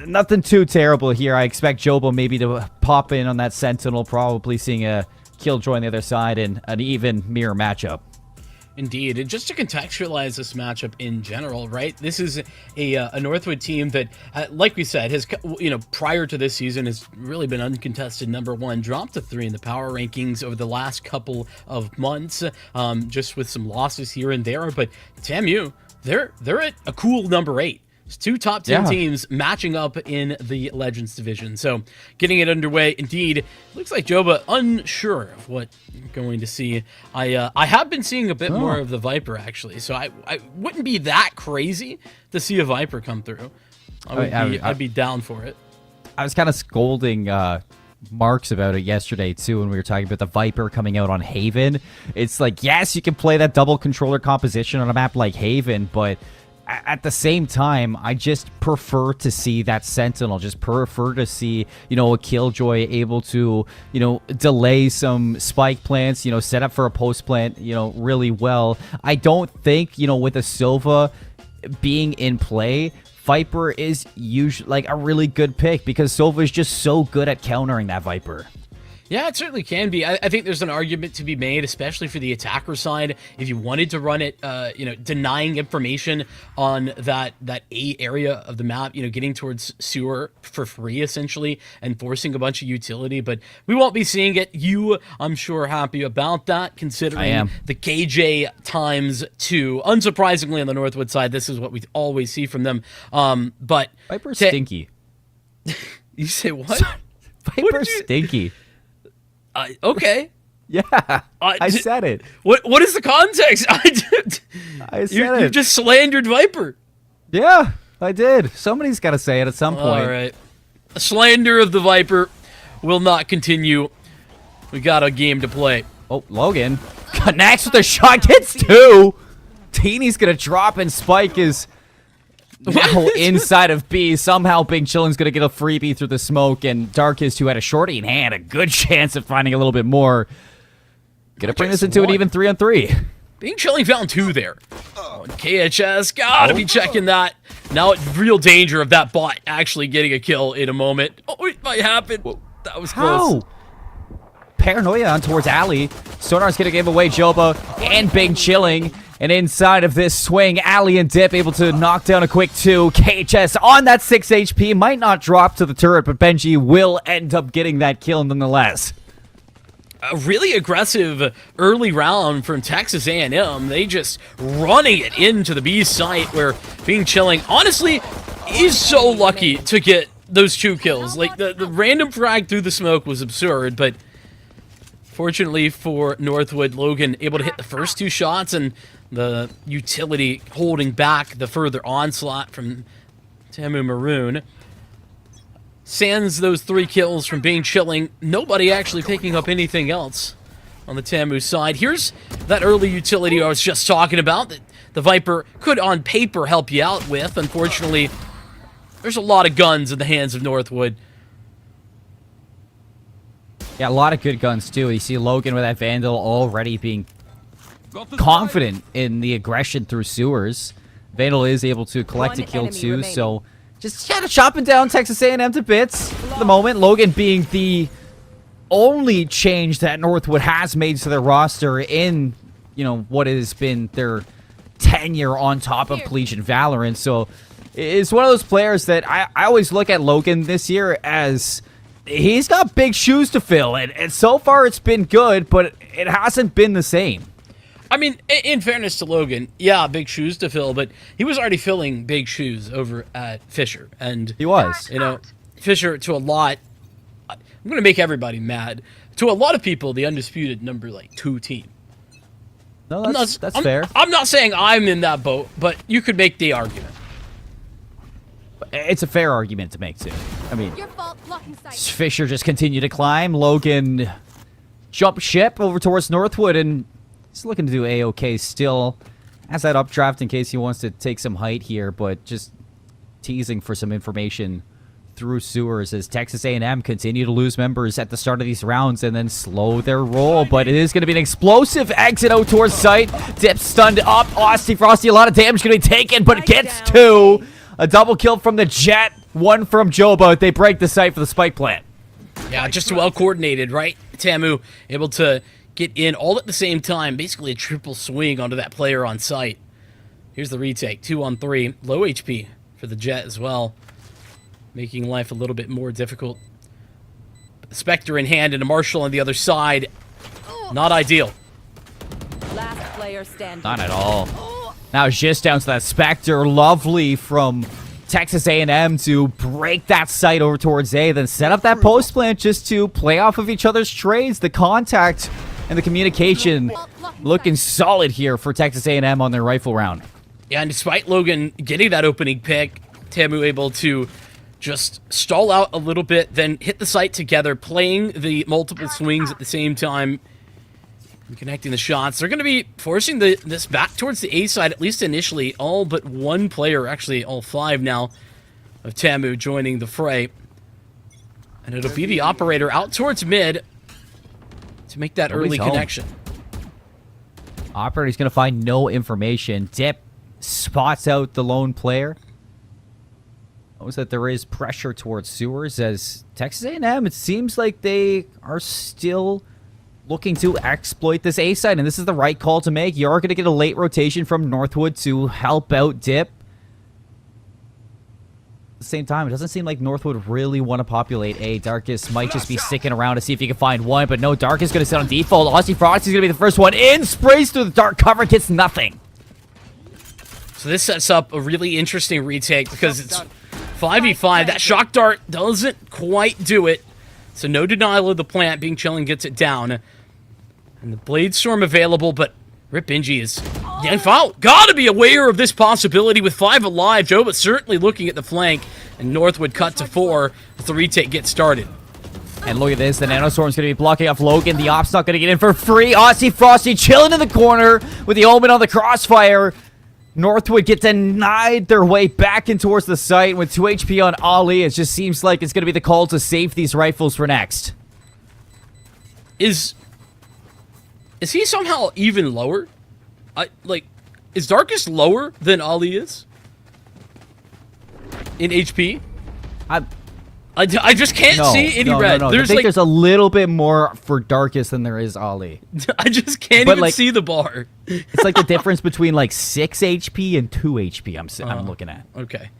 Nothing too terrible here. I expect Jobo maybe to pop in on that Sentinel, probably seeing a Killjoy on the other side and an even mirror matchup. Indeed, and just to contextualize this matchup in general, right? This is a Northwood team that, like we said, has, prior to this season has really been uncontested #1, dropped to 3 in the power rankings over the last couple of months, just with some losses here and there. But TAMU, they're at a cool #8. It's 2 top 10 teams matching up in the Legends division. So getting it underway. Indeed, looks like Joba unsure of what you're going to see. I have been seeing a bit more of the Viper, actually. So I wouldn't be that crazy to see a Viper come through. I'd be down for it. I was kind of scolding Marks about it yesterday, too, when we were talking about the Viper coming out on Haven. It's like, yes, you can play that double controller composition on a map like Haven, but at the same time, I just prefer to see that Sentinel, just prefer to see, a Killjoy able to, delay some spike plants, set up for a post plant, really well. I don't think, with a Silva being in play, Viper is usually like a really good pick because Silva is just so good at countering that Viper. Yeah, it certainly can be. I think there's an argument to be made, especially for the attacker side. If you wanted to run it, denying information on that A area of the map, getting towards sewer for free, essentially, and forcing a bunch of utility. But we won't be seeing it. I'm sure, happy about that, considering the KJ ×2. Unsurprisingly, on the Northwood side, this is what we always see from them. But Viper's stinky. You say what? Viper's stinky. Okay. Yeah, I said it. What is the context? I said it. You just slandered Viper. Yeah, I did. Somebody's got to say it at some point. All right. A slander of the Viper will not continue. We got a game to play. Oh, Logan connects with a shot, gets 2. Teeny's going to drop, and Spike is now inside of B. Somehow Big Chilling's going to get a freebie through the smoke, and Darkest, who had a shorty in hand, a good chance of finding a little bit more. Gonna bring this into an even 3-on-3. Big Chilling found 2 there. Oh, and KHS, gotta be checking that. Now it's real danger of that bot actually getting a kill in a moment. Oh, it might happen. Whoa, that was close. Paranoia on towards Ali. Sonar's gonna give away Joba and Big Chilling. And inside of this swing, Ali and Dip able to knock down a quick 2. KHS on that 6 HP. Might not drop to the turret, but Benji will end up getting that kill nonetheless. A really aggressive early round from Texas A&M. They just running it into the B site where Being Chilling, honestly, is so lucky to get those 2 kills. Like, the random frag through the smoke was absurd, but fortunately for Northwood, Logan able to hit the first 2 shots, and the utility holding back the further onslaught from TAMU Maroon. Sans those 3 kills from Being Chilling, nobody actually picking up anything else on the TAMU side. Here's that early utility I was just talking about that the Viper could, on paper, help you out with. Unfortunately, there's a lot of guns in the hands of Northwood. Yeah, a lot of good guns, too. You see Logan with that Vandal already being confident in the aggression through sewers. Vandal is able to collect a kill, too, so just kind of chopping down Texas A&M to bits for the moment. Logan being the only change that Northwood has made to their roster in, what has been their tenure on top of Collegiate Valorant. So it's one of those players that I always look at Logan this year as he's got big shoes to fill, and so far it's been good, but it hasn't been the same. I mean, in fairness to Logan, yeah, big shoes to fill, but he was already filling big shoes over at Fisher. And he was. Fisher, to a lot, I'm going to make everybody mad. To a lot of people, the undisputed number 2 team. No, that's fair. I'm not saying I'm in that boat, but you could make the argument. It's a fair argument to make, too. I mean, Fisher just continued to climb. Logan jumped ship over towards Northwood, and he's looking to do A-OK still. Has that updraft in case he wants to take some height here, but just teasing for some information through sewers as Texas A&M continue to lose members at the start of these rounds and then slow their roll. But it is going to be an explosive exit out towards site. Dip stunned up. Aussie Frosty, a lot of damage going to be taken, but it gets 2. A double kill from the Jet, 1 from Joba. They break the site for the spike plant. Yeah, just well coordinated, right? TAMU able to get in all at the same time. Basically a triple swing onto that player on site. Here's the retake. 2 on 3. Low HP for the Jet as well. Making life a little bit more difficult. But the Spectre in hand and a Marshall on the other side. Not ideal. Last player standing. Not at all. Now it's just down to that Spectre. Lovely from Texas A&M to break that site over towards A, then set up that post plant just to play off of each other's trades. The contact and the communication looking solid here for Texas A&M on their rifle round. Yeah, and despite Logan getting that opening pick, Tamu able to just stall out a little bit, then hit the site together, playing the multiple swings at the same time, and connecting the shots. They're going to be forcing this back towards the A side, at least initially. All but one player, actually all 5 now, of Tamu joining the fray. And it'll be the operator out towards mid to make that early connection. Operator's going to find no information. Dip spots out the lone player. Knows that there is pressure towards sewers as Texas A&M, it seems like they are still looking to exploit this A side, and this is the right call to make. You are going to get a late rotation from Northwood to help out Dip. At the same time, it doesn't seem like Northwood really want to populate A. Darkus might just be sticking around to see if he can find one, but no, Darkus is going to sit on default. Aussie Frost is going to be the first one in, sprays through the dark cover, gets nothing. So this sets up a really interesting retake because it's 5v5. That shock dart doesn't quite do it. So no denial of the plant. Being Chilling gets it down. And the Blade Storm available, but Rip Benji is getting fouled. Gotta be aware of this possibility with 5 alive. Joe, but certainly looking at the flank. And Northwood cut to 4 as the retake gets started. And look at this, the Nanostorm's going to be blocking off Logan. The Op's not going to get in for free. Aussie Frosty chilling in the corner with the Omen on the crossfire. Northwood get denied their way back in towards the site with 2 HP on Ollie. It just seems like it's going to be the call to save these rifles for next. Is he somehow even lower? Is Darkus lower than Ollie is? In HP? I just can't see any red. No. I think there's a little bit more for Darkus than there is Ollie. I just can't even see the bar. It's like the difference between like 6 HP and 2 HP I'm looking at. Okay.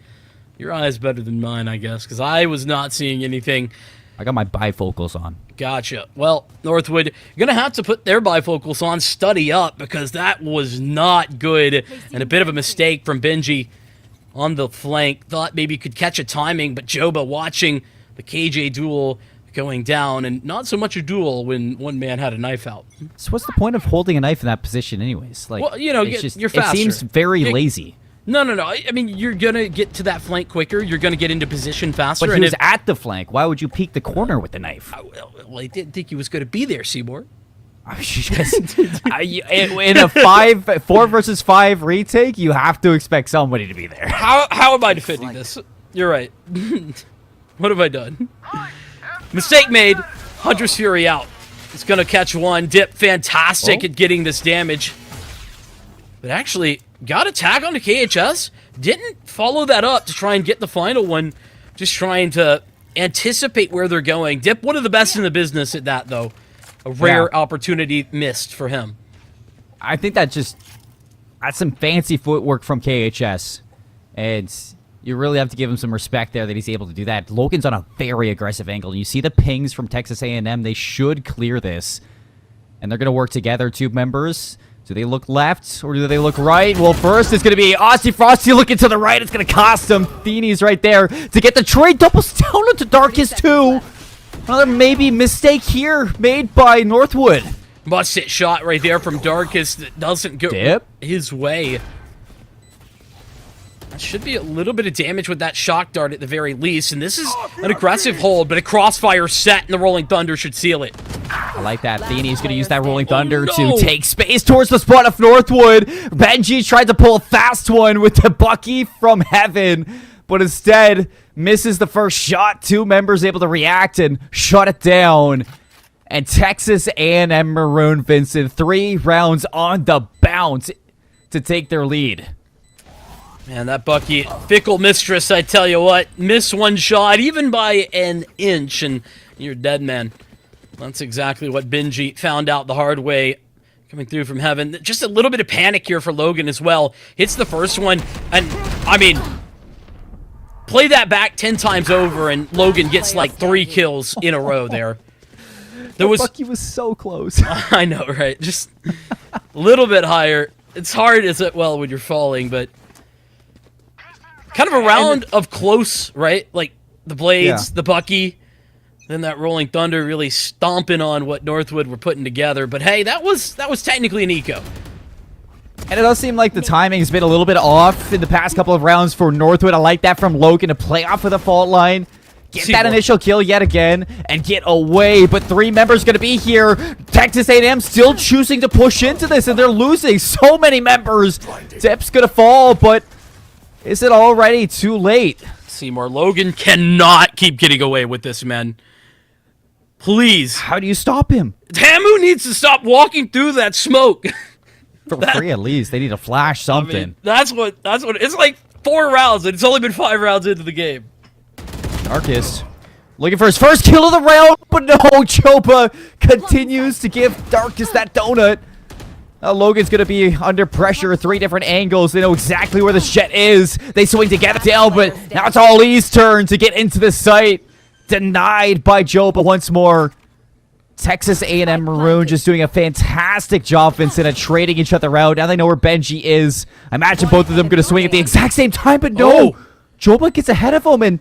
Your eye is better than mine, I guess, because I was not seeing anything. I got my bifocals on. Gotcha. Well, Northwood, you're going to have to put their bifocals on, study up, because that was not good, and a bit of a mistake from Benji on the flank. Thought maybe could catch a timing, but Joba watching the KJ duel going down, and not so much a duel when one man had a knife out. So what's the point of holding a knife in that position anyways? Like, well, you know, you're faster. It seems very lazy. No. I mean, you're going to get to that flank quicker. You're going to get into position faster. But he was at the flank. Why would you peek the corner with the knife? Well, I didn't think he was going to be there, Seymour. In a 4 versus 5 retake, you have to expect somebody to be there. How am I defending this? You're right. What have I done? Mistake made. Hunter's Fury out. It's going to catch one. Dip, fantastic at getting this damage. But actually, got a tag onto KHS. Didn't follow that up to try and get the final one. Just trying to anticipate where they're going. Dip, one of the best in the business at that, though. A rare opportunity missed for him. I think that's some fancy footwork from KHS. And you really have to give him some respect there that he's able to do that. Logan's on a very aggressive angle. You see the pings from Texas A&M. They should clear this. And they're going to work together, 2 members. Do they look left or do they look right? Well, first it's going to be Aussie Frosty looking to the right. It's going to cost him. Theeny's right there to get the trade. Doubles down into Darkus too. Another maybe mistake here made by Northwood. Must-hit shot right there from Darkus that doesn't go his way. That should be a little bit of damage with that shock dart at the very least. And this is an aggressive hold, but a crossfire set and the Rolling Thunder should seal it. I like that. Theeny's going to use that Rolling Thunder to take space towards the spot of Northwood. Benji tried to pull a fast one with the Bucky from heaven, but instead misses the first shot. 2 members able to react and shut it down. And Texas A&M Maroon Vincent 3 rounds on the bounce to take their lead. Man, that Bucky, fickle mistress, I tell you what. Miss one shot, even by an inch, and you're dead, man. That's exactly what Benji found out the hard way. Coming through from heaven. Just a little bit of panic here for Logan as well. Hits the first one, and I mean, play that back 10 times over, and Logan gets like 3 kills in a row there. Bucky was so close. I know, right? Just a little bit higher. It's hard as well when you're falling, but kind of a round of close, right? Like the Blades, the Bucky, then that Rolling Thunder really stomping on what Northwood were putting together. But hey, that was technically an eco. And it does seem like the timing's been a little bit off in the past couple of rounds for Northwood. I like that from Logan to play off of the fault line. Get that initial kill yet again and get away. But 3 members going to be here. Texas A&M still choosing to push into this, and they're losing so many members. Tip's going to fall, but is it already too late? Seymour, Logan cannot keep getting away with this, man. Please. How do you stop him? Tamu needs to stop walking through that smoke. For free at least. They need to flash something. I mean, that's what it's like 4 rounds, and it's only been 5 rounds into the game. Darkest looking for his first kill of the round, but no, Chopa continues to give Darkest that donut. Logan's going to be under pressure, 3 different angles. They know exactly where the jet is. They swing together down, but now it's Ali's turn to get into the site. Denied by Chopa once more. Texas A&M Maroon just doing a fantastic job, Vincent, at trading each other out. Now they know where Benji is. I imagine both of them going to swing at the exact same time, but no. Chopa gets ahead of him, and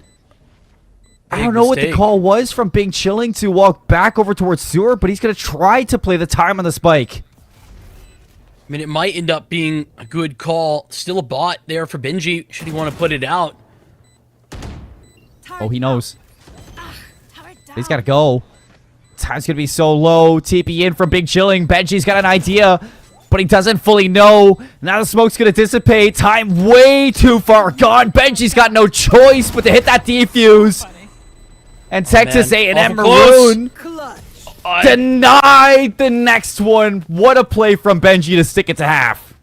I don't know what the call was from Bing Chilling to walk back over towards Sewer, but he's going to try to play the time on the spike. I mean, it might end up being a good call. Still a bot there for Benji, should he want to put it out. Oh, he knows. He's got to go. Time's going to be so low. TP in from Big Chilling. Benji's got an idea, but he doesn't fully know. Now the smoke's going to dissipate. Time way too far gone. Benji's got no choice but to hit that defuse. And Texas A&M Maroon denied the next one. What a play from Benji to stick it to half.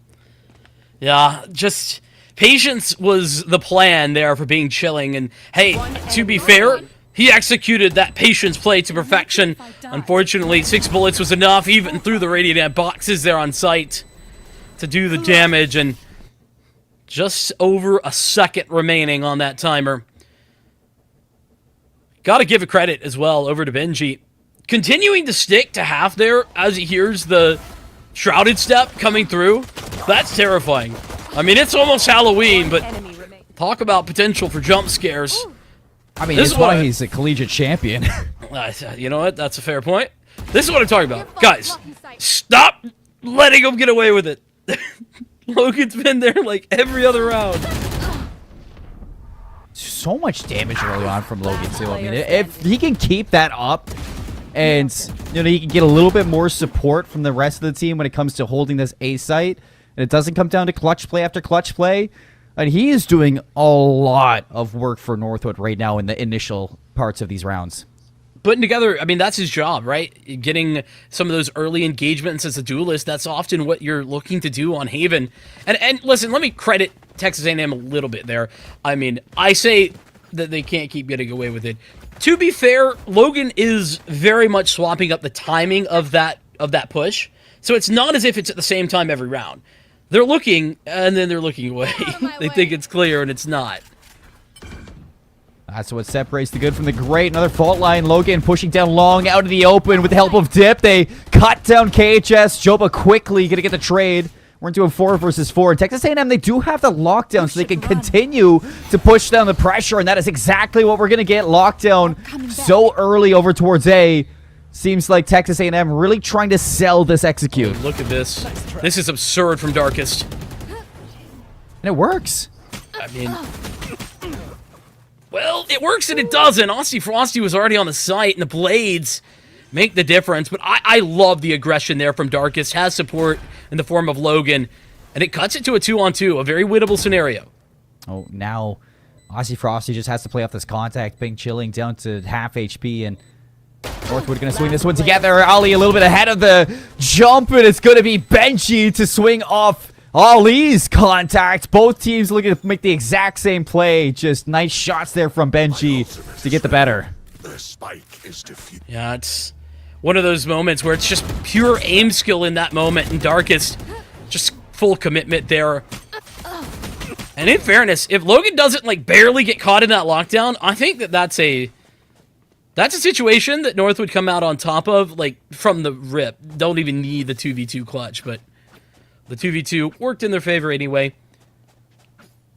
Yeah, just patience was the plan there for Being Chilling. And hey, to be fair, he executed that patience play to perfection. Unfortunately, 6 bullets was enough, even through the Radiant boxes there on site, to do the damage. And just over a second remaining on that timer. Gotta give a credit as well over to Benji. Continuing to stick to half there as he hears the Shrouded Step coming through. That's terrifying. I mean, it's almost Halloween, but talk about potential for jump scares. I mean, this is why he's a collegiate champion. You know what? That's a fair point. This is what I'm talking about. Guys, stop letting him get away with it. Logan's been there like every other round. So much damage early on from Logan too. I mean, if he can keep that up, and he can get a little bit more support from the rest of the team when it comes to holding this A site, and it doesn't come down to clutch play after clutch play, and he is doing a lot of work for Northwood right now in the initial parts of these rounds. Putting together, I mean, that's his job, right? Getting some of those early engagements as a duelist, that's often what you're looking to do on Haven. And listen, let me credit Texas A&M a little bit there. I mean, I say that they can't keep getting away with it. To be fair, Logan is very much swapping up the timing of that push. So it's not as if it's at the same time every round. They're looking, and then they're looking away. They think it's clear, and it's not. That's what separates the good from the great. Another fault line. Logan pushing down long out of the open with the help of Dip. They cut down KHS. Joba quickly going to get the trade. We're into a 4 versus 4. Texas A&M, they do have the lockdown, so they can continue to push down the pressure, and that is exactly what we're going to get. Lockdown so early over towards A. Seems like Texas A&M really trying to sell this execute. Look at this. This is absurd from Darkest. And it works. I mean, well, it works and it doesn't. Aussie Frosty was already on the site, and the Blades make the difference. But I love the aggression there from Darkest. Has support in the form of Logan, and it cuts it to a 2-on-2, a very winnable scenario. Oh, now Aussie Frosty just has to play off this contact. Bing Chilling down to half HP, and Northwood going to swing this one together. Ali a little bit ahead of the jump, and it's going to be Benji to swing off Ali's contact. Both teams looking to make the exact same play. Just nice shots there from Benji to get the better. Yeah, it's one of those moments where it's just pure aim skill in that moment, and Darkest just full commitment there. And in fairness, if Logan doesn't like barely get caught in that lockdown, I think that's a situation that North would come out on top of, like from the rip. Don't even need the 2v2 clutch, but the 2v2 worked in their favor anyway.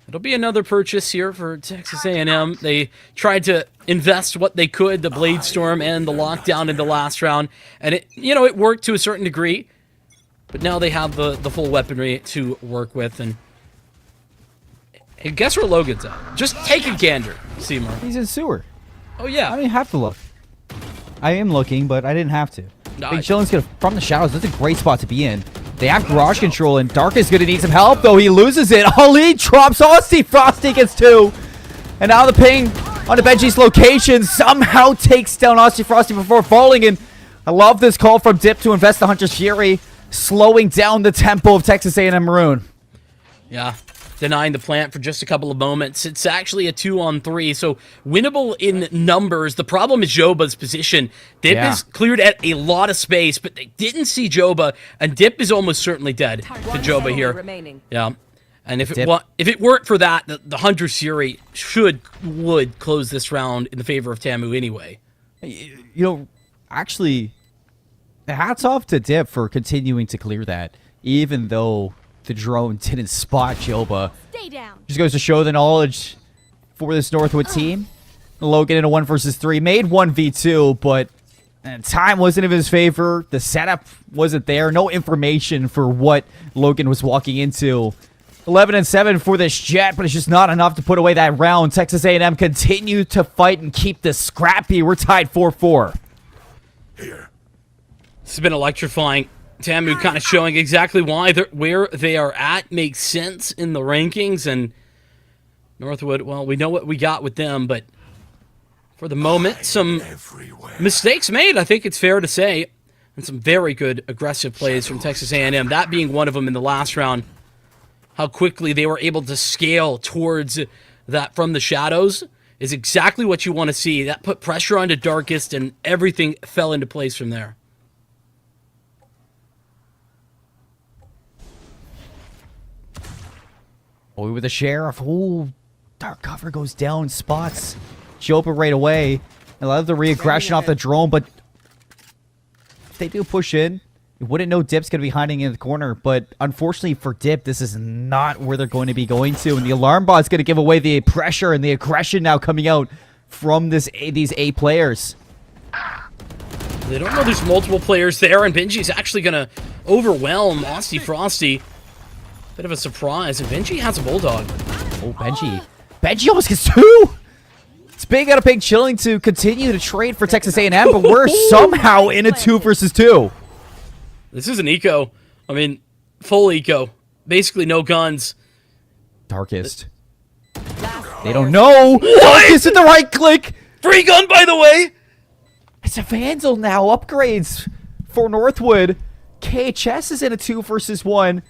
It'll be another purchase here for Texas A&M. They tried to invest what they could, the Blade Storm and the lockdown in the last round, and it worked to a certain degree. But now they have the full weaponry to work with, and guess where Logan's at? Just take a gander, Seymour. He's in sewer. Oh yeah. I didn't have to look. I am looking, but I didn't have to. Big Chillin's gonna from the shadows. That's a great spot to be in. They have garage control, and Dark is gonna need some help, though. He loses it. Ali drops Aussie. Frosty gets 2. And now the ping on the Benji's location somehow takes down Aussie Frosty before falling. And I love this call from Dip to invest the Hunter's Fury, slowing down the tempo of Texas A&M Maroon. Yeah. Denying the plant for just a couple of moments. It's actually a 2-on-3, so winnable in numbers. The problem is Joba's position. Dip is cleared at a lot of space, but they didn't see Joba, and Dip is almost certainly dead to Joba here. Remaining. Yeah, and if it weren't for that, the Hunter's Fury would close this round in the favor of Tamu anyway. You know, actually, hats off to Dip for continuing to clear that, even though the drone didn't spot Joba. Stay down. Just goes to show the knowledge for this Northwood team. Logan in a 1 versus 3 made 1v2, but time wasn't in his favor. The setup wasn't there. No information for what Logan was walking into. 11-7 for this Jet, but it's just not enough to put away that round. Texas A&M continue to fight and keep this scrappy. We're tied 4-4. This has been electrifying. Tamu kind of showing exactly where they are at makes sense in the rankings, and Northwood, well, we know what we got with them, but for the moment, some mistakes made, I think it's fair to say, and some very good aggressive plays from Texas A&M, that being one of them in the last round. How quickly they were able to scale towards that from the shadows is exactly what you want to see. That put pressure onto Darkest, and everything fell into place from there. Boy with the sheriff. Ooh, dark cover goes down, spots Joba right away. I love the re-aggression off the drone, but if they do push in, you wouldn't know Dip's going to be hiding in the corner. But unfortunately for Dip, this is not where they're going to be going to. And the alarm bot's going to give away the pressure and the aggression now coming out from these A players. They don't know there's multiple players there, and Benji's actually going to overwhelm Aussie Frosty. Bit of a surprise, and Benji has a Bulldog. Oh, Benji. Benji almost gets 2! It's big out of Big Chilling to continue to trade for Texas A&M, but we're somehow in a 2 versus 2. This is an eco. I mean, full eco. Basically no guns. Darkest. They don't know! Darkest at the right click! Free gun, by the way! It's a Vandal now. Upgrades for Northwood. KHS is in a 2 versus 1.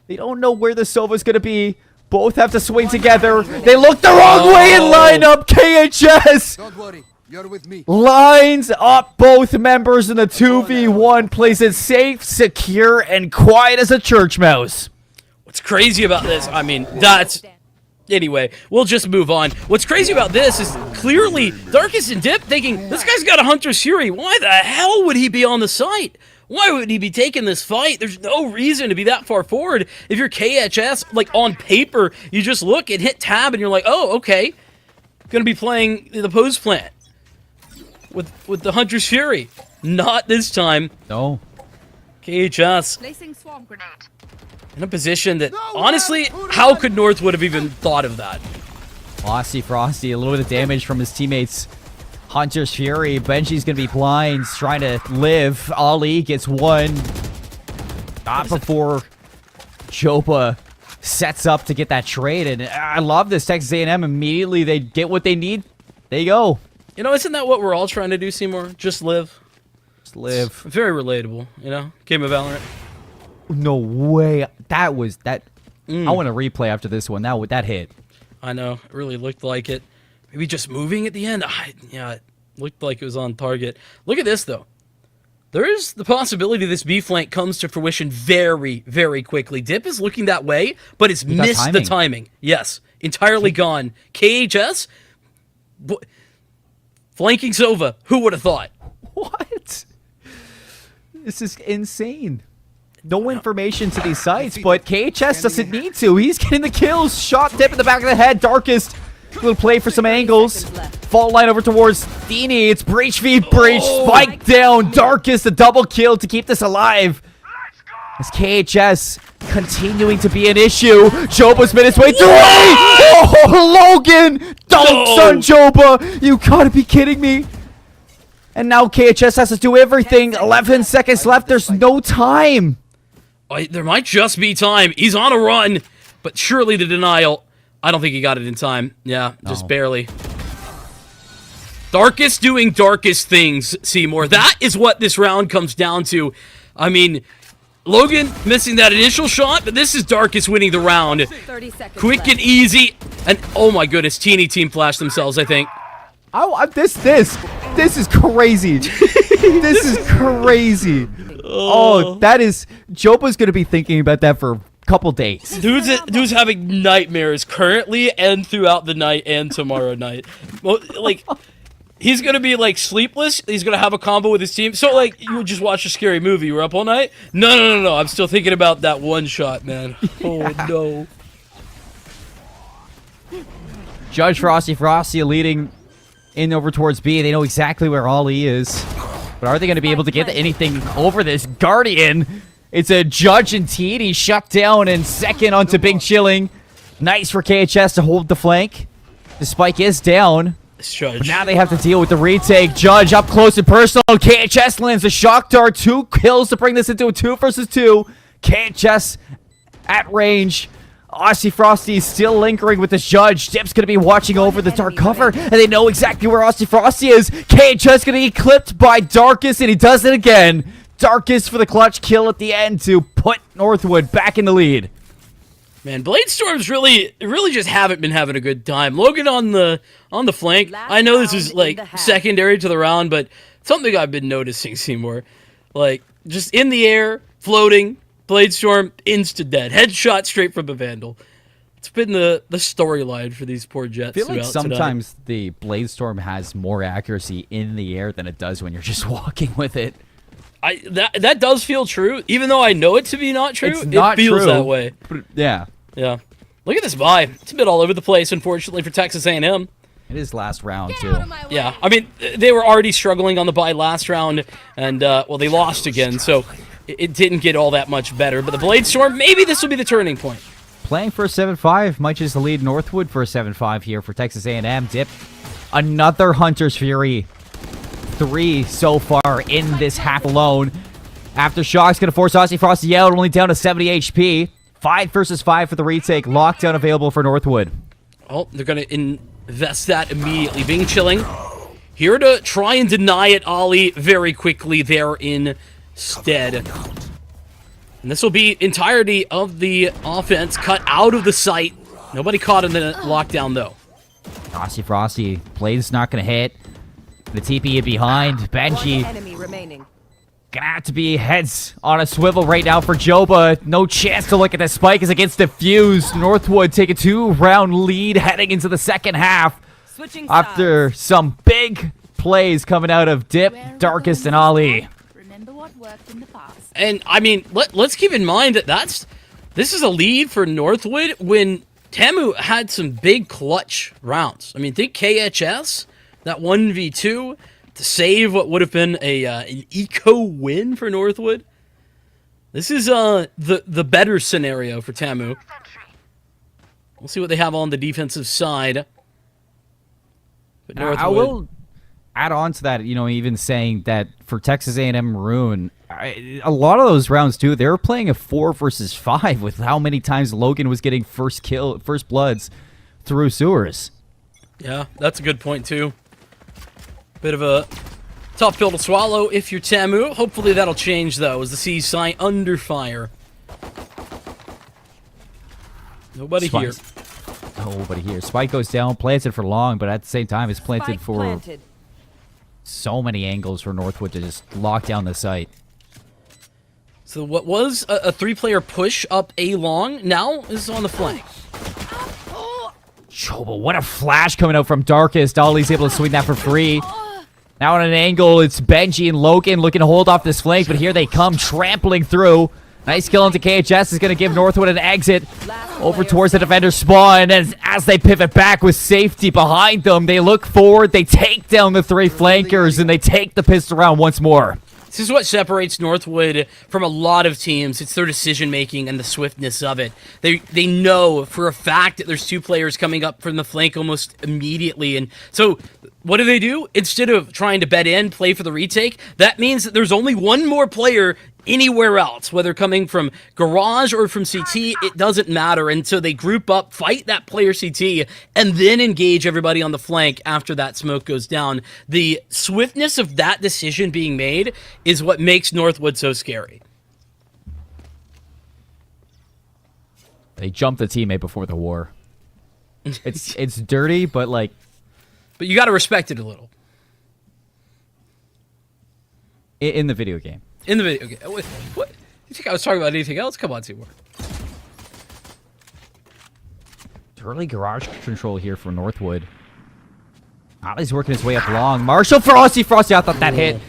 They don't know where the Sova's going to be. Both have to swing together. They look the wrong way and line up. KHS Don't worry, you're with me. lines up both members in the 2v1. Plays it safe, secure, and quiet as a church mouse. What's crazy about this, I mean, that's... Anyway, we'll just move on. What's crazy about this is clearly Darkest and Dip thinking, this guy's got a Hunter's Fury. Why the hell would he be on the site? Why would he be taking this fight? There's no reason to be that far forward. If you're KHS, like on paper, you just look and hit tab and you're like, oh, okay. Gonna be playing the post plant with the Hunter's Fury. Not this time. No. KHS Placing swarm grenade. in a position that, honestly, how could Northwood have even thought of that? Aussie Frosty, a little bit of damage from his teammates. Hunter's Fury, Benji's gonna be blind, trying to live. Ali gets 1. Not before Joba sets up to get that trade, and I love this. Texas A&M immediately, they get what they need. There you go. You know, isn't that what we're all trying to do, Seymour? Just live. Just live. Very relatable, you know? Game of Valorant. No way. That was that. I want to replay after this one. That hit. I know. It really looked like it. Maybe just moving at the end. Yeah, it looked like it was on target. Look at this, though. There's the possibility this B flank comes to fruition very, very quickly. Dip is looking that way, but it's missed the timing. Yes, entirely gone. KHS flanking Sova. Who would have thought? What? This is insane. No information to these sites, but KHS doesn't need to. He's getting the kills. Shot Dip in the back of the head. Darkest. Little play for some angles. Fault line over towards Dini. It's Breach v Breach. Spike down. Darkest, a double kill to keep this alive. As KHS continuing to be an issue. Joba's made his way through. Oh, Logan! Dunks on Joba! You gotta be kidding me. And now KHS has to do everything. 11 seconds left. There's no time. There might just be time. He's on a run, but surely the denial. I don't think he got it in time. Yeah, just barely. Darkest doing darkest things, Seymour. That is what this round comes down to. I mean, Logan missing that initial shot, but this is Darkest winning the round. 30 seconds Quick left. and easy. And oh my goodness, Teeny team flashed themselves, I think. This is crazy. This is crazy. Oh, that is... Joba's going to be thinking about that for a couple days. Dude's having nightmares currently and throughout the night and tomorrow night. Like, he's going to be, like, sleepless. He's going to have a combo with his team. So, like, you just watch a scary movie. You were up all night? No. I'm still thinking about that one shot, man. Oh, no. Judge Frosty leading in over towards B. They know exactly where Ollie is. But are they going to be able to get anything over this Guardian? It's a Judge and Teeny shut down and second onto Big Chilling. Nice for KHS to hold the flank. The spike is down. Judge. But now they have to deal with the retake. Judge up close and personal. KHS lands a shock dart. 2 kills to bring this into a 2 versus 2. KHS at range. Aussie Frosty is still lingering with this Judge. Dip's going to be watching over the dark cover, and they know exactly where Aussie Frosty is. KHS going to get clipped by Darkest, and he does it again. Darkest for the clutch kill at the end to put Northwood back in the lead. Man, Bladestorms really just haven't been having a good time. Logan on the flank. I know this is like secondary to the round, but something I've been noticing, Seymour. Like, just in the air, floating, Bladestorm, insta-dead. Headshot straight from a Vandal. It's been the storyline for these poor Jets. I feel like sometimes the Bladestorm has more accuracy in the air than it does when you're just walking with it. That does feel true, even though I know it to be not true. It's not it feels true, that way. Yeah. Yeah. Look at this buy. It's a bit all over the place, unfortunately, for Texas A&M. It is last round, too. Yeah, I mean, they were already struggling on the buy last round, and, well, they lost again, so it didn't get all that much better. But the Bladestorm, maybe this will be the turning point. Playing for a 7-5, might just lead Northwood for a 7-5 here for Texas A&M. Dip, another Hunter's Fury. 3 so far in this half alone. Aftershock's going to force Aussie Frosty out, only down to 70 HP. 5 versus 5 for the retake. Lockdown available for Northwood. Oh, they're going to invest that immediately. Bing Chilling here to try and deny it, Ollie, very quickly there instead. And this will be entirety of the offense cut out of the site. Nobody caught in the lockdown, though. Aussie Frosty, Blade's not going to hit. The TP in behind. Benji Enemy remaining. gonna have to be heads on a swivel right now for Joba. No chance to look at the spike as it gets diffused. Northwood take a 2-round lead heading into the second half. Switching After some big plays coming out of Dip, Darkest, and Ali. Remember what worked in the past. And, I mean, let's keep in mind that this is a lead for Northwood when Tamu had some big clutch rounds. I mean, think KHS, that 1v2, to save what would have been an eco win for Northwood. This is the better scenario for Tamu. We'll see what they have on the defensive side. But I will add on to that, you know, even saying that for Texas A&M Maroon, a lot of those rounds too, they were playing a 4 versus 5 with how many times Logan was getting first bloods through sewers. Yeah, that's a good point too. Bit of a tough pill to swallow if you're Tamu. Hopefully that'll change though, as the C sign under fire. Nobody here. Nobody here. Spike goes down, planted for long, but at the same time, it's planted Spike for planted. So many angles for Northwood to just lock down the site. So what was a 3-player push up A long now is on the flank. Choba, what a flash coming out from Darkest. Ollie's able to swing that for free. Now on an angle, it's Benji and Logan looking to hold off this flank, but here they come, trampling through. Nice kill into KHS is going to give Northwood an exit over towards the defender's spawn. And as they pivot back with safety behind them, they look forward, they take down the 3 flankers, and they take the pistol round once more. This is what separates Northwood from a lot of teams. It's their decision-making and the swiftness of it. They know for a fact that there's 2 players coming up from the flank almost immediately. And so what do? Instead of trying to bet in, play for the retake, that means that there's only one more player anywhere else, whether coming from Garage or from CT, it doesn't matter. And so they group up, fight that player CT, and then engage everybody on the flank after that smoke goes down. The swiftness of that decision being made is what makes Northwood so scary. They jumped the teammate before the war. It's dirty, but like... But you got to respect it a little. In the video game. In the video. Okay. What? You think I was talking about anything else? Come on, Seymour. Early garage control here for Northwood. Ollie's working his way up long. Marshall Frosty. I thought that hit.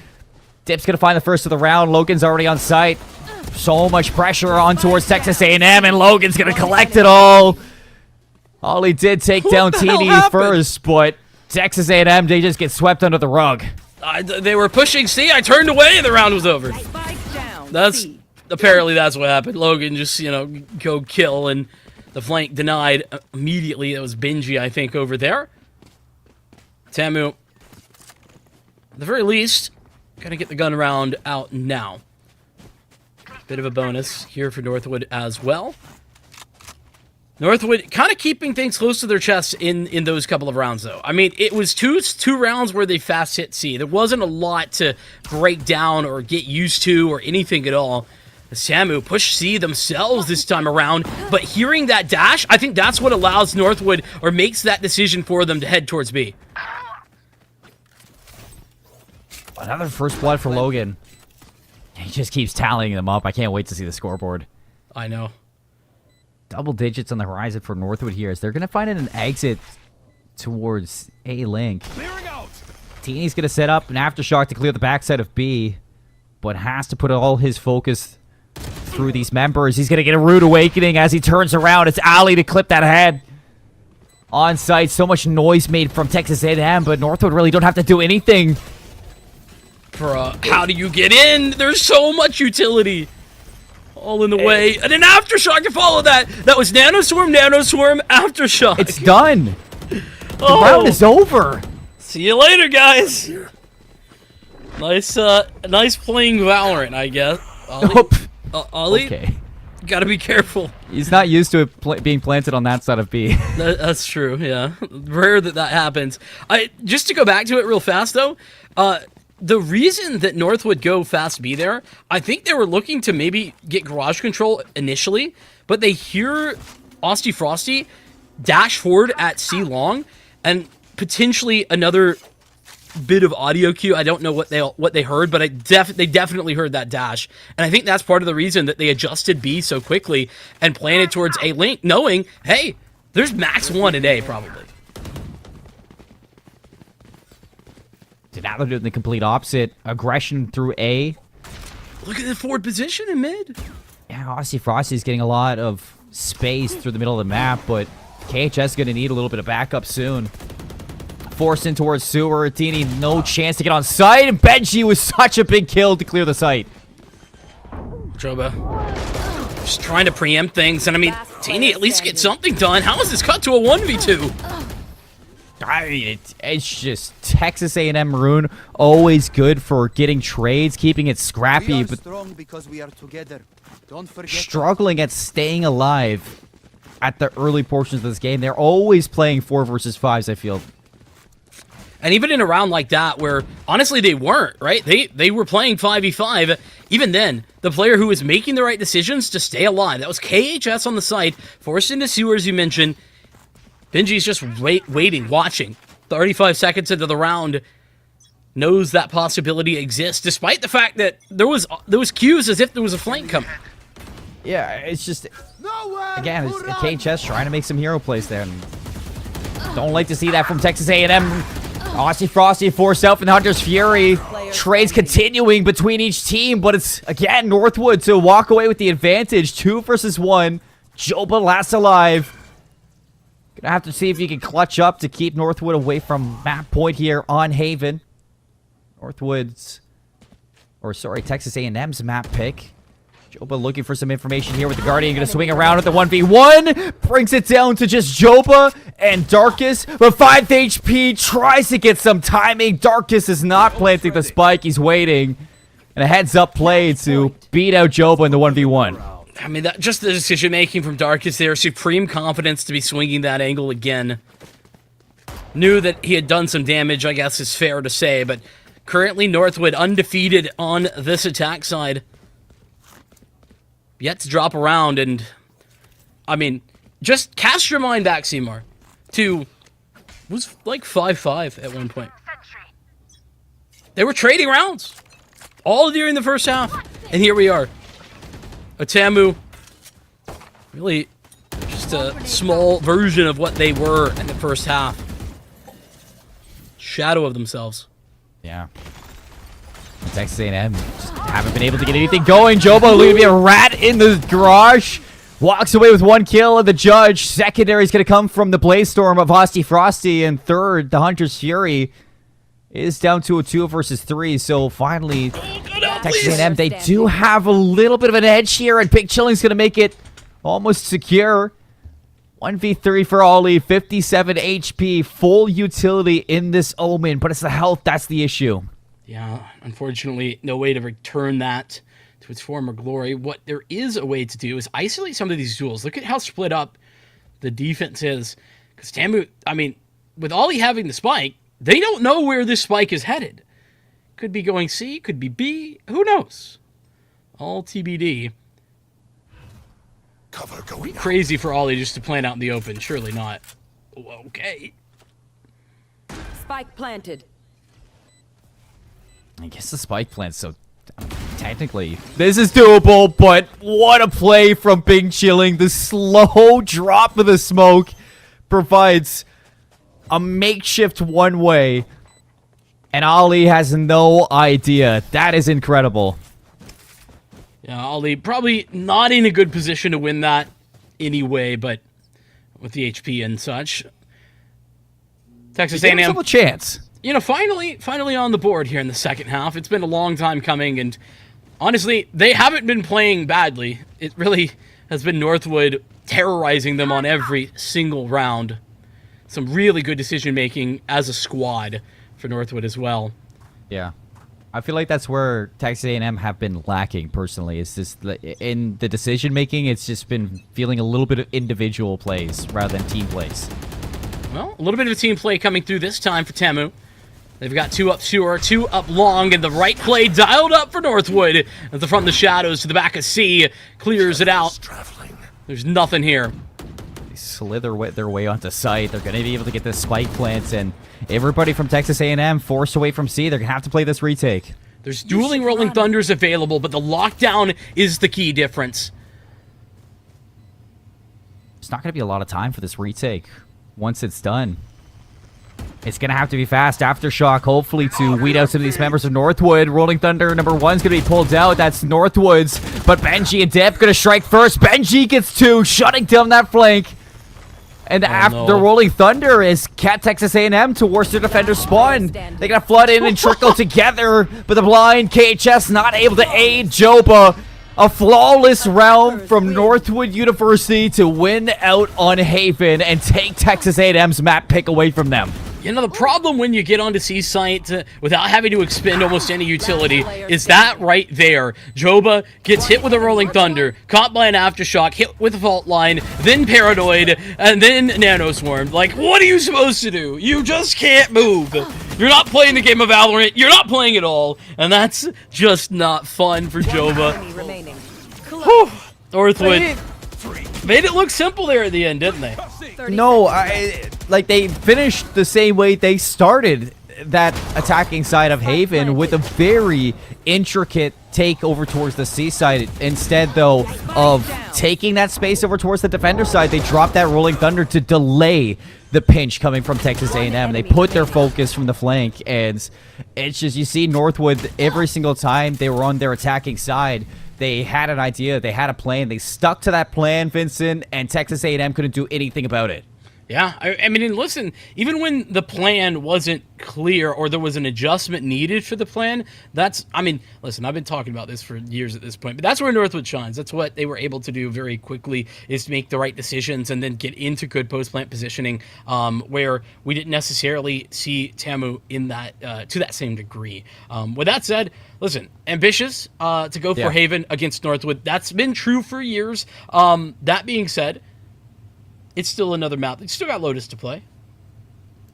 Dip's gonna find the first of the round. Logan's already on site. So much pressure on towards Texas A&M, and Logan's gonna collect it all. Ollie did take down TD first, but Texas A&M, they just get swept under the rug. They were pushing C. I turned away, and the round was over. Spike down. That's apparently that's what happened. Logan just go kill, and the flank denied immediately. That was Benji, I think, over there. Tamu, at the very least, gonna get the gun round out now. Bit of a bonus here for Northwood as well. Northwood kind of keeping things close to their chests in those couple of rounds, though. I mean, it was two rounds where they fast hit C. There wasn't a lot to break down or get used to or anything at all. Samu pushed C themselves this time around, but hearing that dash, I think that's what allows Northwood or makes that decision for them to head towards B. Another first blood for Logan. He just keeps tallying them up. I can't wait to see the scoreboard. I know. Double digits on the horizon for Northwood here as they're going to find an exit towards A-Link. Teeny's going to set up an Aftershock to clear the backside of B, but has to put all his focus through these members. He's going to get a rude awakening as he turns around. It's Ali to clip that head. On site, so much noise made from Texas A&M, but Northwood really don't have to do anything. Bruh, how do you get in? There's so much utility. All in the way. And an Aftershock to follow that. That was Nanoswarm, Aftershock. It's done. The round is over. See you later, guys. Nice playing Valorant, I guess. Ollie? Ollie? Okay. Gotta be careful. He's not used to it being planted on that side of B. That's true, yeah. Rare that happens. Just to go back to it real fast, though, the reason that Northwood go fast B there, I think they were looking to maybe get garage control initially, but they hear Austy Frosty dash forward at C long, and potentially another bit of audio cue. I don't know what they heard, but they definitely heard that dash, and I think that's part of the reason that they adjusted B so quickly and planted towards A-Link, knowing, hey, there's max one in A probably. Now they're doing the complete opposite. Aggression through A. Look at the forward position in mid. Yeah, Aussie Frosty's getting a lot of space through the middle of the map, but KHS is going to need a little bit of backup soon. Forced in towards Sewer. Teeny, no chance to get on site, and Benji was such a big kill to clear the site. Joba just trying to preempt things, and I mean, Teeny at least get something done. How is this cut to a 1v2? I mean, it's just Texas A&M Maroon, always good for getting trades, keeping it scrappy, but because we are together. Don't forget struggling at staying alive at the early portions of this game. They're always playing 4 versus 5s, I feel. And even in a round like that, where honestly they weren't, right? They were playing 5v5. Even then, the player who was making the right decisions to stay alive, that was KHS on the side, forced into Sewer, as you mentioned. Benji's just waiting, watching. 35 seconds into the round. knows that possibility exists, despite the fact that there was cues as if there was a flank coming. Yeah, it's just, again, it's KHS trying to make some hero plays there. And don't like to see that from Texas A&M. Aussie Frosty forced out from the Hunter's Fury. Trades continuing between each team, but it's, again, Northwood to walk away with the advantage. 2 versus 1. Joba last alive. Gonna have to see if you can clutch up to keep Northwood away from map point here on Haven. Texas A&M's map pick. Joba looking for some information here with the Guardian. Gonna swing around with the 1v1. Brings it down to just Joba and Darkus. But 5 HP tries to get some timing. Darkus is not planting the spike. He's waiting. And a heads-up play to beat out Joba in the 1v1. I mean, just the decision-making from Darkus there. Supreme confidence to be swinging that angle again. Knew that he had done some damage, I guess is fair to say. But currently, Northwood undefeated on this attack side. Yet to drop around, and I mean, just cast your mind back, Seymour, to was like 5-5 at one point. They were trading rounds all during the first half, and here we are. Atamu, really just a small version of what they were in the first half. Shadow of themselves. Yeah. Texas A&M just haven't been able to get anything going. Joba looking to be a rat in the garage. Walks away with 1 kill, and the judge. Secondary is going to come from the Blaze Storm of Aussie Frosty. And third, the Hunter's Fury is down to a 2 versus 3. So finally, Texas A&M, they do have a little bit of an edge here. And Big Chilling's going to make it almost secure. 1v3 for Ollie. 57 HP. Full utility in this Omen. But it's the health that's the issue. Yeah, unfortunately, no way to return that to its former glory. What there is a way to do is isolate some of these duels. Look at how split up the defense is. Because Tamu, I mean, with Ollie having the spike, they don't know where this spike is headed. Could be going C, could be B, who knows? All TBD. Cover going Crazy for Ollie just to plant out in the open. Surely not. Okay. Spike planted. I guess the spike plant, so technically this is doable, but what a play from Big Chilling. The slow drop of the smoke provides a makeshift one-way, and Ollie has no idea. That is incredible. Yeah, Ollie probably not in a good position to win that anyway, but with the HP and such. Texas A&M. A chance. You know, finally on the board here in the second half. It's been a long time coming, and honestly, they haven't been playing badly. It really has been Northwood terrorizing them on every single round. Some really good decision-making as a squad for Northwood as well. Yeah. I feel like that's where Texas A&M have been lacking, personally. It's just, in the decision-making, it's just been feeling a little bit of individual plays rather than team plays. Well, a little bit of a team play coming through this time for Tamu. They've got 2 up short, 2 up long, and the right play dialed up for Northwood. From the shadows to the back of C, clears it out. There's nothing here. They slither their way onto site. They're going to be able to get this spike plant, and everybody from Texas A&M forced away from C. They're going to have to play this retake. There's dueling Rolling Thunders available, but the lockdown is the key difference. It's not going to be a lot of time for this retake once it's done. It's going to have to be fast. Aftershock, hopefully, to weed out some of these members of Northwood. Rolling Thunder number 1's going to be pulled out. That's Northwood's. But Benji and Dip going to strike first. Benji gets 2, shutting down that flank. And after the Rolling Thunder is kept Texas A&M towards their defender spawn. They're going to flood in and trickle together. But the blind KHS not able to aid Joba. A flawless round from Northwood University to win out on Haven and take Texas A&M's map pick away from them. You know, the problem when you get onto C-Site without having to expend almost any utility is that right there. Joba gets hit with a Rolling Thunder, caught by an Aftershock, hit with a Fault Line, then Paranoid, and then Nanoswarm. Like, what are you supposed to do? You just can't move. You're not playing the game of Valorant. You're not playing at all. And that's just not fun for Joba. Whew. Northwood made it look simple there at the end, didn't they? No, like they finished the same way they started. that attacking side of Haven with a very intricate take over towards the C side. Instead, though, of taking that space over towards the defender side, they dropped that Rolling Thunder to delay the pinch coming from Texas A&M. They put their focus from the flank, and it's just, you see Northwood every single time they were on their attacking side. They had an idea, they had a plan, they stuck to that plan, Vincent, and Texas A&M couldn't do anything about it. Yeah, I mean, and listen, even when the plan wasn't clear or there was an adjustment needed for the plan, I mean, listen, I've been talking about this for years at this point, but that's where Northwood shines. That's what they were able to do very quickly, is to make the right decisions and then get into good post-plant positioning, where we didn't necessarily see Tamu in that to that same degree. With that said, listen, ambitious to go for Haven against Northwood. That's been true for years. That being said, it's still another map. They still got Lotus to play.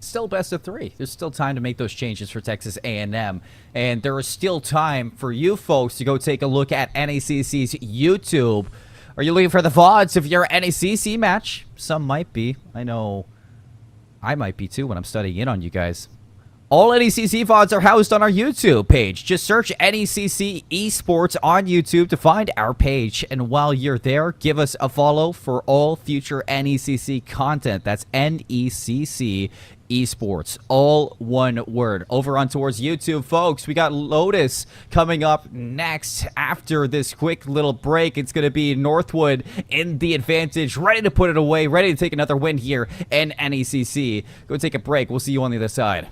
Still best of 3. There's still time to make those changes for Texas A&M. And there is still time for you folks to go take a look at NECC's YouTube. Are you looking for the VODs of your NECC match? Some might be. I know I might be too when I'm studying in on you guys. All NECC VODs are housed on our YouTube page. Just search NECC Esports on YouTube to find our page. And while you're there, give us a follow for all future NECC content. That's NECC Esports, all one word. Over on towards YouTube, folks, we got Lotus coming up next after this quick little break. It's going to be Northwood in the advantage, ready to put it away, ready to take another win here in NECC. Go take a break. We'll see you on the other side.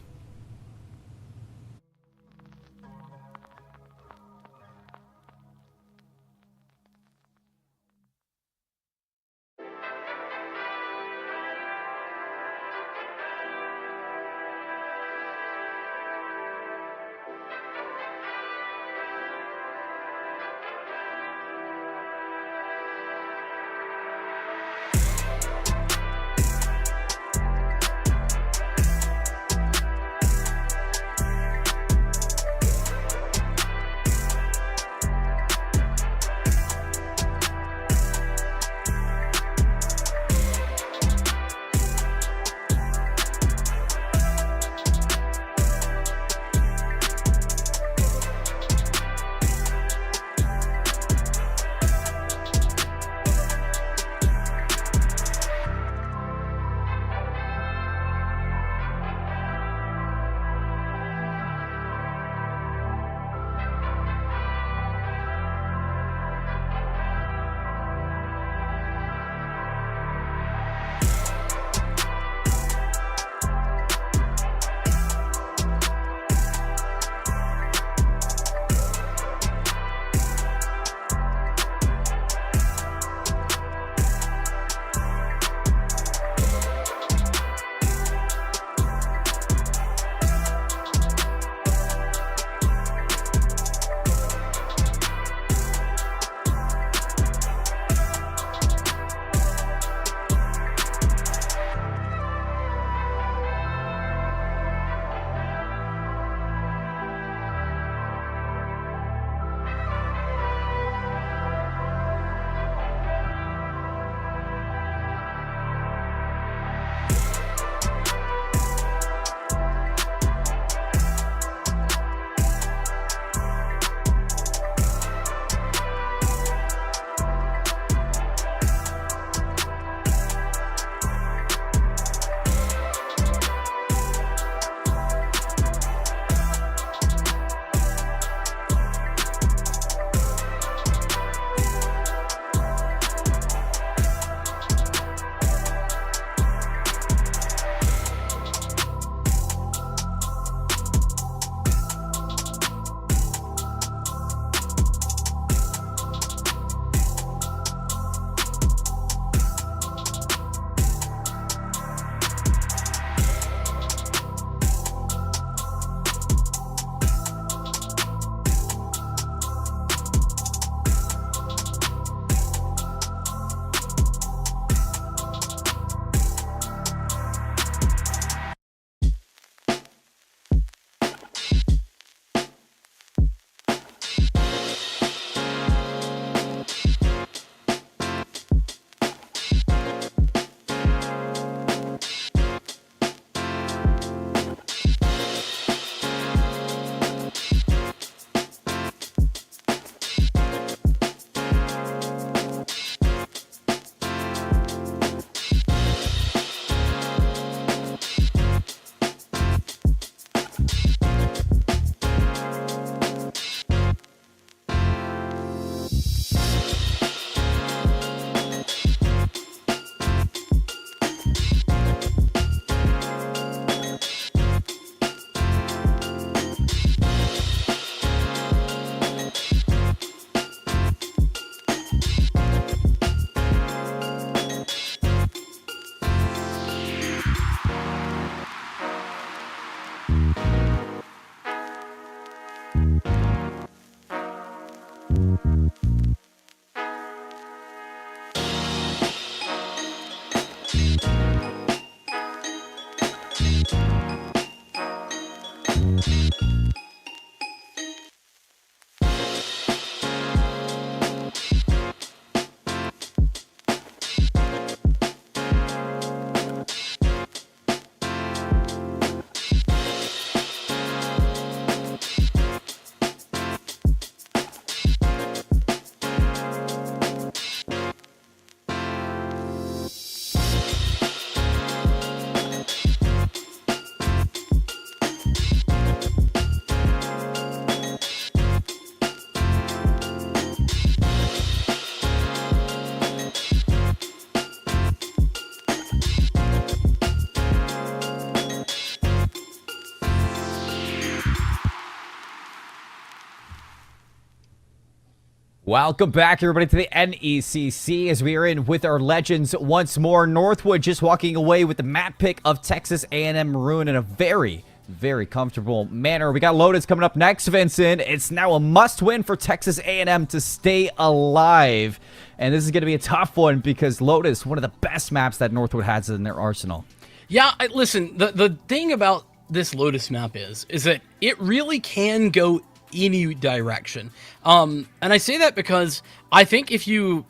Welcome back, everybody, to the NECC as we are in with our legends once more. Northwood just walking away with the map pick of Texas A&M Maroon in a very, very comfortable manner. We got Lotus coming up next, Vincent. It's now a must-win for Texas A&M to stay alive. And this is going to be a tough one because Lotus, one of the best maps that Northwood has in their arsenal. Yeah, listen, the thing about this Lotus map is that it really can go any direction. And I say that because I think if you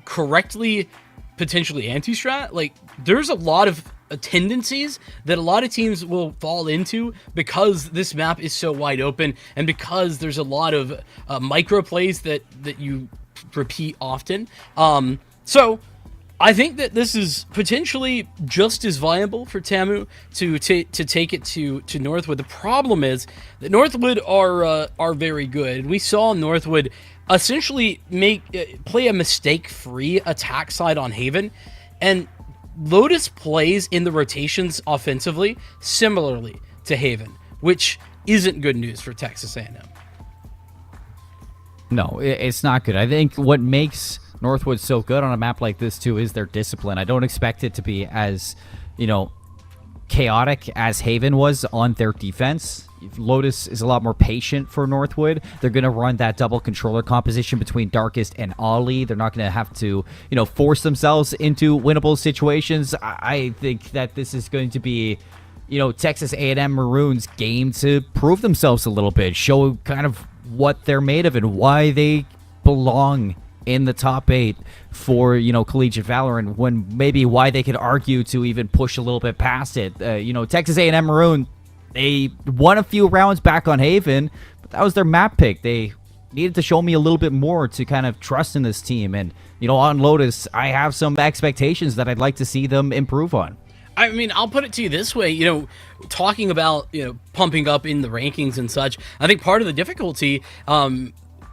correctly potentially anti-strat, like there's a lot of tendencies that a lot of teams will fall into because this map is so wide open and because there's a lot of micro plays that you repeat often. So I think that this is potentially just as viable for Tamu to take it to Northwood. The problem is that Northwood are very good. We saw Northwood essentially play a mistake-free attack side on Haven, and Lotus plays in the rotations offensively similarly to Haven, which isn't good news for Texas A&M. No, it's not good. I think what makes Northwood so good on a map like this too is their discipline. I don't expect it to be as, chaotic as Haven was on their defense. Lotus is a lot more patient for Northwood. They're going to run that double controller composition between Darkest and Ollie. They're not going to have to, force themselves into winnable situations. I think that this is going to be, Texas A&M Maroons game to prove themselves a little bit, show kind of what they're made of and why they belong in the top 8 for, collegiate Valorant, when maybe why they could argue to even push a little bit past it. Texas A&M Maroon, they won a few rounds back on Haven, but that was their map pick. They needed to show me a little bit more to kind of trust in this team. And, on Lotus, I have some expectations that I'd like to see them improve on. I mean, I'll put it to you this way, talking about, pumping up in the rankings and such, I think part of the difficulty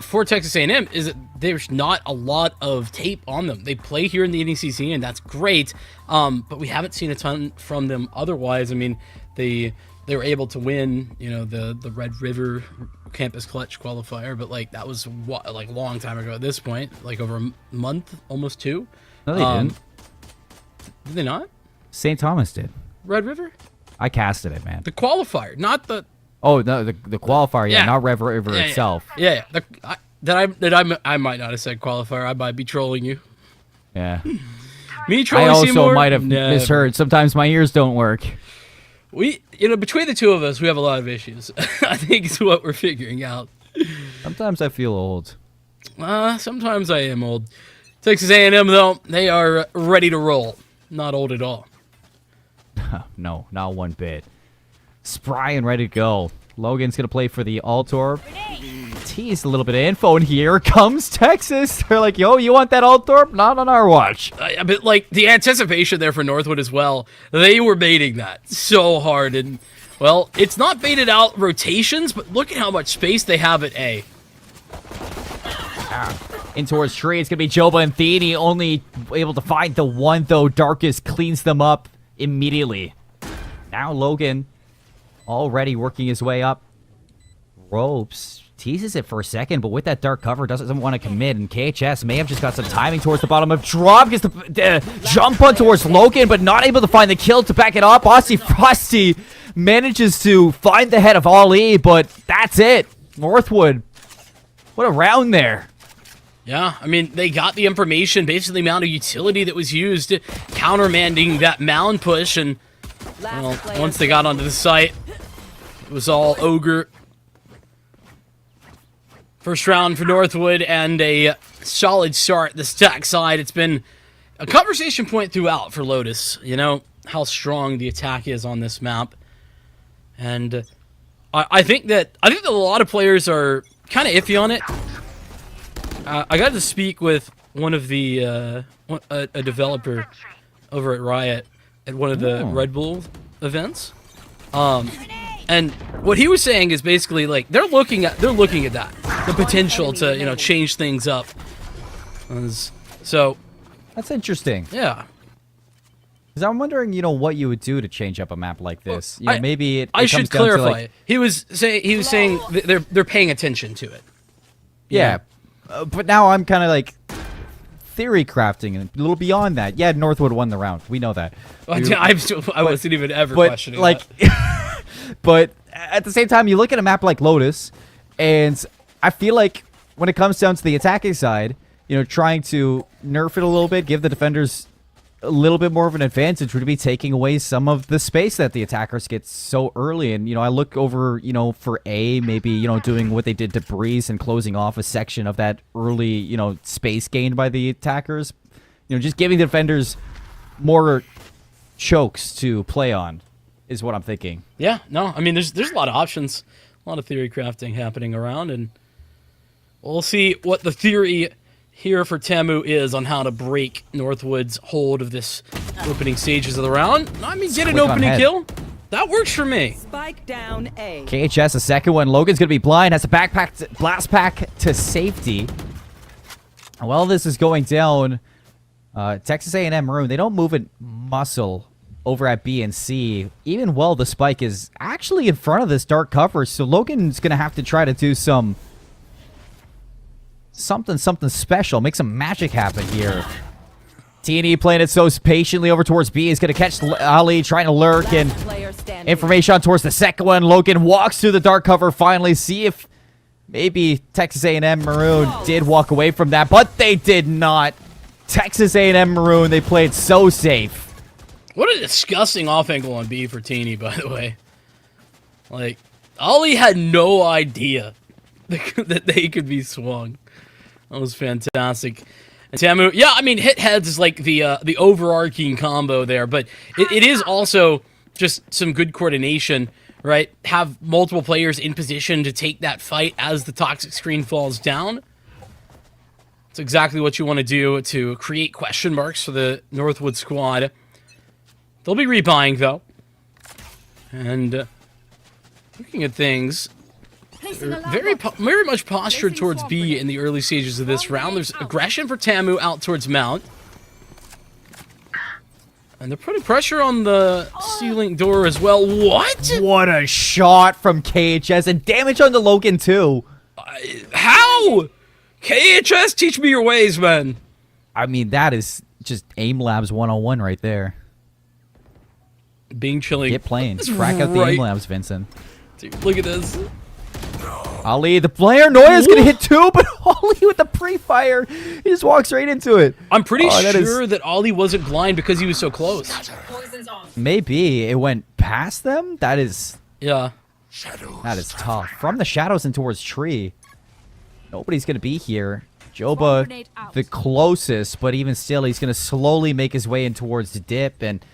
for Texas A&M is that there's not a lot of tape on them. They play here in the NECC, and that's great, but we haven't seen a ton from them otherwise. I mean, they were able to win, the Red River Campus Clutch qualifier, but, that was, a long time ago at this point, over a month, almost 2. No, they didn't. Did they not? St. Thomas did. Red River? I casted it, man. The qualifier, not the... Oh, no, the qualifier, yeah, not Red River itself. Yeah. I might not have said qualifier. I might be trolling you. Yeah. Me trolling I also Seymour? might have misheard. Sometimes my ears don't work. We, between the two of us, we have a lot of issues. I think is what we're figuring out. Sometimes I feel old. Sometimes I am old. Texas A&M, though, they are ready to roll. Not old at all. No, not one bit. Spry and ready to go. Logan's going to play for the Altor. Tease a little bit of info, and here comes Texas. They're like, yo, you want that Altor? Not on our watch. But, the anticipation there for Northwood as well, they were baiting that so hard. And, well, it's not baited out rotations, but look at how much space they have at A. In towards tree, it's going to be Joba and Thini, only able to find the one, though. Darkest cleans them up immediately. Now Logan already working his way up. Ropes teases it for a second, but with that dark cover, doesn't want to commit. And KHS may have just got some timing towards the bottom of drop. Gets the jump on towards Logan, but not able to find the kill to back it up. Aussie Frosty manages to find the head of Ali, but that's it. Northwood, what a round there. Yeah, I mean, they got the information, basically the amount of utility that was used, countermanding that mound push, and, well, once they got onto the site, it was all ogre. First round for Northwood, and a solid start the stack side. It's been a conversation point throughout for Lotus, how strong the attack is on this map. And I think that a lot of players are kind of iffy on it. I got to speak with one of the a developer over at Riot at one of the Red Bull events, and what he was saying is basically they're looking at that, the potential to change things up. So that's interesting. Yeah. Because I'm wondering, what you would do to change up a map like this. Maybe it. I should clarify. He was saying they're paying attention to it. Yeah. But now I'm kind of like theory crafting and a little beyond that. Yeah, Northwood won the round. We know that. I wasn't even ever questioning like, that. But at the same time, you look at a map like Lotus, and I feel like when it comes down to the attacking side, you know, trying to nerf it a little bit, give the defenders a little bit more of an advantage would be taking away some of the space that the attackers get so early. And, you know, I look over, you know, for A, maybe, you know, doing what they did to Breeze and closing off a section of that early, you know, space gained by the attackers. You know, just giving the defenders more chokes to play on is what I'm thinking. Yeah, no, I mean, there's a lot of options, a lot of theory crafting happening around, and we'll see what the theory here for Tamu is on how to break Northwood's hold of this opening stages of the round. I mean, get an opening kill. That works for me. Spike down A. KHS, a second one. Logan's going to be blind. Has a backpack, blast pack to safety. While this is going down, Texas A&M Maroon, they don't move it muscle over at B and C. Even while the spike is actually in front of this dark cover, so Logan's going to have to try to do something special, make some magic happen here. T&E playing it so patiently over towards B. He's going to catch Ali trying to lurk, and information on towards the second one. Logan walks through the dark cover finally. See if maybe Texas A&M Maroon did walk away from that, but they did not. Texas A&M Maroon, they played so safe. What a disgusting off angle on B for Teeny, by the way. Like, Ali had no idea that they could be swung. That was fantastic. And Tamu, yeah, I mean, hit heads is like the overarching combo there, but it is also just some good coordination, right? Have multiple players in position to take that fight as the toxic screen falls down. It's exactly what you want to do to create question marks for the Northwood squad. They'll be rebuying, though. And looking at things, very much postured towards B in the early stages of this round. There's aggression for Tamu out towards Mount. And they're putting pressure on the ceiling door as well. What? What a shot from KHS, and damage on the Logan, too. How? KHS, teach me your ways, man. I mean, that is just Aim Labs 101 right there. Being chilling. Get playing. Crack out the Aim Labs, Vincent. Dude, look at this. Ali, the player, Noya's going to hit two, but Ali with the pre-fire, he just walks right into it. I'm pretty sure that Ali wasn't blind because he was so close. Maybe it went past them? That is... Yeah. That is tough. From the shadows and towards tree. Nobody's going to be here. Joba, the closest, but even still, he's going to slowly make his way in towards the dip, and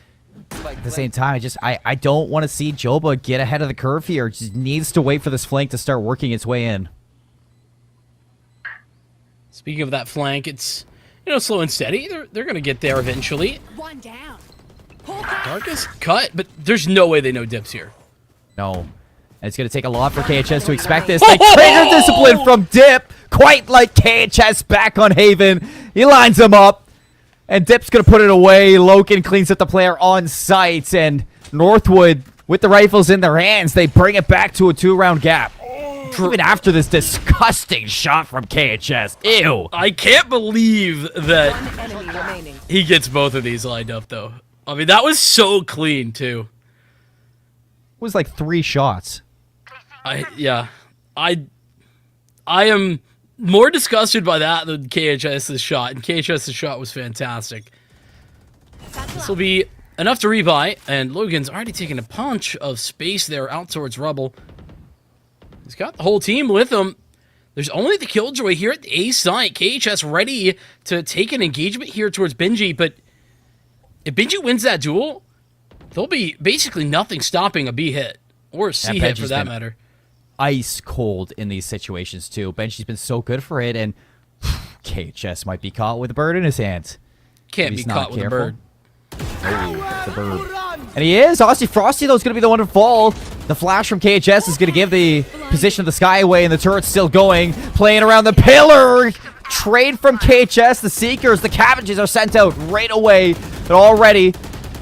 at the same time, I don't want to see Joba get ahead of the curve here. Just needs to wait for this flank to start working its way in. Speaking of that flank, it's, you know, slow and steady. They're going to get there eventually. One down. Darkest cut, but there's no way they know dips here. No. And it's going to take a lot for KHS to expect this. They trigger discipline from Dip, quite like KHS back on Haven. He lines him up. And Dip's going to put it away. Logan cleans up the player on site. And Northwood, with the rifles in their hands, they bring it back to a 2-round gap. Even after this disgusting shot from KHS. Ew. I can't believe that he gets both of these lined up, though. I mean, that was so clean, too. It was like 3 shots. I am more disgusted by that than KHS's shot, and KHS's shot was fantastic. This will be enough to rebuy, and Logan's already taken a punch of space there out towards Rubble. He's got the whole team with him. There's only the Killjoy here at the A site. KHS ready to take an engagement here towards Benji, but if Benji wins that duel, there'll be basically nothing stopping a B hit, or a C hit for that matter. Ice cold in these situations too. Benji's been so good for it, and KHS might be caught with a bird in his hands. Can't be caught with a bird. Oh, the bird. And he is. Aussie Frosty, though, is going to be the one to fall. The flash from KHS is going to give the position of the sky away, and the turret's still going. Playing around the pillar. Trade from KHS. The Seekers, the Cabbages are sent out right away. But already,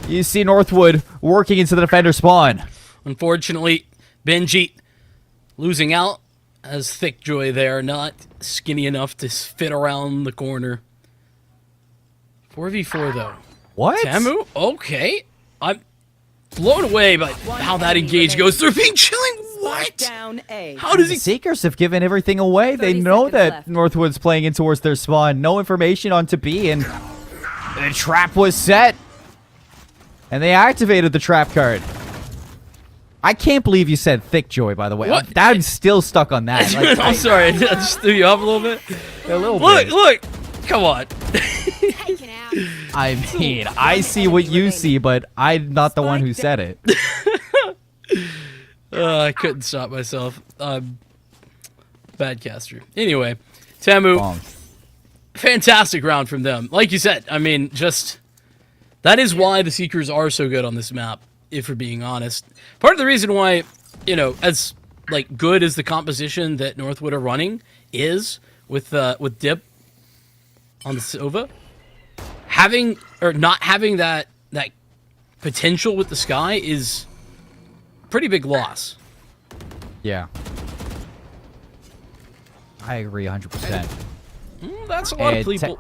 you see Northwood working into the defender spawn. Unfortunately, Benji losing out as Thick Joy there, not skinny enough to fit around the corner. 4v4 though. What? Tamu? Okay. I'm blown away by how that engage goes through. Being chilling? What? Down A. How does The he... Seekers have given everything away. They 30 know seconds that left. Northwood's playing in towards their spawn. No information on to B, and the trap was set. And they activated the trap card. I can't believe you said Thick Joy, by the way. What? I'm still stuck on that. Like, I'm sorry, I just threw you off a little bit. a little Look, bit. look! Come on. I mean, I see what you see, but I'm not the one who said it. I couldn't stop myself. Bad caster. Anyway, Tamu, Wrong. fantastic round from them. Like you said, I mean, just... That is why the Seekers are so good on this map, if we're being honest. Part of the reason why, you know, as, like, good as the composition that Northwood are running is with Dip on the Sova, having, or not having that potential with the Sky is a pretty big loss. Yeah. I agree 100%. That's a lot of And people.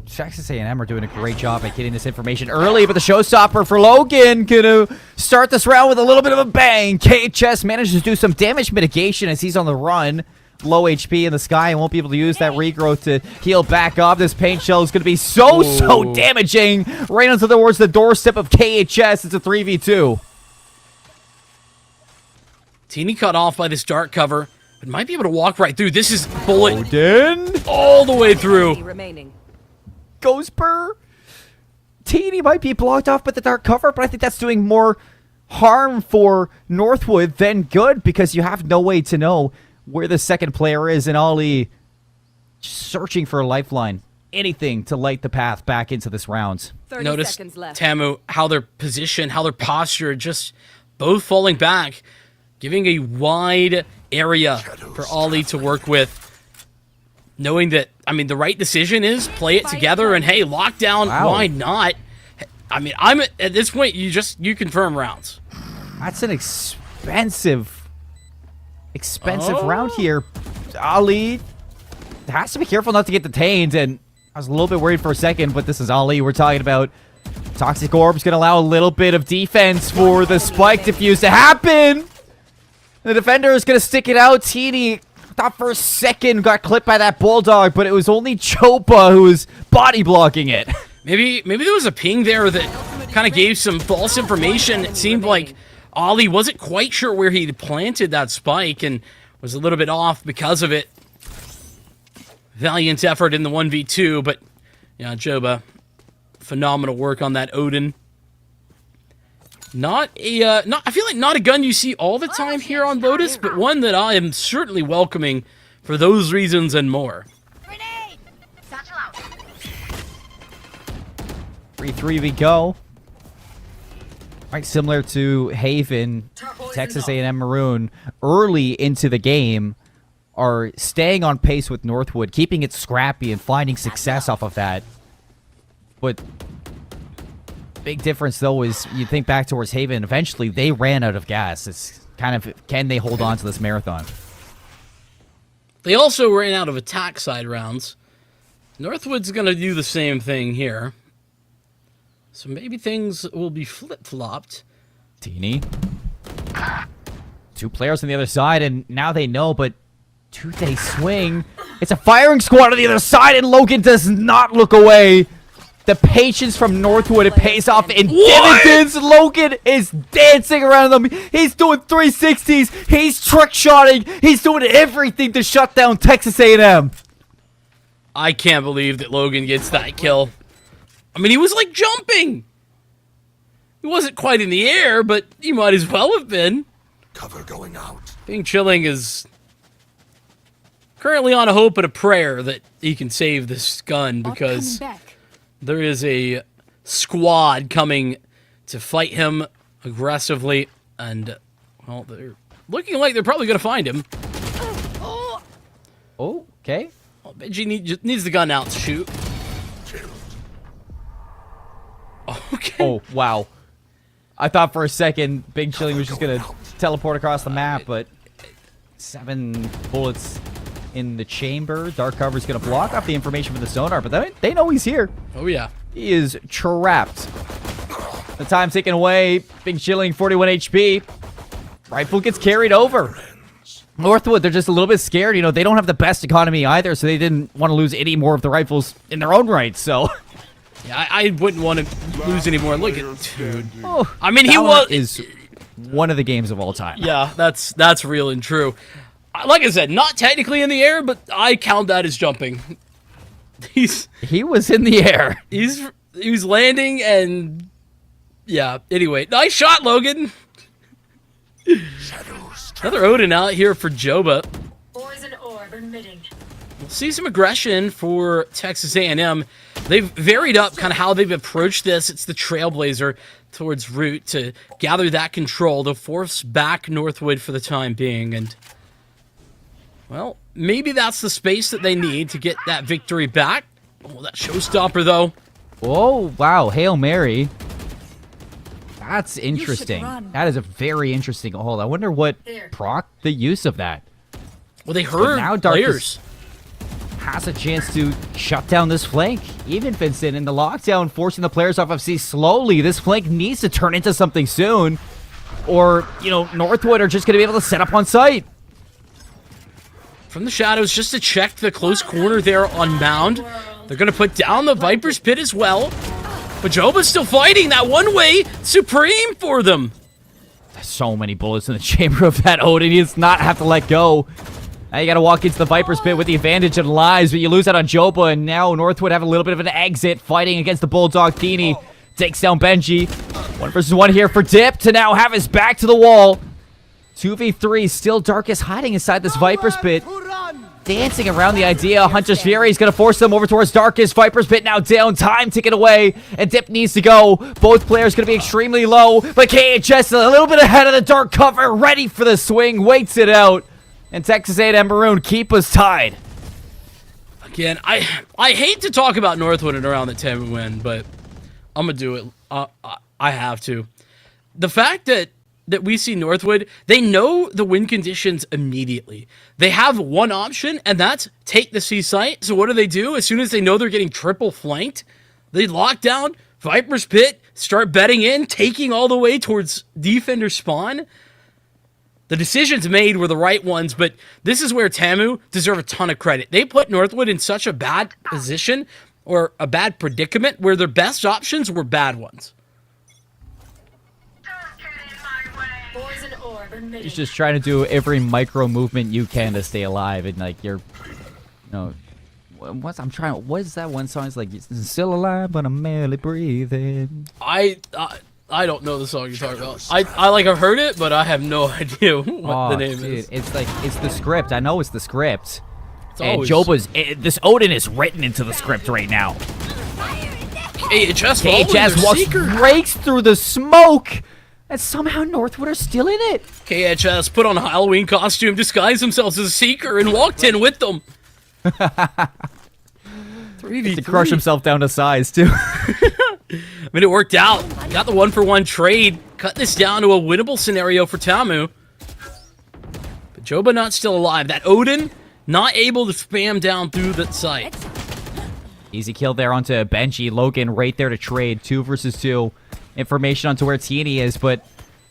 Texas A&M are doing a great job at getting this information early, but the showstopper for Logan gonna start this round with a little bit of a bang. KHS manages to do some damage mitigation as he's on the run. Low HP in the Sky and won't be able to use that regrowth to heal back up. This paint shell is going to be so damaging right onto towards the doorstep of KHS. It's a 3v2. Teeny cut off by this dark cover, but might be able to walk right through. This is bullet Odin all the way through. Remaining. goes per. Teeny might be blocked off by the dark cover, but I think that's doing more harm for Northwood than good because you have no way to know where the second player is, and Ollie searching for a lifeline. Anything to light the path back into this round. 30 Notice, seconds left. Tamu, how their position, how their posture, just both falling back, giving a wide area for Ollie to work with. Knowing that, I mean, the right decision is play it together and, hey, lockdown, Wow. why not? I mean, I'm at this point, you confirm rounds. That's an expensive round here. Ali has to be careful not to get detained, and I was a little bit worried for a second, but this is Ali we're talking about. Toxic Orb's going to allow a little bit of defense for the spike defuse to happen. The defender is going to stick it out. Teeny thought for a second got clipped by that Bulldog, but it was only Chopa who was body blocking it. Maybe there was a ping there that kind of gave some false information. It seemed like Ollie wasn't quite sure where he planted that spike and was a little bit off because of it. Valiant effort in the 1v2, but yeah, Joba, phenomenal work on that Odin. I feel like not a gun you see all the time here on Lotus, but one that I am certainly welcoming for those reasons and more. 3-3 we go. Quite similar to Haven, Texas A&M Maroon early into the game are staying on pace with Northwood, keeping it scrappy and finding success off of that. But big difference though is you think back towards Haven, eventually they ran out of gas. It's kind of, can they hold on to this marathon? They also ran out of attack side rounds. Northwood's going to do the same thing here. So maybe things will be flip-flopped. Teeny. Two players on the other side, and now they know, but do they swing? It's a firing squad on the other side, and Logan does not look away. The patience from Northwood, it pays off in dividends. Logan is dancing around them. He's doing 360s. He's trick-shotting. He's doing everything to shut down Texas A&M. I can't believe that Logan gets that kill. I mean, he was like jumping. He wasn't quite in the air, but he might as well have been. Cover going out. Being Chilling is currently on a hope and a prayer that he can save this gun because there is a squad coming to fight him aggressively, and well, they're looking like they're probably going to find him. Oh, okay. Well, Benji needs the gun out to shoot. Okay. Oh, wow. I thought for a second Big Chilling was just going to teleport across the map, but 7 bullets in the chamber. Dark cover's going to block off the information from the sonar, but they know he's here. Oh, yeah. He is trapped. The time taken away. Big Chilling, 41 HP. Rifle gets carried over. Northwood, they're just a little bit scared. You know, they don't have the best economy either, so they didn't want to lose any more of the rifles in their own right, so... Yeah, I wouldn't want to lose any more. Look at dude. Oh, I mean, he was... is one of the games of all time. Yeah, that's real and true. Like I said, not technically in the air, but I count that as jumping. He was in the air. He was landing and... Yeah, anyway. Nice shot, Logan! Another Odin out here for Joba. Poison orb emitting. We'll see some aggression for Texas A&M. They've varied up kind of how they've approached this. It's the Trailblazer towards Root to gather that control, to force back Northwood for the time being. And, well, maybe that's the space that they need to get that victory back. Oh, that showstopper, though. Oh, wow. Hail Mary. That's interesting. run. That is a very interesting hold. I wonder what proc the use of that. Well, they heard now players. Has a chance to shut down this flank. Even Vincent in the lockdown, forcing the players off of C slowly. This flank needs to turn into something soon. Or, you know, Northwood are just going to be able to set up on site. From the shadows, just to check the close corner there on Mound. They're going to put down the Viper's Pit as well. But Joba's still fighting. That one-way supreme for them. There's so many bullets in the chamber of that Odin. He does not have to let go. Now you got to walk into the Viper's Pit with the advantage of lives, but you lose out on Joba, and now Northwood have a little bit of an exit fighting against the Bulldog. Dini takes down Benji. 1 versus 1 here for Dip to now have his back to the wall. 2v3, still Darkest hiding inside this Viper's Pit. Dancing around the idea. Hunter's Fury is going to force them over towards Darkest. Viper's Pit now down. Time ticking away. And Dip needs to go. Both players going to be extremely low. But KHS a little bit ahead of the dark cover. Ready for the swing. Waits it out. And Texas A&M Maroon keep us tied. Again, I hate to talk about Northwood and around the 10 win, but I'm going to do it. I have to. The fact that we see Northwood, they know the win conditions immediately. They have one option, and that's take the C site. So what do? As soon as they know they're getting triple flanked, they lock down Viper's Pit, start betting in, taking all the way towards defender spawn. The decisions made were the right ones, but this is where Tamu deserve a ton of credit. They put Northwood in such a bad position, or a bad predicament, where their best options were bad ones. He's just trying to do every micro movement you can to stay alive, and like you're, what is that one song? It's like, still alive, but I'm barely breathing. I don't know the song you're talking about. I've heard it, but I have no idea what the name is. It's like, it's the script. I know it's the script. And Always. this Odin is written into the script right now. KHS breaks through the smoke, and somehow Northwood are still in it. KHS put on a Halloween costume, disguised themselves as a Seeker, and walked in with them. 3v3. To crush himself down to size, too. I mean, it worked out. Got the 1-for-1 trade. Cut this down to a winnable scenario for Tamu. But Joba not still alive. That Odin not able to spam down through that site. Easy kill there onto Benji. Logan right there to trade. 2 versus 2. Information onto where Teeny is, but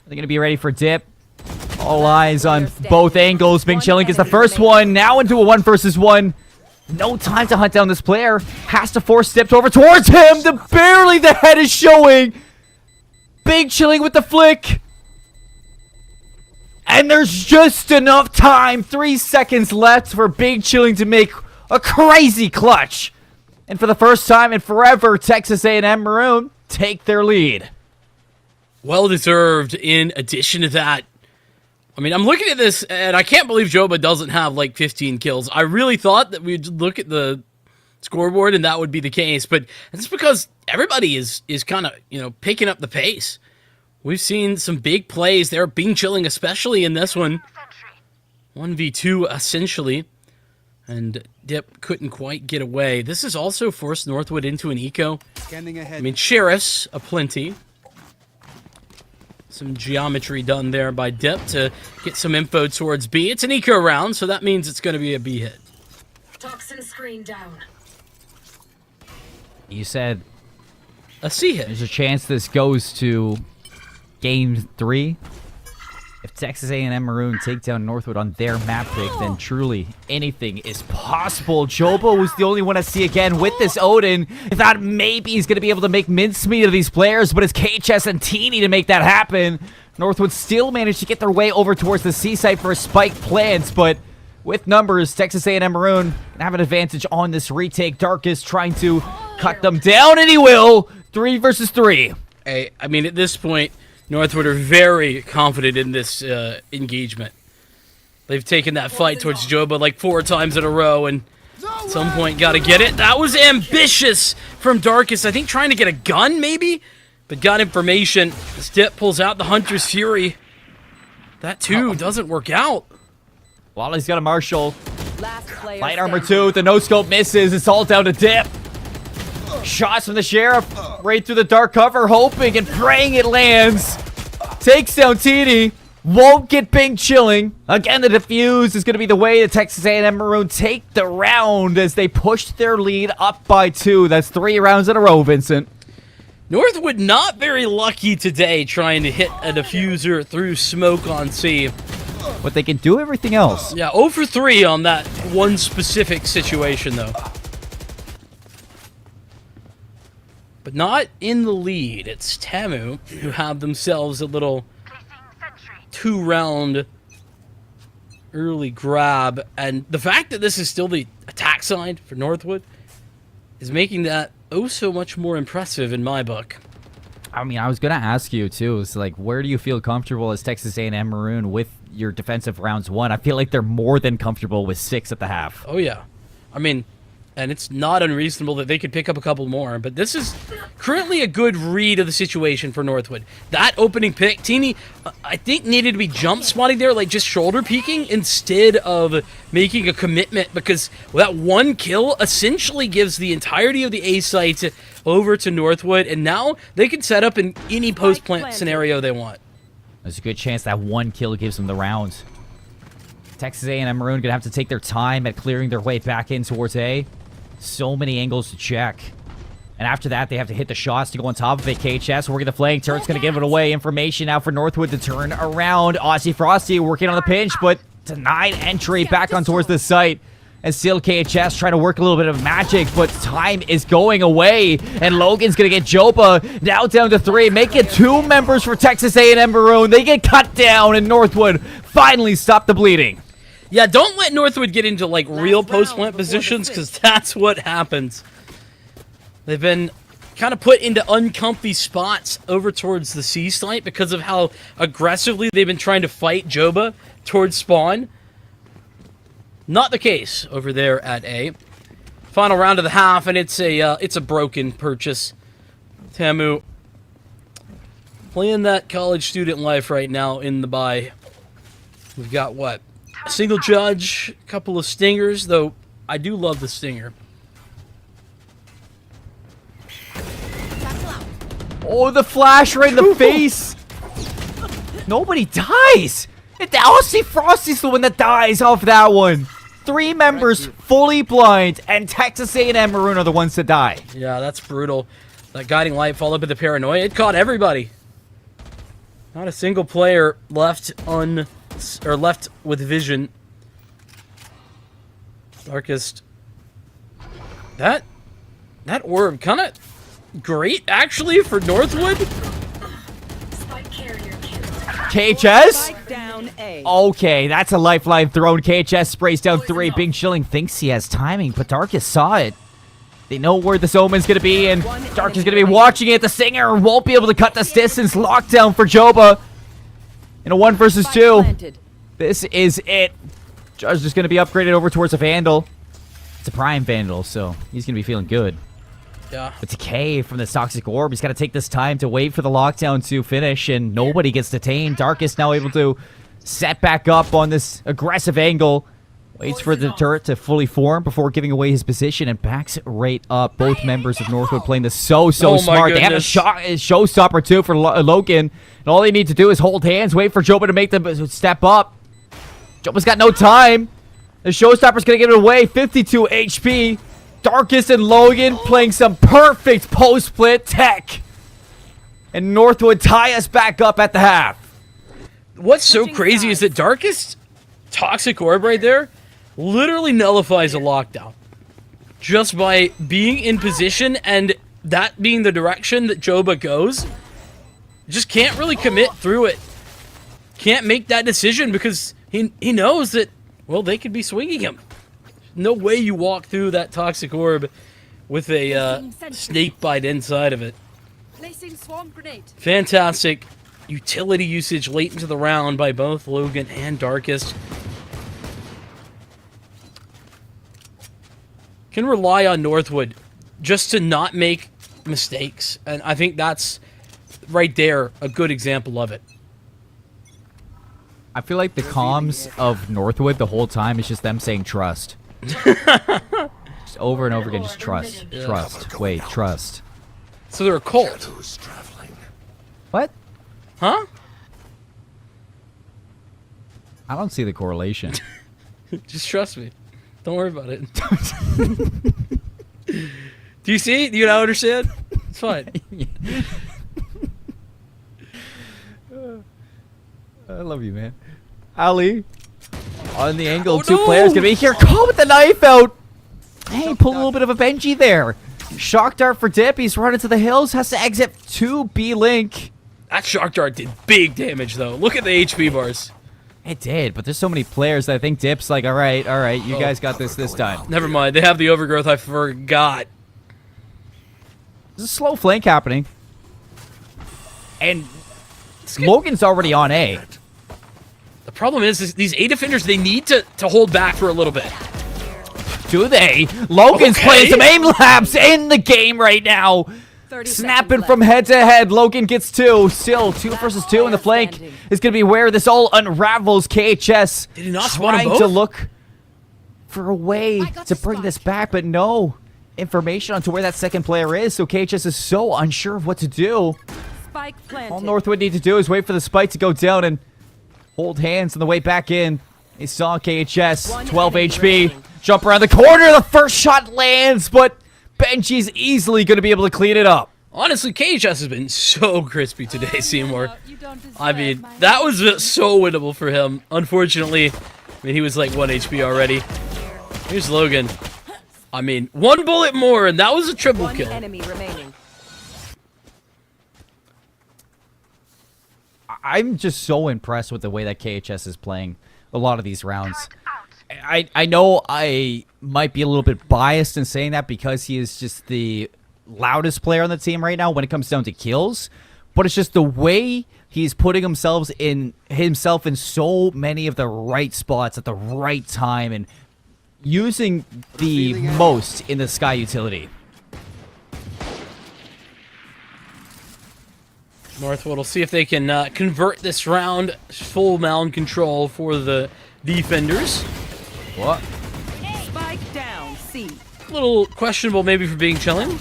they're going to be ready for Dip. All eyes on both angles. Big Chilling is the first one. Now into a 1 versus 1. No time to hunt down this player. Has to force Dip over towards him. Barely the head is showing. Big Chilling with the flick. And there's just enough time. 3 seconds left for Big Chilling to make a crazy clutch. And for the first time in forever, Texas A&M Maroon take their lead. Well deserved. In addition to that, I mean, I'm looking at this, and I can't believe Joba doesn't have, like, 15 kills. I really thought that we'd look at the scoreboard and that would be the case, but it's because everybody is kind of, picking up the pace. We've seen some big plays there, Bing Chilling especially in this one. 1v2, essentially. And Dip couldn't quite get away. This has also forced Northwood into an eco. Scanning ahead. I mean, Sheriffs aplenty. Some geometry done there by Dip to get some info towards B. It's an eco round, so that means it's going to be a B hit. Toxin screen down. You said A C hit. there's a chance this goes to Game 3. If Texas A&M Maroon take down Northwood on their map pick, then truly anything is possible. Jobo was the only one I see again with this Odin. I thought maybe he's going to be able to make mincemeat of these players, but it's KHS and Teeny to make that happen. Northwood still managed to get their way over towards the C site for a spike plant, but with numbers, Texas A&M Maroon have an advantage on this retake. Darkest trying to cut them down, and he will. 3 versus 3. Hey, I mean, at this point, Northwood are very confident in this engagement. They've taken that fight towards Joba like 4 times in a row, and at some point got to get it. That was ambitious from Darkest. I think trying to get a gun, maybe? But got information. Step pulls out the Hunter's Fury. That, too, doesn't work out. Wally's got a Marshall. Last player Light armor standing. 2. The no-scope misses. It's all down to Dip. Shots from the Sheriff right through the dark cover, hoping and praying it lands. Takes down Teeny. Won't get Bing chilling. Again, the defuse is going to be the way the Texas A&M Maroon take the round as they push their lead up by 2. That's 3 rounds in a row, Vincent. Northwood not very lucky today trying to hit a diffuser through smoke on C. But they can do everything else. Yeah, 0 for 3 on that one specific situation, though. But not in the lead. It's Tamu who have themselves a little 2-round early grab. And the fact that this is still the attack side for Northwood is making that oh so much more impressive in my book. I mean, I was going to ask you, too. It's like, where do you feel comfortable as Texas A&M Maroon with your defensive rounds 1? I feel like they're more than comfortable with 6 at the half. Oh, yeah. I mean, and it's not unreasonable that they could pick up a couple more, but this is currently a good read of the situation for Northwood. That opening pick, Teeny, I think needed to be jump spotting there, like just shoulder peeking instead of making a commitment, because that one kill essentially gives the entirety of the A site over to Northwood, and now they can set up in any post-plant scenario they want. There's a good chance that one kill gives them the round. Texas A&M Maroon going to have to take their time at clearing their way back in towards A. So many angles to check. And after that, they have to hit the shots to go on top of it. KHS working the flank. Turret's going to give it away. Information now for Northwood to turn around. Aussie Frosty working on the pinch, but denied entry back on towards the site. And still KHS trying to work a little bit of magic, but time is going away. And Logan's going to get Jopa now down to 3. Make it 2 members for Texas A&M Maroon. They get cut down, and Northwood finally stop the bleeding. Yeah, don't let Northwood get into, like, real post-plant positions, because that's what happens. They've been kind of put into uncomfy spots over towards the C site because of how aggressively they've been trying to fight Joba towards spawn. Not the case over there at A. Final round of the half, and it's a broken purchase. Tamu playing that college student life right now in the buy. We've got what? A single judge, a couple of stingers, though I do love the stinger. Oh, the flash right in the face. Nobody dies. The Aussie Frosty's the one that dies off that one. 3 members fully blind, and Texas A&M Maroon are the ones that die. Yeah, that's brutal. That guiding light followed by the paranoia. It caught everybody. Not a single player left left with vision. Darkest. That orb kind of great actually for Northwood. Spike carrier killed. KHS? Spike down A. Okay, that's a lifeline thrown. KHS sprays down 3. Big Chilling thinks he has timing, but Darkest saw it. They know where this Omen's going to be, and Dark is going to be watching it. The Singer won't be able to cut this distance. Lockdown for Joba. In a 1 versus 2. This is it. Judge is going to be upgraded over towards a Vandal. It's a Prime Vandal, so he's going to be feeling good. Yeah. The decay from this Toxic Orb. He's got to take this time to wait for the lockdown to finish, and nobody gets detained. Darkest now able to set back up on this aggressive angle. Waits for the turret to fully form before giving away his position and backs it right up. Both members of Northwood playing this so Oh my smart. They have a goodness. showstopper too for Logan. And all they need to do is hold hands, wait for Joba to make them step up. Joba's got no time. The showstopper's going to give it away. 52 HP. Darkest and Logan playing some perfect post-split tech. And Northwood tie us back up at the half. What's so crazy is that Darkest Toxic Orb right there literally nullifies a lockdown. Just by being in position and that being the direction that Joba goes. Just can't really commit through it. Can't make that decision because he knows that, well, they could be swinging him. No way you walk through that Toxic Orb with a snake bite inside of it. Placing swarm grenade. Fantastic utility usage late into the round by both Logan and Darkest. Can rely on Northwood just to not make mistakes. And I think that's right there a good example of it. I feel like the comms of Northwood the whole time is just them saying trust. Just over and over again, just trust. Trust. Wait, trust. So they're a cult. Who's traveling? What? Huh? I don't see the correlation. Just trust me. Don't worry about it. Do you see? Do you not understand? It's fine. I love you, man. Ali. On the angle, two players gonna be here. Call with the knife out. Hey, pull a little bit of a Benji there. Shock dart for Dip. He's running to the hills. Has to exit to B-Link. That shock dart did big damage, though. Look at the HP bars. It did, but there's so many players that I think Dip's like, all right, you guys got this time. Never mind. They have the overgrowth. I forgot. There's a slow flank happening. And Logan's already on A. The problem is these A defenders, they need to hold back for a little bit. Do they? Logan's playing some aim labs in the game right now. Snapping from head to head. Logan gets two. Still 2 versus 2 in the flank is going to be where this all unravels. KHS Did he not spawn them trying to both? look for a way to bring this back, but no information onto where that second player is. So KHS is so unsure of what to do. Spike planted. All Northwood need to do is wait for the spike to go down and hold hands on the way back in. They saw KHS, 12 HP. Jump around the corner. The first shot lands, but Benji's easily going to be able to clean it up. Honestly, KHS has been so crispy today, Seymour. I mean, that was so winnable for him. Unfortunately, I mean, he was like 1 HP already. Here's Logan. I mean, 1 bullet more, and that was a triple One kill. enemy remaining. I'm just so impressed with the way that KHS is playing a lot of these rounds. I know I might be a little bit biased in saying that because he is just the loudest player on the team right now when it comes down to kills, but it's just the way he's putting himself in so many of the right spots at the right time and using the most in the Sky utility. Northwood will see if they can convert this round. Full mound control for the defenders. What? Spike down. C. A little questionable maybe for being chilling.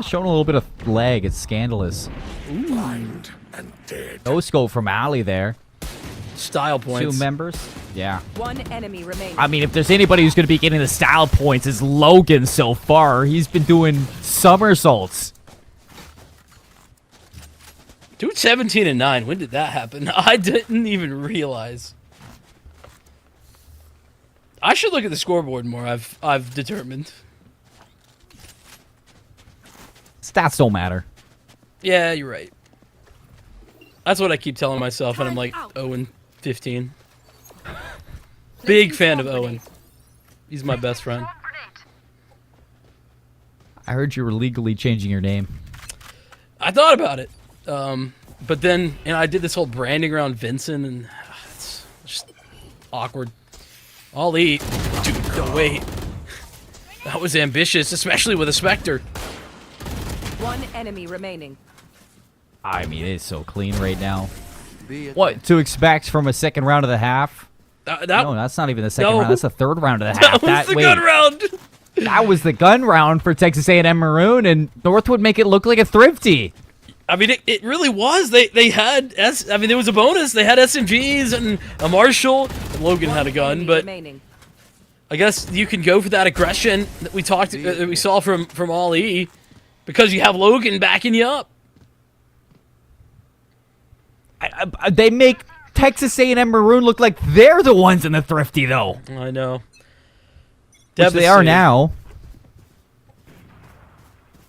Showing a little bit of lag. It's scandalous. Blind and dead. No scope from Ali there. Style points. 2 members. Yeah. One enemy remaining. I mean, if there's anybody who's going to be getting the style points, it's Logan so far. He's been doing somersaults. Dude, 17 and 9. When did that happen? I didn't even realize. I should look at the scoreboard more. I've determined. Stats don't matter. Yeah, you're right. That's what I keep telling myself, and I'm like 0 and 15. Big fan of Owen. He's my best friend. I heard you were legally changing your name. I thought about it, but then I did this whole branding around Vincent, and it's just awkward. I'll eat. Dude, no wait. That was ambitious, especially with a Spectre. One enemy remaining. I mean, it's so clean right now. Be it What to expect from a second round of the half? No, that's not even the second No. round. That's the third round of the half. That was the wait, gun round. That was the gun round for Texas A&M Maroon, and Northwood make it look like a thrifty. I mean, it really was. They had there was a bonus. They had SMGs and a Marshall. Logan had a gun, Enemy but remaining. I guess you can go for that aggression that we saw from Ali, because you have Logan backing you up. They make Texas A&M Maroon look like they're the ones in the thrifty, though. I know. Which they are now.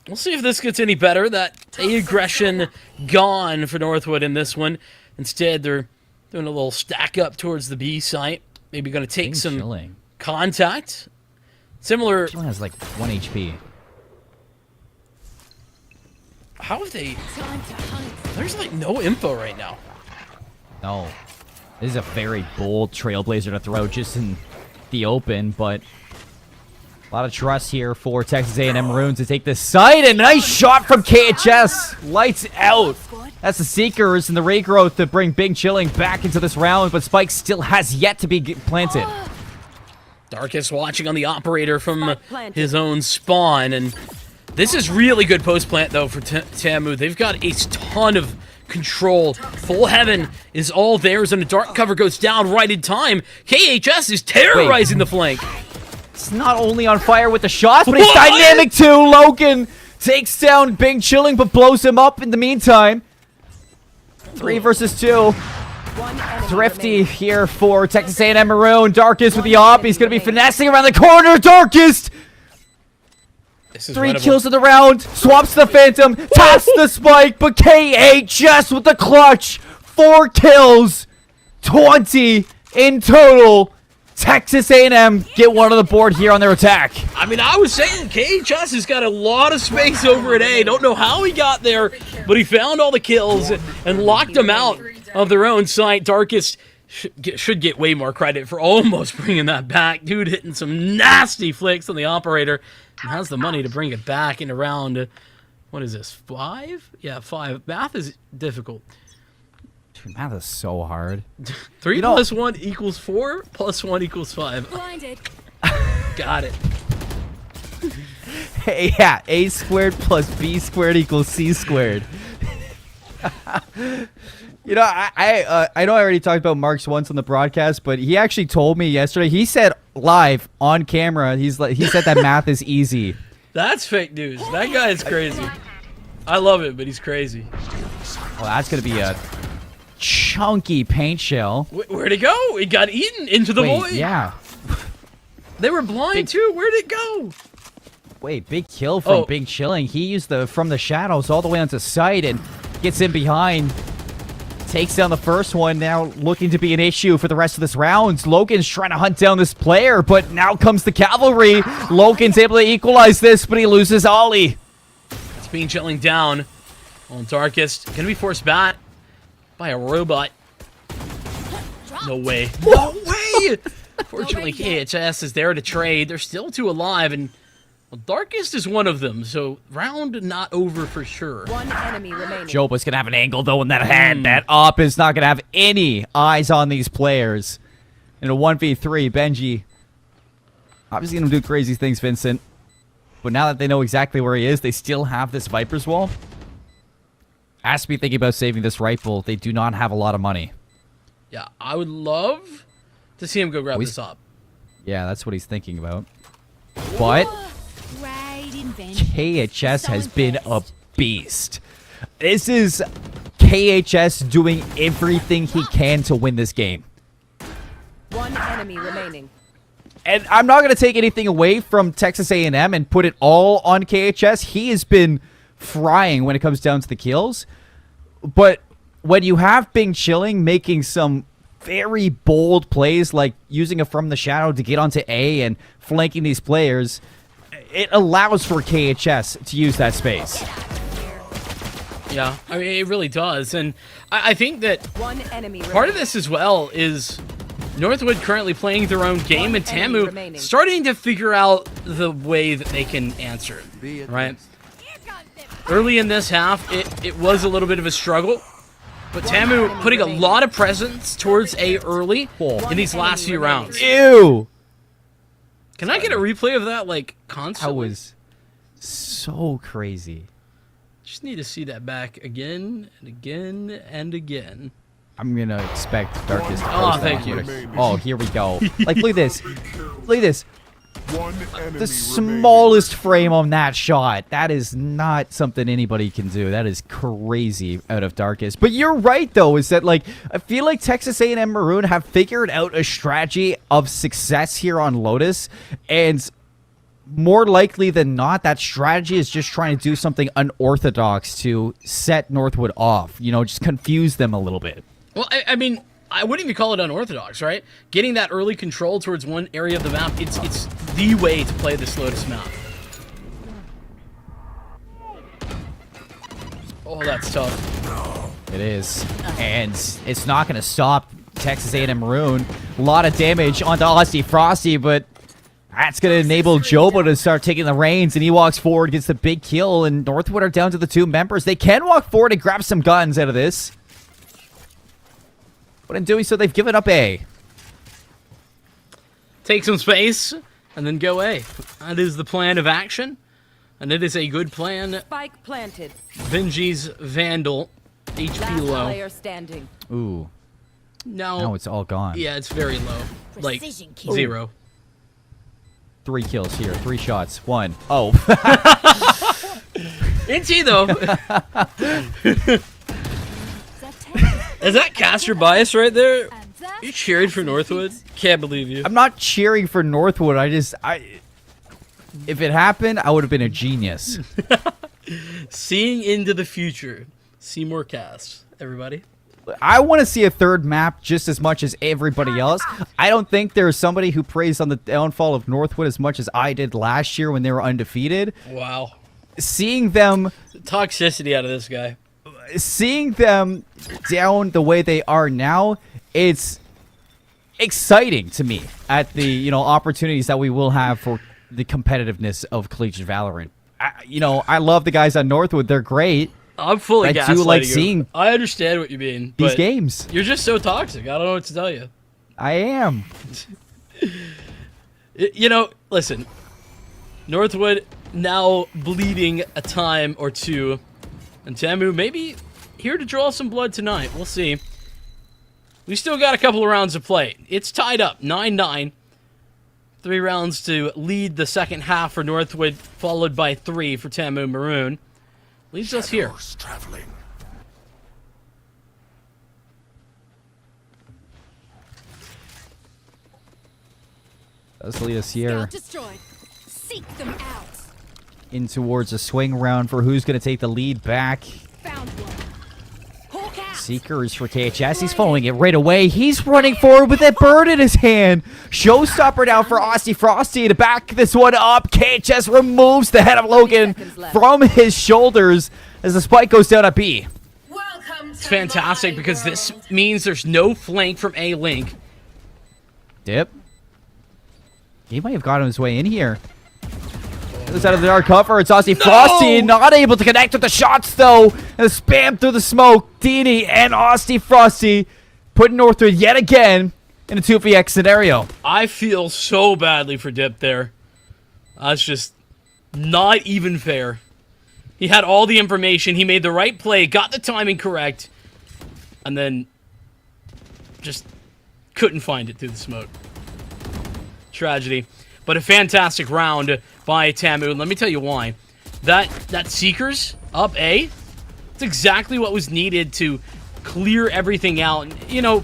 We'll see if this gets any better. That A aggression gone for Northwood in this one. Instead, they're doing a little stack up towards the B site. Maybe going to take some Chilling. contact. Similar. Chilling has like 1 HP. How have they? There's like no info right now. No. This is a very bold Trailblazer to throw just in the open, but a lot of trust here for Texas A&M Maroons to take this side. And nice shot from KHS. Lights out. That's the Seekers and the regrowth to bring Big Chilling back into this round, but Spike still has yet to be planted. Darkest watching on the operator from his own spawn, and this is really good post plant though for Tamu. They've got a ton of control. Full heaven is all theirs, and a dark cover goes down right in time. KHS is terrorizing the flank. It's not only on fire with the shots, but he's What? dynamic too. Logan takes down Big Chilling, but blows him up in the meantime. 3 versus 2. One enemy Thrifty remaining. here for Texas A&M Maroon. Darkest with the op. He's going to be finessing around the corner. Darkest! This is 3 winnable. kills in the round. Swaps the Phantom. Taps the Spike. But KHS with the clutch. 4 kills. 20 in total. Texas A&M get one on the board here on their attack. I mean, I was saying KHS has got a lot of space over at A. Don't know how he got there, but he found all the kills and locked them out of their own site. Darkest should get way more credit for almost bringing that back. Dude hitting some nasty flicks on the operator and has the money to bring it back in around, what is this, 5? Yeah, 5. Math is difficult. Dude, math is so hard. 3 You know- plus 1 equals 4, plus 1 equals 5. Blinded. Got it. Hey, yeah, A squared plus B squared equals C squared. You know, I know I already talked about Marks once on the broadcast, but he actually told me yesterday. He said live on camera. He said that math is easy. That's fake news. That guy is crazy. I love it, but he's crazy. Well, that's gonna be a chunky paint shell. Where'd it go? It got eaten into the Wait, void. yeah. They were blind too. Where'd it go? Wait, big kill from Oh. Big Chilling. He used from the shadows all the way onto sight and gets in behind. Takes down the first one, now looking to be an issue for the rest of this round. Logan's trying to hunt down this player, but now comes the cavalry. Logan's able to equalize this, but he loses Ollie. It's being chilling down. On Darkest. Gonna be forced back by a robot. No way. No way! Fortunately, KHS is there to trade. They're still 2 alive, and well, Darkest is one of them, so round not over for sure. One enemy remaining. Joba's going to have an angle, though, in that head. That op is not going to have any eyes on these players. In a 1v3, Benji obviously going to do crazy things, Vincent. But now that they know exactly where he is, they still have this Viper's Wall. Has to be thinking about saving this rifle. They do not have a lot of money. Yeah, I would love to see him go grab this op. Yeah, that's what he's thinking about. But KHS has been a beast. This is KHS doing everything he can to win this game. One enemy remaining. And I'm not going to take anything away from Texas A&M and put it all on KHS. He has been frying when it comes down to the kills. But when you have Bing Chilling making some very bold plays, like using a from the shadow to get onto A and flanking these players, it allows for KHS to use that space. Yeah, I mean, it really does. And I think that One enemy part of remaining. this as well is Northwood currently playing their own game, and Tamu starting to figure out the way that they can answer it, right? Early in this half, it was a little bit of a struggle, But Tamu putting a lot of presence towards A early in these last few rounds. Ew! Can I get a replay of that, like, That constantly? was so crazy. Just need to see that back again and again and again. I'm gonna expect Darkest to Oh, post that thank you. here. Oh, here we go. Like, look at this. Look at this. One enemy The smallest frame on that shot. That is not something anybody can do. That is crazy out of Darkest. But you're right, though, is that, like, I feel like Texas A&M Maroon have figured out a strategy of success here on Lotus, and more likely than not, that strategy is just trying to do something unorthodox to set Northwood off. You know, just confuse them a little bit. Well, I mean, I wouldn't even call it unorthodox, right? Getting that early control towards one area of the map, it's the way to play this Lotus map. Oh, that's tough. It is. And it's not going to stop Texas A&M Maroon. A lot of damage onto Aussie Frosty, but that's going to enable Jobo to start taking the reins, and he walks forward, gets the big kill, and Northwood are down to the 2 members. They can walk forward and grab some guns out of this. But in doing so, they've given up A. Take some space and then go A. That is the plan of action, and it is a good plan. Spike planted. Benji's Vandal, HP Last low. player standing. Ooh. No, Now it's all gone. yeah, it's very low. Like, Precision kill. 0. 3 kills here. 3 shots. 1. Oh. Inty, though. Is that caster bias right there? You cheering for Northwood? Can't believe you. I'm not cheering for Northwood. If it happened, I would have been a genius. Seeing into the future. See more casts, everybody. I want to see a third map just as much as everybody else. I don't think there's somebody who praised on the downfall of Northwood as much as I did last year when they were undefeated. Wow. Seeing them Toxicity out of this guy. down the way they are now, it's exciting to me at the opportunities that we will have for the competitiveness of collegiate Valorant. I love the guys on Northwood. They're great. I'm fully I do gaslighting like you. seeing I understand what you mean. these but games. You're just so toxic. I don't know what to tell you. I am. Listen. Northwood now bleeding a time or two. And Tamu maybe here to draw some blood tonight. We'll see. We still got a couple of rounds to play. It's tied up, 9-9. 3 rounds to lead the second half for Northwood, followed by 3 for Tamu Maroon. Leaves us here. shadows traveling. Does lead us here Destroyed. Seek them out. in towards a swing round for who's going to take the lead back. Found one. Hawk out. Seekers for KHS. He's following it right away. He's running forward with that bird in his hand. Showstopper now for Aussie Frosty to back this one up. KHS removes the head of Logan 30 seconds left. from his shoulders as the spike goes down at B. Welcome to It's fantastic my because this world. means there's no flank from A-Link. Dip. He might have gotten his way in here. Other side of the dark cover, it's Aussie Frosty, not able to connect with the shots though. And spam through the smoke. Dini and Aussie Frosty putting Northwood yet again in a 2vx scenario. I feel so badly for Dip there. That's just not even fair. He had all the information. He made the right play, got the timing correct, and then just couldn't find it through the smoke. Tragedy. But a fantastic round by Tamu. And let me tell you why. That Seekers up A, it's exactly what was needed to clear everything out. And,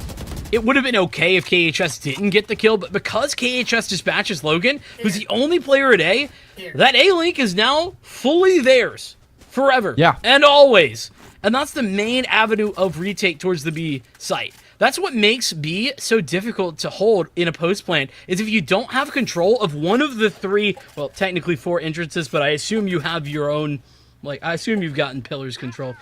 it would have been okay if KHS didn't get the kill, but because KHS dispatches Logan, who's the only player at A, that A-Link is now fully theirs. Forever. Yeah. And always. And that's the main avenue of retake towards the B site. That's what makes B so difficult to hold in a post plant, is if you don't have control of one of the 3, well, technically 4 entrances, but I assume you have your own, I assume you've gotten Pillars control.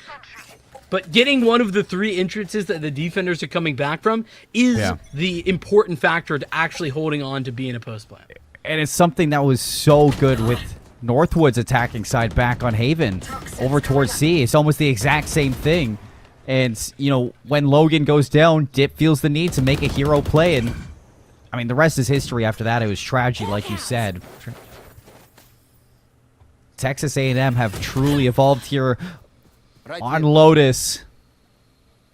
But getting one of the 3 entrances that the defenders are coming back from is the important factor to actually holding on to B in a post plant. And it's something that was so good with Northwood's attacking side back on Haven over towards C. It's almost the exact same thing. And, you know, when Logan goes down, Dip feels the need to make a hero play. And, I mean, the rest is history after that. It was tragedy, like you said. Texas A&M have truly evolved here on Lotus.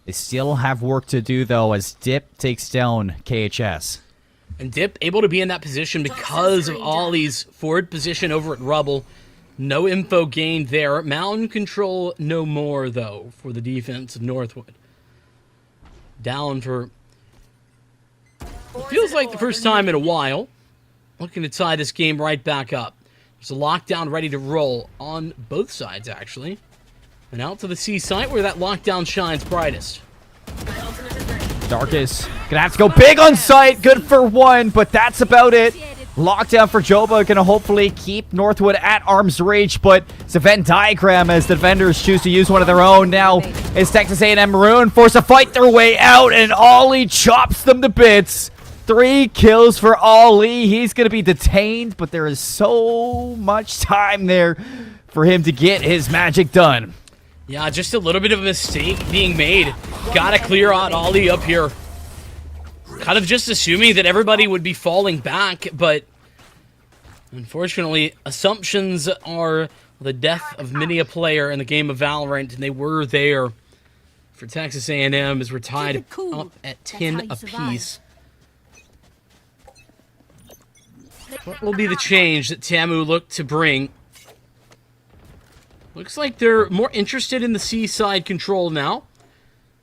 They still have work to do, though, as Dip takes down KHS. And Dip able to be in that position because of Ollie's forward position over at Rubble. No info gained there. Mountain control no more, though, for the defense of Northwood. Down for... feels like the first time in a while. Looking to tie this game right back up. There's a lockdown ready to roll on both sides, actually. And out to the C site where that lockdown shines brightest. Darkest gonna have to go big on site. Good for one, but that's about it. Lockdown for Joba gonna hopefully keep Northwood at arm's reach, but it's a Venn diagram as the defenders choose to use one of their own. Now is Texas A&M Maroon forced to fight their way out, and Ollie chops them to bits. 3 kills for Ollie. He's gonna be detained, but there is so much time there for him to get his magic done. Yeah, just a little bit of a mistake being made. Gotta clear out Ollie up here. Kind of just assuming that everybody would be falling back, but unfortunately, assumptions are the death of many a player in the game of Valorant, and they were there for Texas A&M as we're tied up at 10 apiece. What will be the change that Tamu looked to bring? Looks like they're more interested in the C side control now.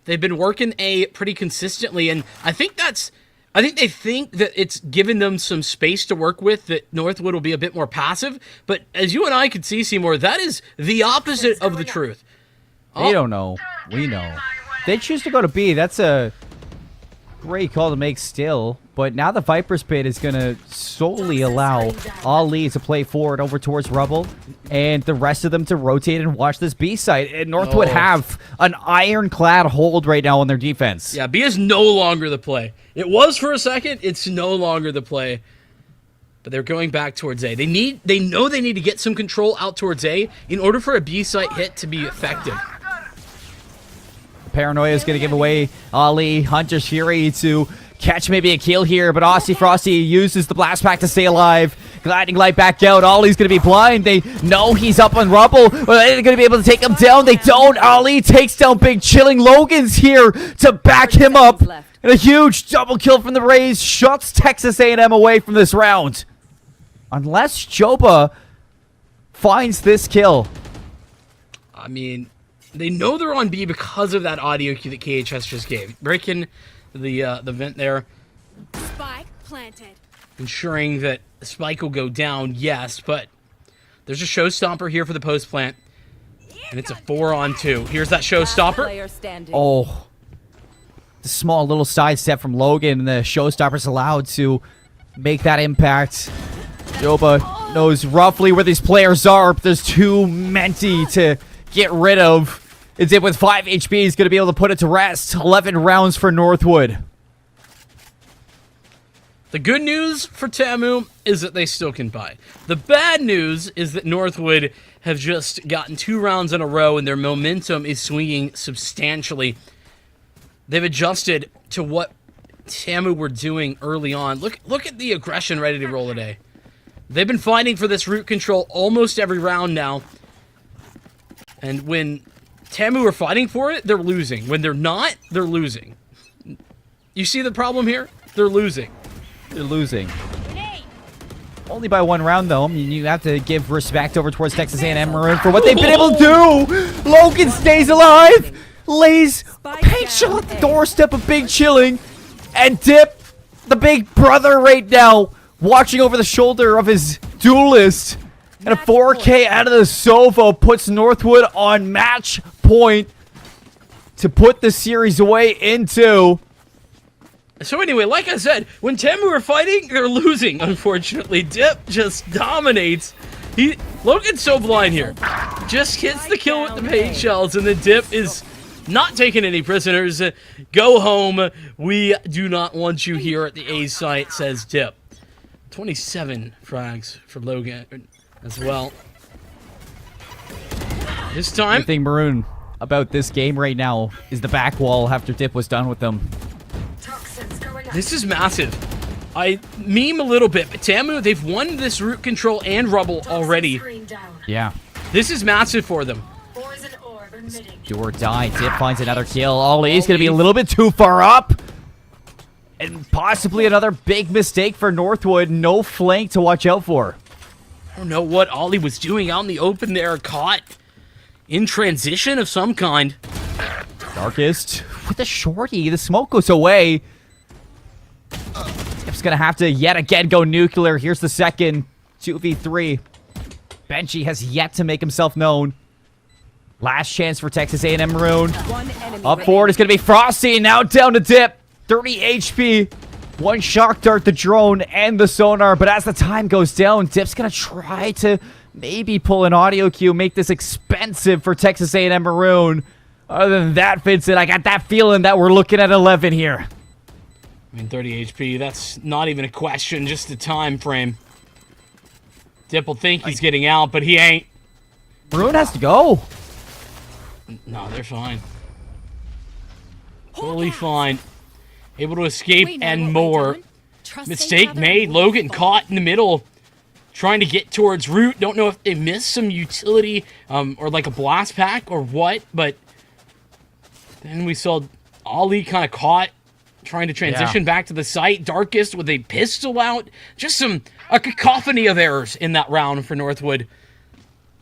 They've been working A pretty consistently, and I think they think that it's given them some space to work with, that Northwood will be a bit more passive. But as you and I could see, Seymour, that is the opposite of the truth. They don't know. We know. They choose to go to B. That's a great call to make still. But now the Viper's Pit is going to solely allow Ali to play forward over towards Rubble, and the rest of them to rotate and watch this B site. And Northwood have an ironclad hold right now on their defense. Yeah, B is no longer the play. It was for a second. It's no longer the play. But they're going back towards A. They know they need to get some control out towards A in order for a B site hit to be effective. Paranoia is going to give away Ali, Hunter's Fury to catch maybe a kill here, but Aussie Frosty uses the blast pack to stay alive. Gliding light back out. Ollie's going to be blind. They know he's up on Rubble. Are they going to be able to take him down? They don't. Ollie takes down Big Chilling. Logan's here to back him up. And a huge double kill from the Rays shuts Texas A&M away from this round. Unless Joba finds this kill. I mean, they know they're on B because of that audio cue that KHS just gave. Breaking the vent there. Spike planted. Ensuring that the spike will go down, yes, but there's a showstopper here for the post plant. And it's a 4-on-2. Here's that showstopper. Oh. The small little sidestep from Logan, and the showstopper's allowed to make that impact. Joba knows roughly where these players are, but there's too many to get rid of. It's it with 5 HP. He's going to be able to put it to rest. 11 rounds for Northwood. The good news for Tamu is that they still can buy. The bad news is that Northwood have just gotten 2 rounds in a row, and their momentum is swinging substantially. They've adjusted to what Tamu were doing early on. Look at the aggression ready to roll today. They've been fighting for this root control almost every round now. And when Tamu are fighting for it, they're losing. When they're not, they're losing. You see the problem here? They're losing. They're losing. Only by 1 round, though. I mean, you have to give respect over towards Texas A&M Maroon for what they've been able to do. Logan stays alive. Lays a paint chill at the doorstep of Big Chilling. And Dip, the big brother right now, watching over the shoulder of his duelist. And a 4K out of the sofa puts Northwood on match point to put the series away in 2. So anyway, like I said, when Tamu are fighting, they're losing, unfortunately. Dip just dominates. Logan's so blind here. Just hits the kill with the paint shells, and the Dip is not taking any prisoners. Go home. We do not want you here at the A site, says Dip. 27 frags for Logan as well. This time, I think Maroon about this game right now is the back wall after Dip was done with them. This is massive. I meme a little bit, but Tamu, they've won this root control and rubble already. Yeah. This is massive for them. Do or die. Dip finds another kill. Ollie's going to be a little bit too far up. And possibly another big mistake for Northwood. No flank to watch out for. I don't know what Ollie was doing out in the open there. Caught in transition of some kind. Darkest with a shorty. The smoke goes away. Dip's going to have to yet again go nuclear. Here's the second 2v3. Benchy has yet to make himself known. Last chance for Texas A&M Maroon. Up forward is going to be Frosty. Now down to Dip. 30 HP. One shock dart, the drone, and the sonar. But as the time goes down, Dip's going to try to maybe pull an audio cue, make this expensive for Texas A&M Maroon. Other than that, Vincent, I got that feeling that we're looking at 11 here. I mean, 30 HP, that's not even a question, just the time frame. Dip will think he's getting out, but he ain't. Maroon has to go. No, they're fine. Totally fine. Able to escape and more. Mistake made. Logan caught in the middle. Trying to get towards root. Don't know if they missed some utility or like a blast pack or what. But then we saw Ollie kind of caught. Trying to transition back to the site. Darkest with a pistol out. Just a cacophony of errors in that round for Northwood.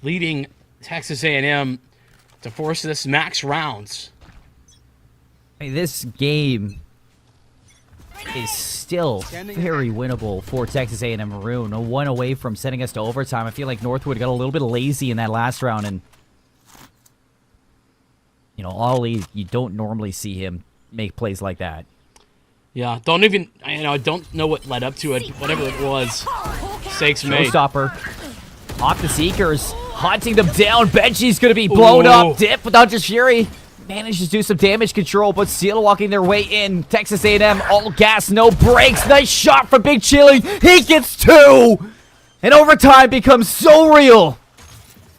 Leading Texas A&M to force this max rounds. I mean, this game is still very winnable for Texas A&M Maroon. A one away from sending us to overtime. I feel like Northwood got a little bit lazy in that last round, and you know, Ollie, you don't normally see him make plays like that. Yeah, don't know what led up to it. Whatever it was, mistakes made. Showstopper. Off the Seekers, hunting them down. Benchy's gonna be blown up. Dip without just Fury. Manages to do some damage control, but still walking their way in. Texas A&M, all gas, no brakes. Nice shot from Big Chilling. He gets two! And overtime becomes so real.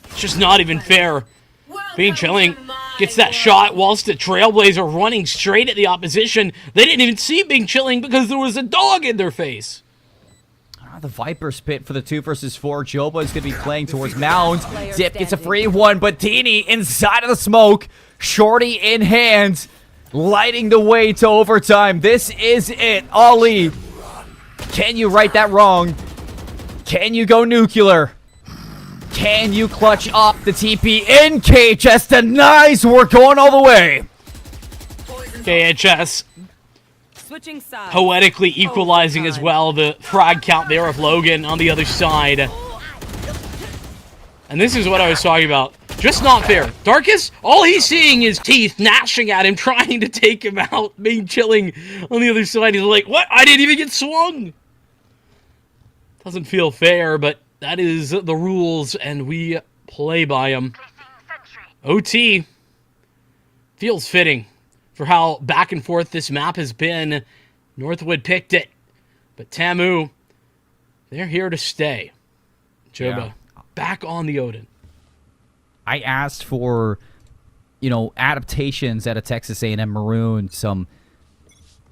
It's just not even fair. Big Chilling gets that shot whilst the Trailblazer running straight at the opposition. They didn't even see Big Chilling because there was a dog in their face. The Viper spit for the 2 versus 4. Joba is going to be playing towards Mound. Dip gets a free one, but Teeny inside of the smoke. Shorty in hand, lighting the way to overtime. This is it. Ollie, can you right that wrong? Can you go nuclear? Can you clutch up the TP in? KHS denies. We're going all the way. KHS Switching sides. poetically equalizing as well the frag count there of Logan on the other side. And this is what I was talking about. Just not fair. Darkest, all he's seeing is teeth gnashing at him, trying to take him out. Being Chilling on the other side. He's like, what? I didn't even get swung. Doesn't feel fair, but that is the rules, and we play by them. OT feels fitting for how back and forth this map has been. Northwood picked it, but Tamu, they're here to stay. Joba, back on the Odin. I asked for, you know, adaptations out of Texas A&M Maroon, some,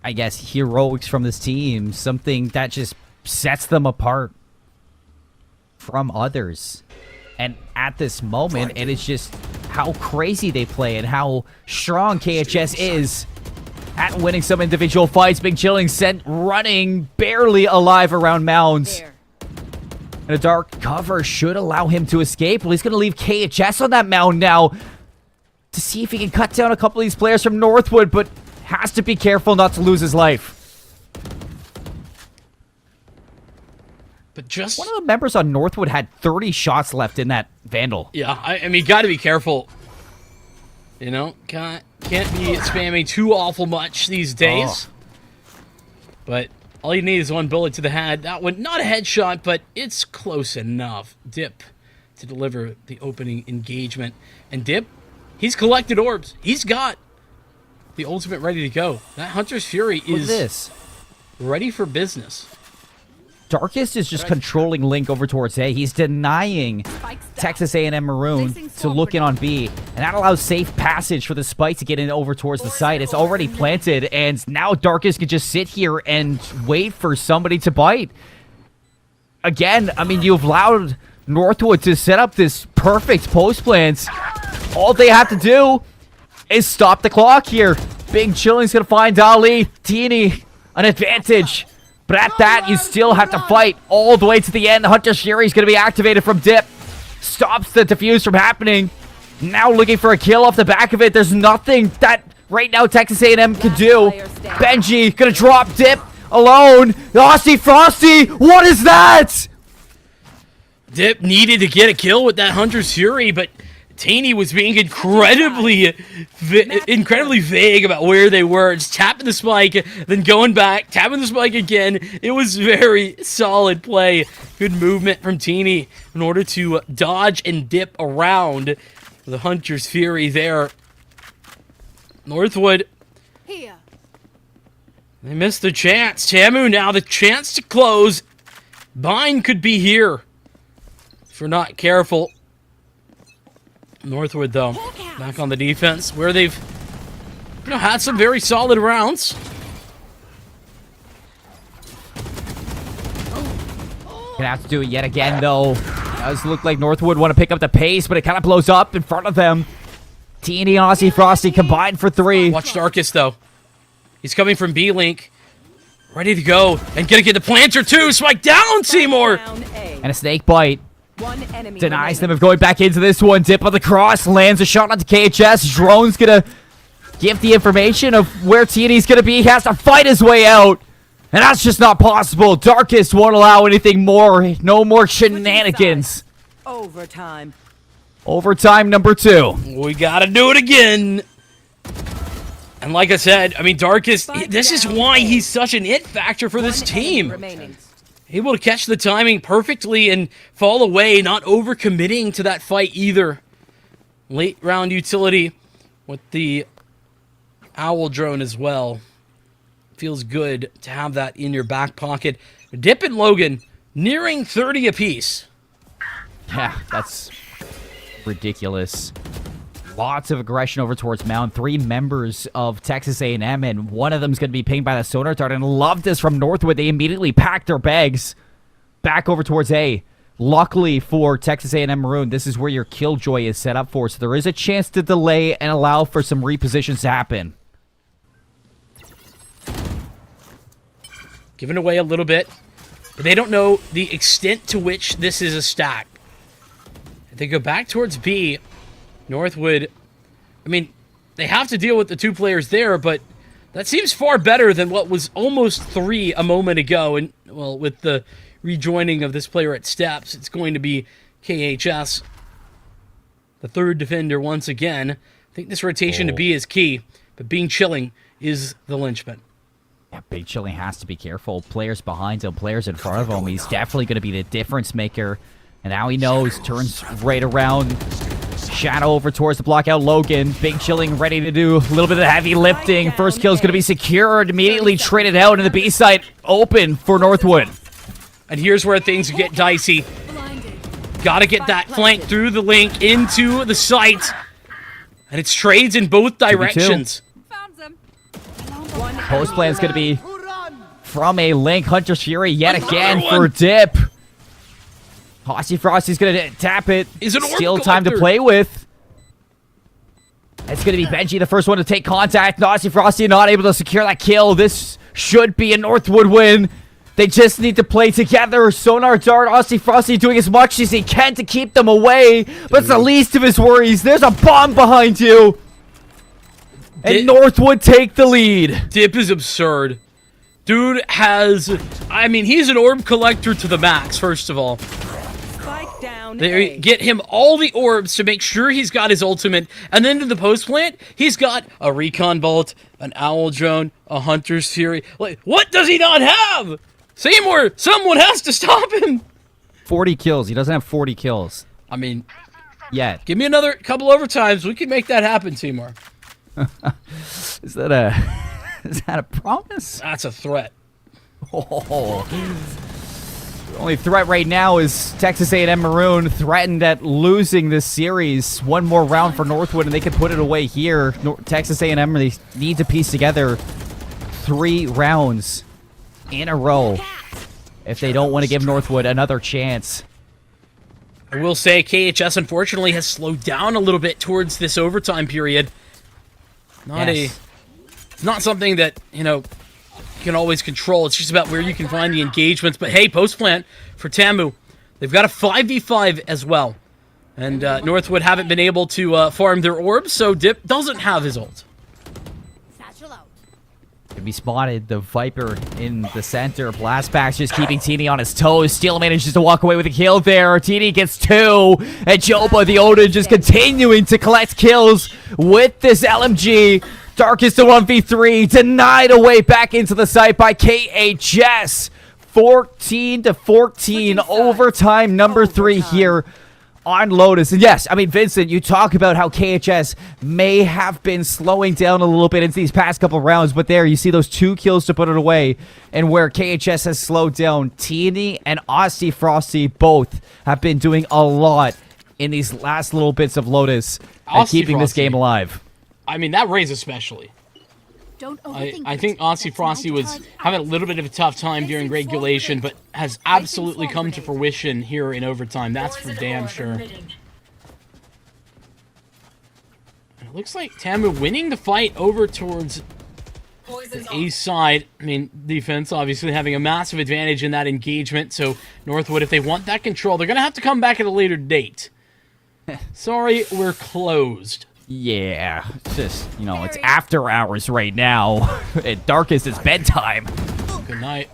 I guess, heroics from this team, something that just sets them apart from others. And at this moment, it is just how crazy they play and how strong KHS is at winning some individual fights. Big Chilling sent running, barely alive around Mounds. And a dark cover should allow him to escape. Well, he's going to leave KHS on that mound now to see if he can cut down a couple of these players from Northwood, but has to be careful not to lose his life. But just one of the members on Northwood had 30 shots left in that Vandal. Yeah, I mean, got to be careful. You know, can't be spamming too awful much these days. But all you need is one bullet to the head. That one, not a headshot, but it's close enough. Dip to deliver the opening engagement. And Dip, he's collected orbs. He's got the ultimate ready to go. That Hunter's Fury is ready for business. Darkest is just controlling Link over towards A. He's denying Texas A&M Maroon to look in on B, and that allows safe passage for the Spike to get in over towards the site. It's already planted, and now Darkest can just sit here and wait for somebody to bite. Again, I mean, you've allowed Northwood to set up this perfect post plant. All they have to do is stop the clock here. Big Chilling's gonna find Ali. Teeny, an advantage. But at that, you still have to fight all the way to the end. Hunter Sherry's going to be activated from Dip. Stops the defuse from happening. Now looking for a kill off the back of it. There's nothing that right now Texas A&M can do. Benji going to drop Dip alone. Aussie Frosty, what is that? Dip needed to get a kill with that Hunter's Fury, but Taney was being incredibly vague about where they were. Just tapping the spike, then going back, tapping the spike again. It was very solid play. Good movement from Taney in order to dodge and dip around the Hunter's Fury there. Northwood, Here. they missed the chance. Tamu now the chance to close. Bind could be here if we're not careful. Northwood, though, back on the defense, where they've had some very solid rounds. Gonna have to do it yet again, though. Does look like Northwood want to pick up the pace, but it kind of blows up in front of them. Teeny and Aussie Frosty combined for 3. Watch Darkest, though. He's coming from B-Link. Ready to go. And gonna get the planter, too. Spike down, Seymour! And a snake bite. One enemy Denies them of going back into this one. Dip on the cross. Lands a shot onto KHS. Drone's gonna give the information of where TNE's gonna be. He has to fight his way out. And that's just not possible. Darkest won't allow anything more. No more shenanigans. Overtime. Overtime number 2. We gotta do it again. And like I said, I mean, Darkest, this is why he's such an it factor for this team. Remaining. Able to catch the timing perfectly and fall away, not overcommitting to that fight either. Late round utility with the Owl drone as well. Feels good to have that in your back pocket. Dip and Logan nearing 30 apiece. Yeah, that's ridiculous. Lots of aggression over towards Mound. 3 members of Texas A&M, and one of them's going to be pinged by the sonar dart. And love this from Northwood. They immediately packed their bags back over towards A. Luckily for Texas A&M Maroon, this is where your Killjoy is set up for, so there is a chance to delay and allow for some repositions to happen. Giving away a little bit, but they don't know the extent to which this is a stack. If they go back towards B, Northwood, I mean, they have to deal with the 2 players there, but that seems far better than what was almost 3 a moment ago. And, well, with the rejoining of this player at steps, it's going to be KHS, the 3rd defender once again. I think this rotation to B is key, but being Chilling is the linchpin. Yeah, Big Chilling has to be careful. Players behind him, players in front of him. He's definitely going to be the difference maker. And now he knows, turns right around. Shadow over towards the block out Logan. Big Chilling ready to do a little bit of heavy lifting. First kill is going to be secured. Immediately traded out, and the B side open for Northwood. And here's where things get dicey. Gotta get that flank through the link into the site. And it's trades in both directions. Found them. Post plan is going to be from a link. Hunter Fury yet again for Dip. Aussie Frosty's going to tap it. Is it an orb Still time to collector? play with. It's going to be Benji, the first one to take contact. Aussie Frosty not able to secure that kill. This should be a Northwood win. They just need to play together. Sonar Dart, Aussie Frosty doing as much as he can to keep them away. But it's the least of his worries. There's a bomb behind you. And Northwood take the lead. Dip is absurd. Dude has, I mean, he's an orb collector to the max, first of all. Spike down. They A. get him all the orbs to make sure he's got his ultimate. And then to the post plant, he's got a recon bolt, an owl drone, a hunter's fury. Like, what does he not have? Seymour, someone has to stop him. 40 kills. He doesn't have 40 kills I mean, yet. give me another couple overtimes. We can make that happen, Seymour. Is that a promise? That's a threat. Oh. Only threat right now is Texas A&M Maroon, threatened at losing this series. One more round for Northwood, and they could put it away here. Texas A&M, they need to piece together 3 rounds in a row if they don't want to give Northwood another chance. I will say KHS unfortunately has slowed down a little bit towards this overtime period. It's not something that, you know, you can always control. It's just about where you can find the engagements. But hey, post plant for Tamu. They've got a 5v5 as well. And Northwood haven't been able to farm their orbs, so Dip doesn't have his ult. Satchel out. Could be spotted. The Viper in the center. Blastback's just keeping Teeny on his toes. Steel manages to walk away with a kill there. Teeny gets 2. And Joba, the Odin, just continuing to collect kills with this LMG. Darkest to 1v3. Denied away back into the site by KHS. 14-14. Overtime number 3 here on Lotus. And yes, I mean, Vincent, you talk about how KHS may have been slowing down a little bit in these past couple rounds, but there you see those 2 kills to put it away. And where KHS has slowed down, Teeny and Aussie Frosty both have been doing a lot in these last little bits of Lotus and keeping this game alive. I mean, that Raze especially. Don't overthink I it. think Aussie That's Frosty my was card. having a little bit of a tough time during regulation, but has absolutely come to fruition here in overtime. That's for damn sure. And it looks like Tamu winning the fight over towards the A side. I mean, defense obviously having a massive advantage in that engagement, so Northwood, if they want that control, they're going to have to come back at a later date. Sorry, we're closed. Yeah, it's just, you know, it's after hours right now. At darkest, it's bedtime. Good night.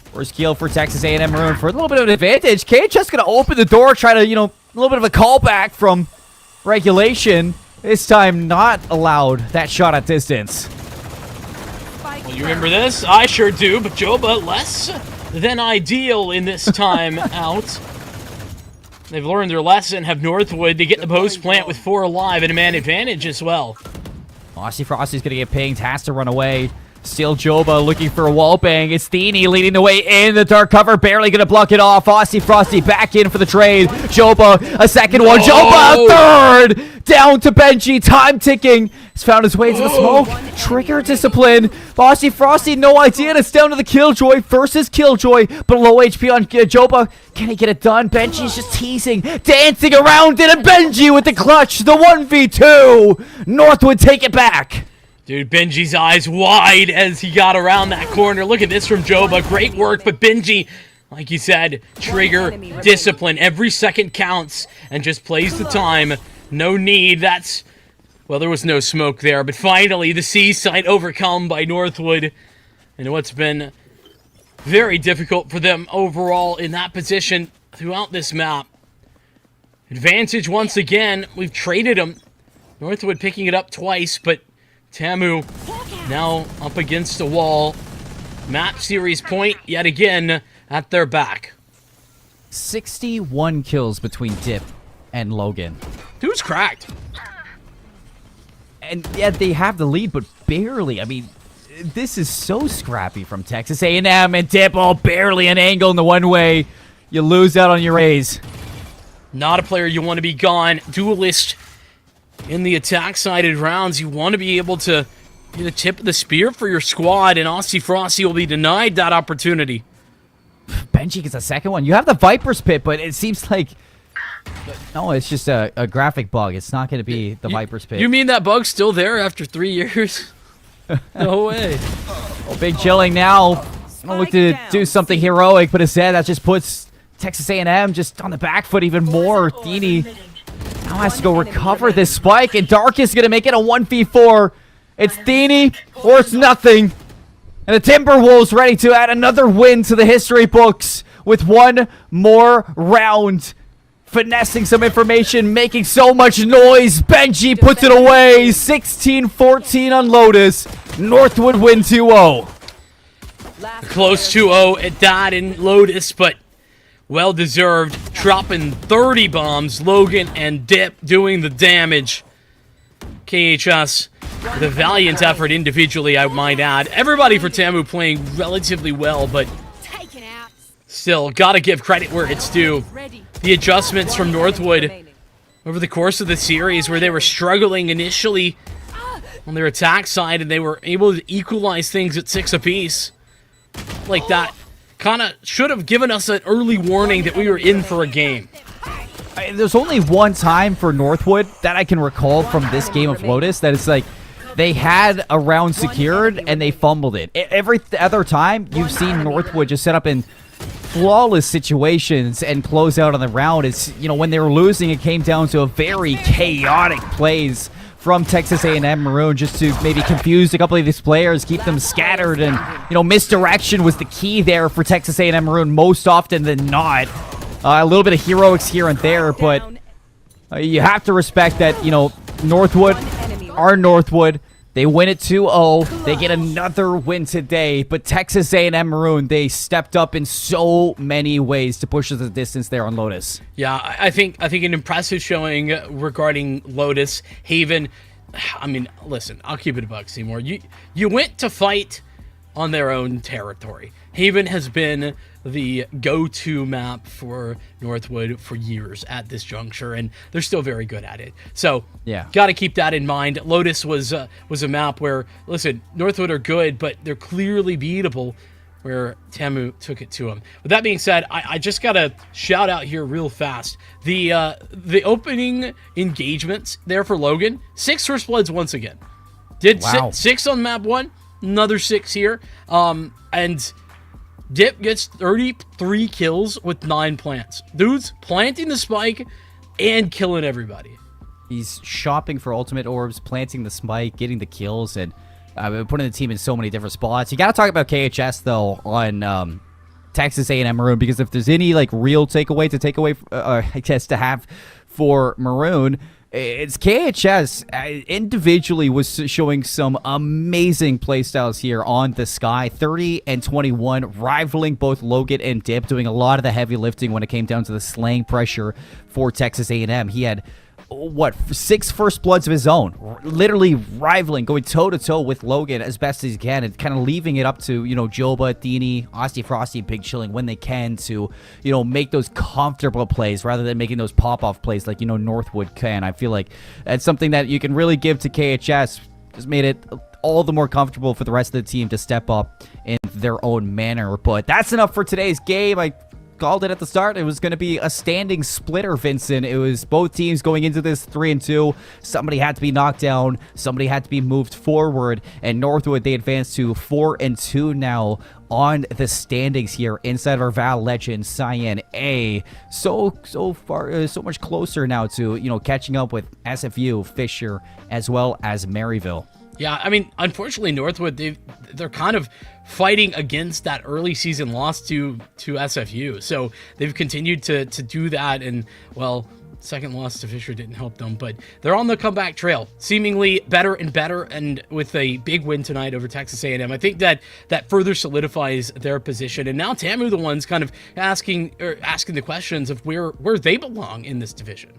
First kill for Texas A&M Maroon for a little bit of an advantage. KHS going to open the door, try to, you know, a little bit of a callback from regulation. This time not allowed that shot at distance. Well, you remember this? I sure do, but Joba less than ideal in this time out. They've learned their lesson, have Northwood to get the post plant with 4 alive and a man advantage as well. Aussie Frosty's going to get pinged, has to run away. Still Joba looking for a wall bang. It's Theeny leading the way in the dark cover, barely going to block it off. Aussie Frosty back in for the trade. Joba, a second one. Joba, a third! Down to Benji, time ticking. He's found his way into the smoke. Trigger discipline. Aussie Frosty, no idea, and it's down to the Killjoy versus Killjoy, but low HP on Joba. Can he get it done? Benji's just teasing, dancing around it, and Benji with the clutch, the 1v2. Northwood take it back. Dude, Benji's eyes wide as he got around that corner. Look at this from Joba. Great work, but Benji, like you said, trigger, discipline. Every second counts and just plays the time. No need. That's... Well, there was no smoke there, but finally the C site overcome by Northwood. And what's been very difficult for them overall in that position throughout this map. Advantage once again. We've traded them. Northwood picking it up twice, but Tamu now up against the wall. Map series point yet again at their back. 61 kills between Dip and Logan. Dude's cracked. And yet they have the lead, but barely. I mean, this is so scrappy from Texas A&M and Dip. Oh, barely an angle in the one-way. You lose out on your A's. Not a player you want to be gone. Duelist in the attack-sided rounds. You want to be able to get a tip of the spear for your squad, and Aussie Frosty will be denied that opportunity. Benji gets a second one. You have the Viper's Pit, but it seems like... No, it's just a graphic bug. It's not going to be the Viper's Pit. You mean that bug's still there after 3 years? No way. Well, big chilling now. Gonna look to do something heroic, but instead that just puts Texas A&M just on the back foot even more. Theeny now has to go recover this spike, and Dark is going to make it a 1v4. It's Theeny or it's nothing. And the Timberwolves ready to add another win to the history books with one more round. Finessing some information, making so much noise. Benji puts it away. 16-14 on Lotus. Northwood win 2-0. Close 2-0 at that in Lotus, but well-deserved. Dropping 30 bombs. Logan and Dip doing the damage. KHS, the valiant effort individually, I might add. Everybody for Tamu playing relatively well, but Taken out. Still, gotta give credit where it's due. The adjustments from Northwood over the course of the series where they were struggling initially on their attack side and they were able to equalize things at 6 apiece. Like that kind of should have given us an early warning that we were in for a game. There's only one time for Northwood that I can recall from this game of Lotus that it's like they had a round secured and they fumbled it. Every other time you've seen Northwood just set up in flawless situations and close out on the round. It's, you know, when they were losing, it came down to a very chaotic plays from Texas A&M Maroon just to maybe confuse a couple of these players, keep them scattered, and, you know, misdirection was the key there for Texas A&M Maroon most often than not. A little bit of heroics here and there, but you have to respect that, you know, Northwood are Northwood. They win it 2-0. They get another win today, but Texas A&M Maroon, they stepped up in so many ways to push us the distance there on Lotus. Yeah, I think an impressive showing regarding Lotus. Haven, I mean, listen, I'll keep it a buck, Seymour. You went to fight on their own territory. Haven has been the go-to map for Northwood for years at this juncture, and they're still very good at it. So, yeah, got to keep that in mind. Lotus was a map where, listen, Northwood are good, but they're clearly beatable, where Tamu took it to them. With that being said, I just got to shout out here real fast. The opening engagements there for Logan, 6 First Bloods once again. Did wow. 6 on map 1, another 6 here, and Dip gets 33 kills with 9 plants. Dude's planting the spike and killing everybody. He's shopping for ultimate orbs, planting the spike, getting the kills, and putting the team in so many different spots. You got to talk about KHS, though, on Texas A&M Maroon, because if there's any like real takeaway, I guess, to have for Maroon, it's KHS individually was showing some amazing playstyles here on the Sky. 30 and 21, rivaling both Logan and Dip, doing a lot of the heavy lifting when it came down to the slaying pressure for Texas A&M. He had, 6 First Bloods of his own, literally rivaling, going toe-to-toe with Logan as best as he can, and kind of leaving it up to, you know, Joba, Dini, Asti Frosty, Big Chilling when they can to, you know, make those comfortable plays rather than making those pop-off plays like, you know, Northwood can. I feel like that's something that you can really give to KHS. Just made it all the more comfortable for the rest of the team to step up in their own manner. But that's enough for today's game. I called it at the start. It was going to be a standing splitter, Vincent. It was both teams going into this 3-2. Somebody had to be knocked down. Somebody had to be moved forward. And Northwood, they advanced to 4-2 now on the standings here inside of our Val Legend Cyan A. So far, so much closer now to, you know, catching up with SFU, Fisher, as well as Maryville. Yeah, I mean, unfortunately, Northwood, they're kind of fighting against that early season loss to SFU. So they've continued to do that, and, well, second loss to Fisher didn't help them, but they're on the comeback trail, seemingly better and better, and with a big win tonight over Texas A&M. I think that further solidifies their position, and now Tamu, the ones kind of asking the questions of where they belong in this division.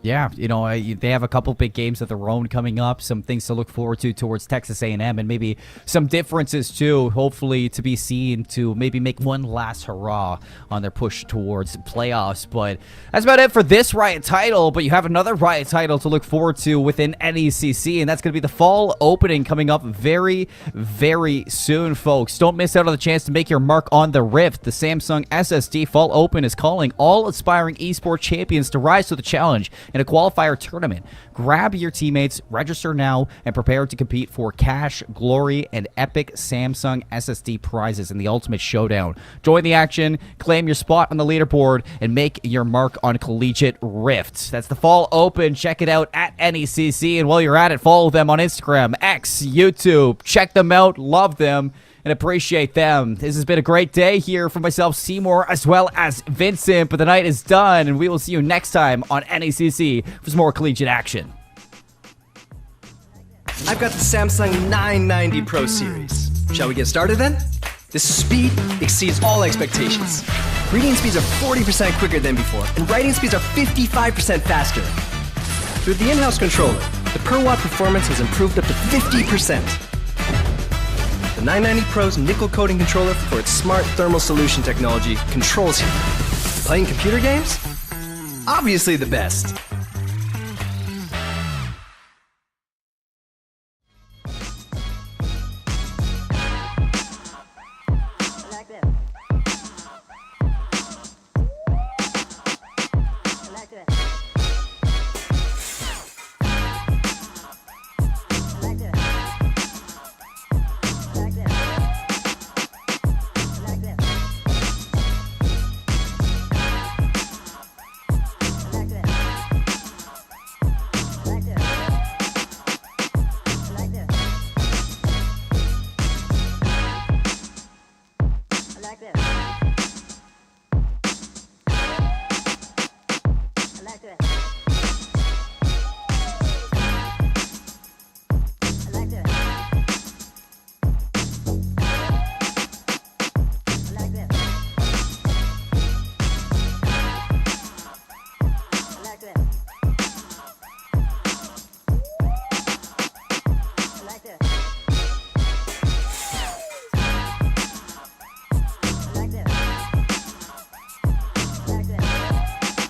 Yeah, you know, they have a couple big games of their own coming up, some things to look forward to towards Texas A&M, and maybe some differences too, hopefully to be seen to maybe make one last hurrah on their push towards playoffs. But that's about it for this Riot title, but you have another Riot title to look forward to within NECC, and that's going to be the fall opening coming up very, very soon, folks. Don't miss out on the chance to make your mark on the Rift. The Samsung SSD Fall Open is calling all aspiring esports champions to rise to the challenge in a qualifier tournament. Grab your teammates, register now, and prepare to compete for cash, glory, and epic Samsung SSD prizes in the Ultimate Showdown. Join the action, claim your spot on the leaderboard, and make your mark on Collegiate Rift. That's the Fall Open. Check it out at NECC, and while you're at it, follow them on Instagram, X, YouTube. Check them out, love them, and appreciate them. This has been a great day here for myself, Seymour, as well as Vincent, but the night is done, and we will see you next time on NECC for some more collegiate action. I've got the Samsung 990 Pro Series. Shall we get started then? This speed exceeds all expectations. Reading speeds are 40% quicker than before, and writing speeds are 55% faster. With the in-house controller, the per watt performance has improved up to 50%. The 990 Pro's nickel coating controller for its smart thermal solution technology controls heat. Playing computer games? Obviously the best.